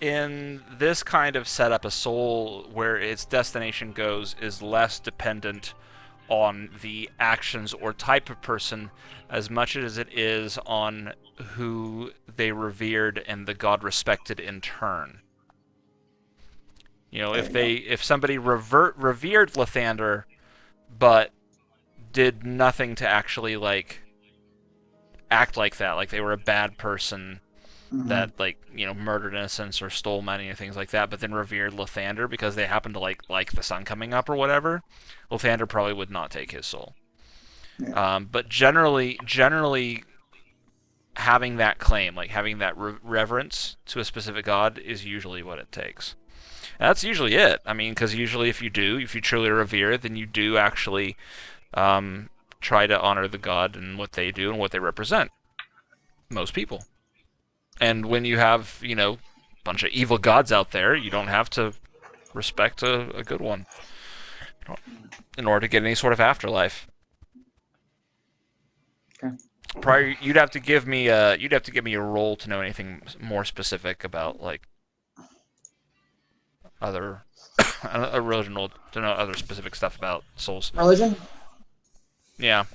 In this kind of setup, a soul where its destination goes is less dependent on the actions or type of person as much as it is on who they revered and the god respected in turn. If somebody revered Lathander, but did nothing to actually act like that, like they were a bad person that murdered innocents or stole money or things like that, but then revered Lathander because they happened to like the sun coming up or whatever, Lathander probably would not take his soul. Yeah. But generally having that claim, like having that reverence to a specific god, is usually what it takes. And that's usually it. I mean, because usually if you truly revere, then you do actually try to honor the god and what they do and what they represent. Most people. And when you have, a bunch of evil gods out there, you don't have to respect a good one in order to get any sort of afterlife. Okay. You'd have to give me a roll to know anything more specific about other a religion roll to know other specific stuff about souls. Religion? Yeah.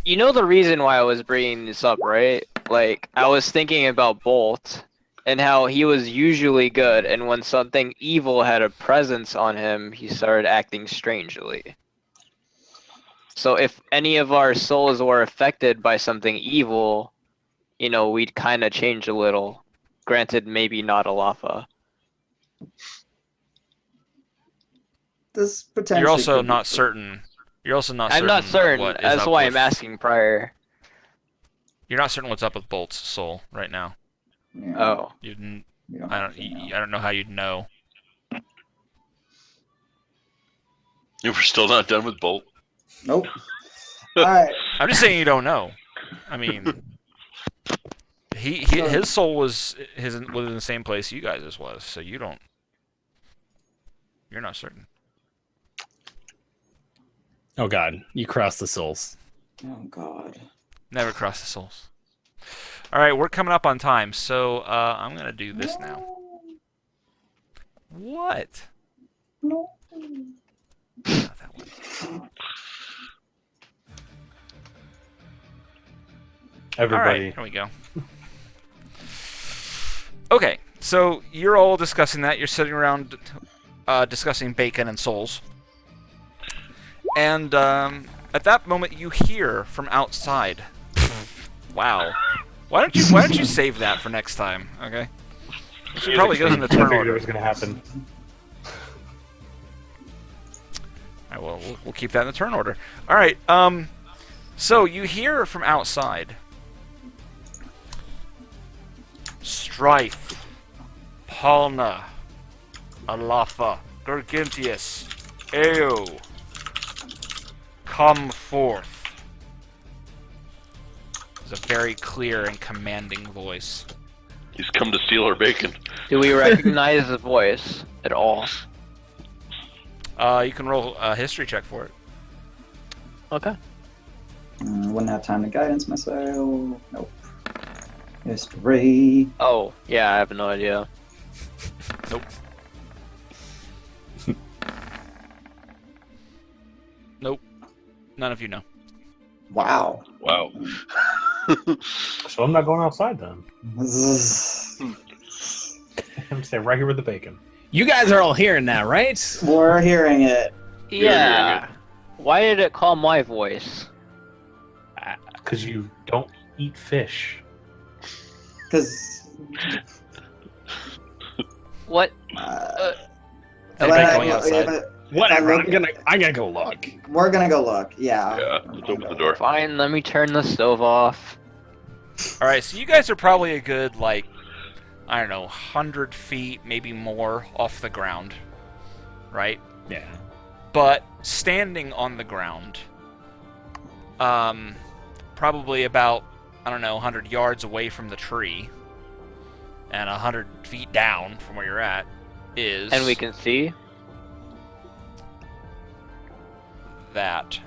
You know the reason why I was bringing this up, right? Like, I was thinking about Bolt and how he was usually good, and when something evil had a presence on him, he started acting strangely. So if any of our souls were affected by something evil, we'd kind of change a little. Granted, maybe not Alafa. This potentially. You're also could be not true. certain. You're also not certain. I'm not certain. What is That's up why with, I'm asking prior. You're not certain what's up with Bolt's soul right now. Yeah. Oh. We I don't, actually know. don't know how you'd know. We don't actually know. I don't know how you'd know. We don't actually know. I don't know how you'd know. You were still not done with Bolt? Nope. All right. I'm just saying you don't know. I mean, his soul was in the same place you guys' was, so you don't. You're not certain. Oh God, you crossed the souls. Oh God. Never cross the souls. All right, we're coming up on time, so I'm gonna do this now. What? No. Not that one. Everybody. All right, here we go. Okay, so you're all discussing that. You're sitting around discussing bacon and souls. And at that moment, you hear from outside. Wow. Why don't you save that for next time? Okay. It should probably goes in the turn I figured order. it was going to happen. All right, well, we'll keep that in the turn order. All right. So you hear from outside. Strife, Palna, Alafa, Gargantius, Eo, come forth. It's a very clear and commanding voice. He's come to steal our bacon. Do we recognize the voice at all? You can roll a history check for it. Okay. Wouldn't have time to guidance myself. Nope. History. Oh, yeah, I have no idea. Nope. Nope. None of you know. Wow. Wow. So I'm not going outside then. This is- I'm staying right here with the bacon. You guys are all hearing that, right? We're hearing it. Yeah. Why did it call my voice? Because you don't eat fish. Because. What? Anybody going outside? Whatever. I'm gonna go look. We're gonna go look. Yeah. Yeah, let's open the door. Fine, let me turn the stove off. Alright, so you guys are probably a good, like, I don't know, 100 feet, maybe more off the ground. Right? Yeah. But standing on the ground, probably about, I don't know, 100 yards away from the tree, and 100 feet down from where you're at, is... And we can see? that.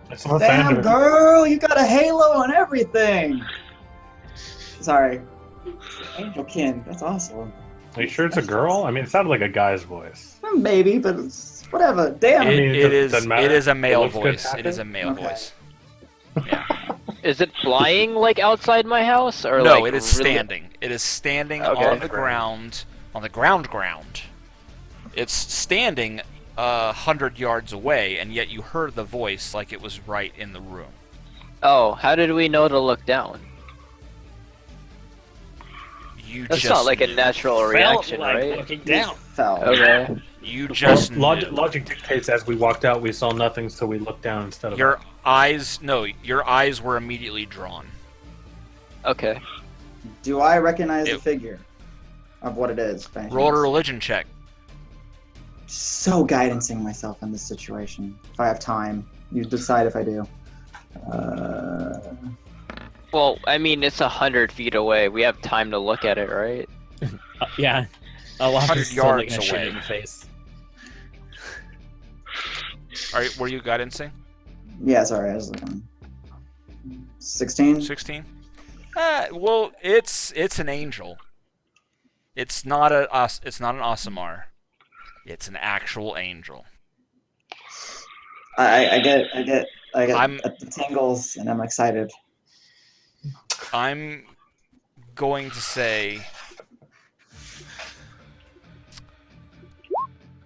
That's not Damn, that girl, you got a halo and everything. Sorry. Angelkin, that's awesome. Are you sure it's a girl? I mean, it sounded like a guy's voice. Maybe, but it's whatever. Damn. I mean, It doesn't matter. is a It male looks good voice. tapping? It is a male Okay. voice. Yeah. Is it flying like outside my house? Or No, like it is really- standing. It is standing Okay. on the ground. On the ground. It's standing 100 yards away, and yet you heard the voice like it was right in the room. Oh, how did we know to look down? You That's just not like a knew. natural reaction, Felt like right? looking down. Fell. Okay. You just knew. Logic dictates as we walked out, we saw nothing, so we looked down instead of Your up. eyes were immediately drawn. Okay. Do I recognize the It- figure of what it is? by any Roll a chance? religion check. So guidancing myself in this situation. If I have time, you decide if I do. Well, I mean, it's 100 feet away. We have time to look at it, right? Yeah. A lot 100 of yards shit away. in the face. Alright, were you guidancing? Yeah, sorry, I was looking. 16? 16? Well, it's an angel. It's not an Asimar. It's an actual angel. I get I'm- the tingles, and I'm excited. I'm going to say...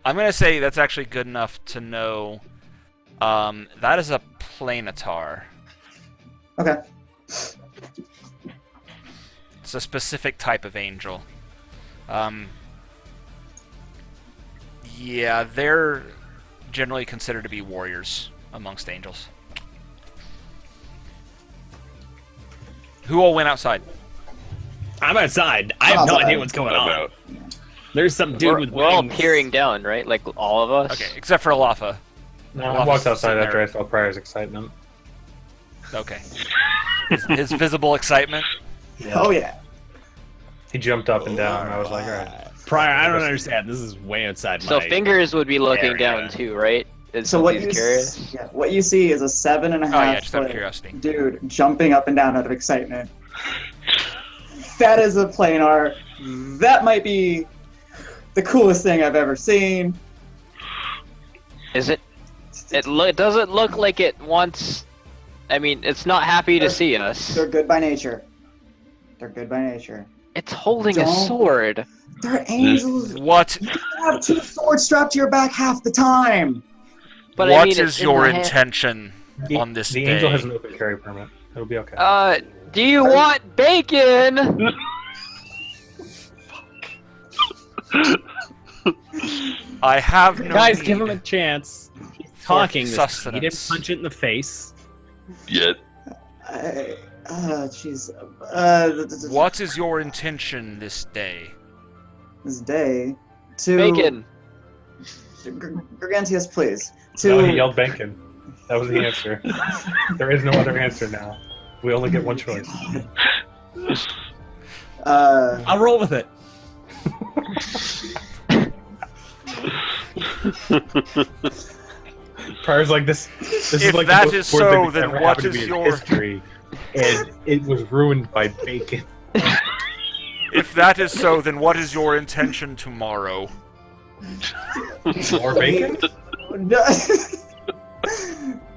that's actually good enough to know that is a planetar. Okay. It's a specific type of angel. Yeah, they're generally considered to be warriors amongst angels. Who all went outside? I'm outside. I have no outside. idea what's going I'm on. out. There's some dude with We're all wings. peering down, right? Like all of us? Okay, except for Alafa. No, I walked outside after I saw Pryor's excitement. Okay. His visible excitement. Oh yeah. He jumped up and down. And I was like, all right. Pryor, I don't understand. This is way outside So my... fingers would be looking area. down too, right? So what you what you see is a 7.5 Oh yeah, just out of foot curiosity. dude jumping up and down out of excitement. That is a planar. That might be the coolest thing I've ever seen. Is it? It doesn't look like it wants. I mean, it's not happy to see us. They're good by nature. They're good by nature. It's holding a sword. They're angels. What? You have 2 swords strapped to your back half the time. But What I mean, is it's in your the hand. intention on this The day? angel has an open carry permit. It'll be okay. Do you want bacon? I have no Guys, need give him a chance. He's for talking. He sustenance. didn't punch it in the face. Yet. Jeez. What is your intention this day? This day to Bacon. Gargantius, please. No, he yelled bacon. That was the answer. There is no other answer now. We only get one choice. I'll roll with it. Pryor's like this. This If is like that the is most important so, thing that's then ever what happened to is me in your- history, and it was ruined by bacon. If that is so, then what is your intention tomorrow? More bacon?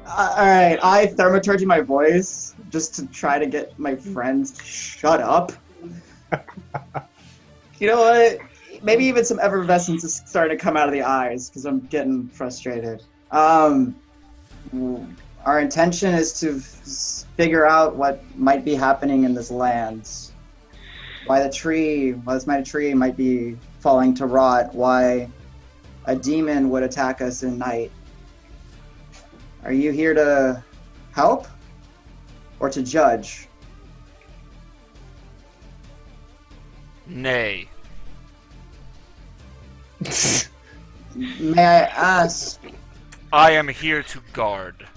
Alright, I thaumaturgy my voice just to try to get my friends to shut up. You know what? Maybe even some effervescence is starting to come out of the eyes because I'm getting frustrated. Our intention is to figure out what might be happening in this land. Why this mighty tree might be falling to rot. Why a demon would attack us in night. Are you here to help or to judge? Nay. May I ask? I am here to guard.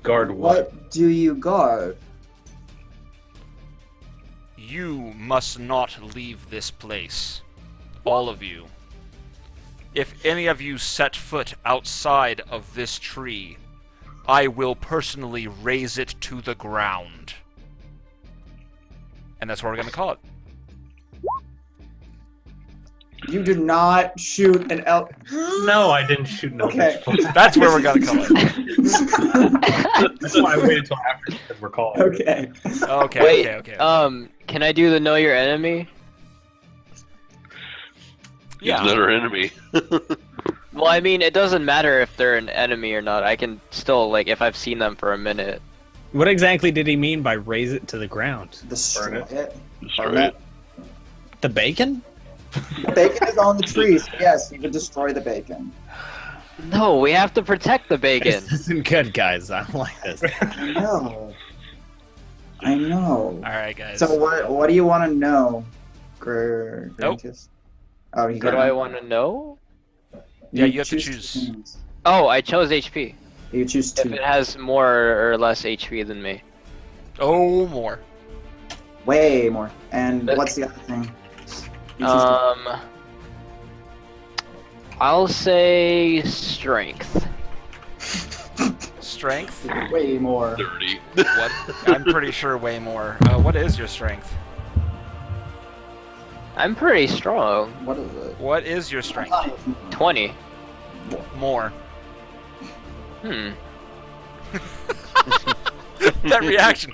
Guard what? What do you guard? You must not leave this place. All of you. If any of you set foot outside of this tree, I will personally raze it to the ground. And that's what we're going to call it. You did not shoot an elk. No, I didn't shoot no Okay. That's where we're going to call it. That's why I waited till after because we're calling. Okay. Okay, Wait, okay, okay. Can I do the know your enemy? Yeah. He's not our enemy. Well, I mean, it doesn't matter if they're an enemy or not. I can still, like, if I've seen them for a minute. What exactly did he mean by raise it to the ground? Destroy it. Destroy it. The bacon? The bacon is on the tree, so yes, you can destroy the bacon. No, we have to protect the bacon. This isn't good, guys. I don't like this. I know. I know. Alright, guys. So what do you want to know, Nope. Grantius? Oh, you What do I want to know? Yeah, you have to two choose. things. Oh, I chose HP. You choose If two. it has more or less HP than me. Oh, more. Way more. And Okay. what's the other thing? You choose I'll say strength. Strength? two. Way more. 30. What? I'm pretty sure way more. What is your strength? I'm pretty strong. What is it? What is your strength? 20. More. Hmm. That reaction.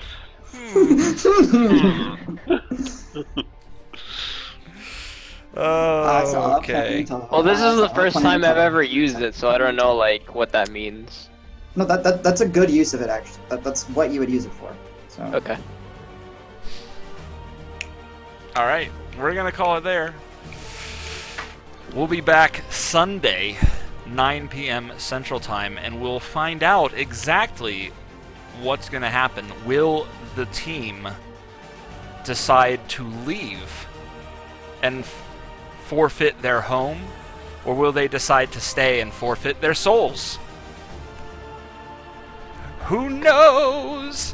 Oh, okay. Well, this is the first time I've ever used it, so I don't know, like, what that means. No, that's a good use of it, actually. That's what you would use it for. So. Okay. Alright, we're gonna call it there. We'll be back Sunday, 9 p.m. Central Time, and we'll find out exactly what's gonna happen. Will the team decide to leave and forfeit their home, Or will they decide to stay and forfeit their souls? Who knows?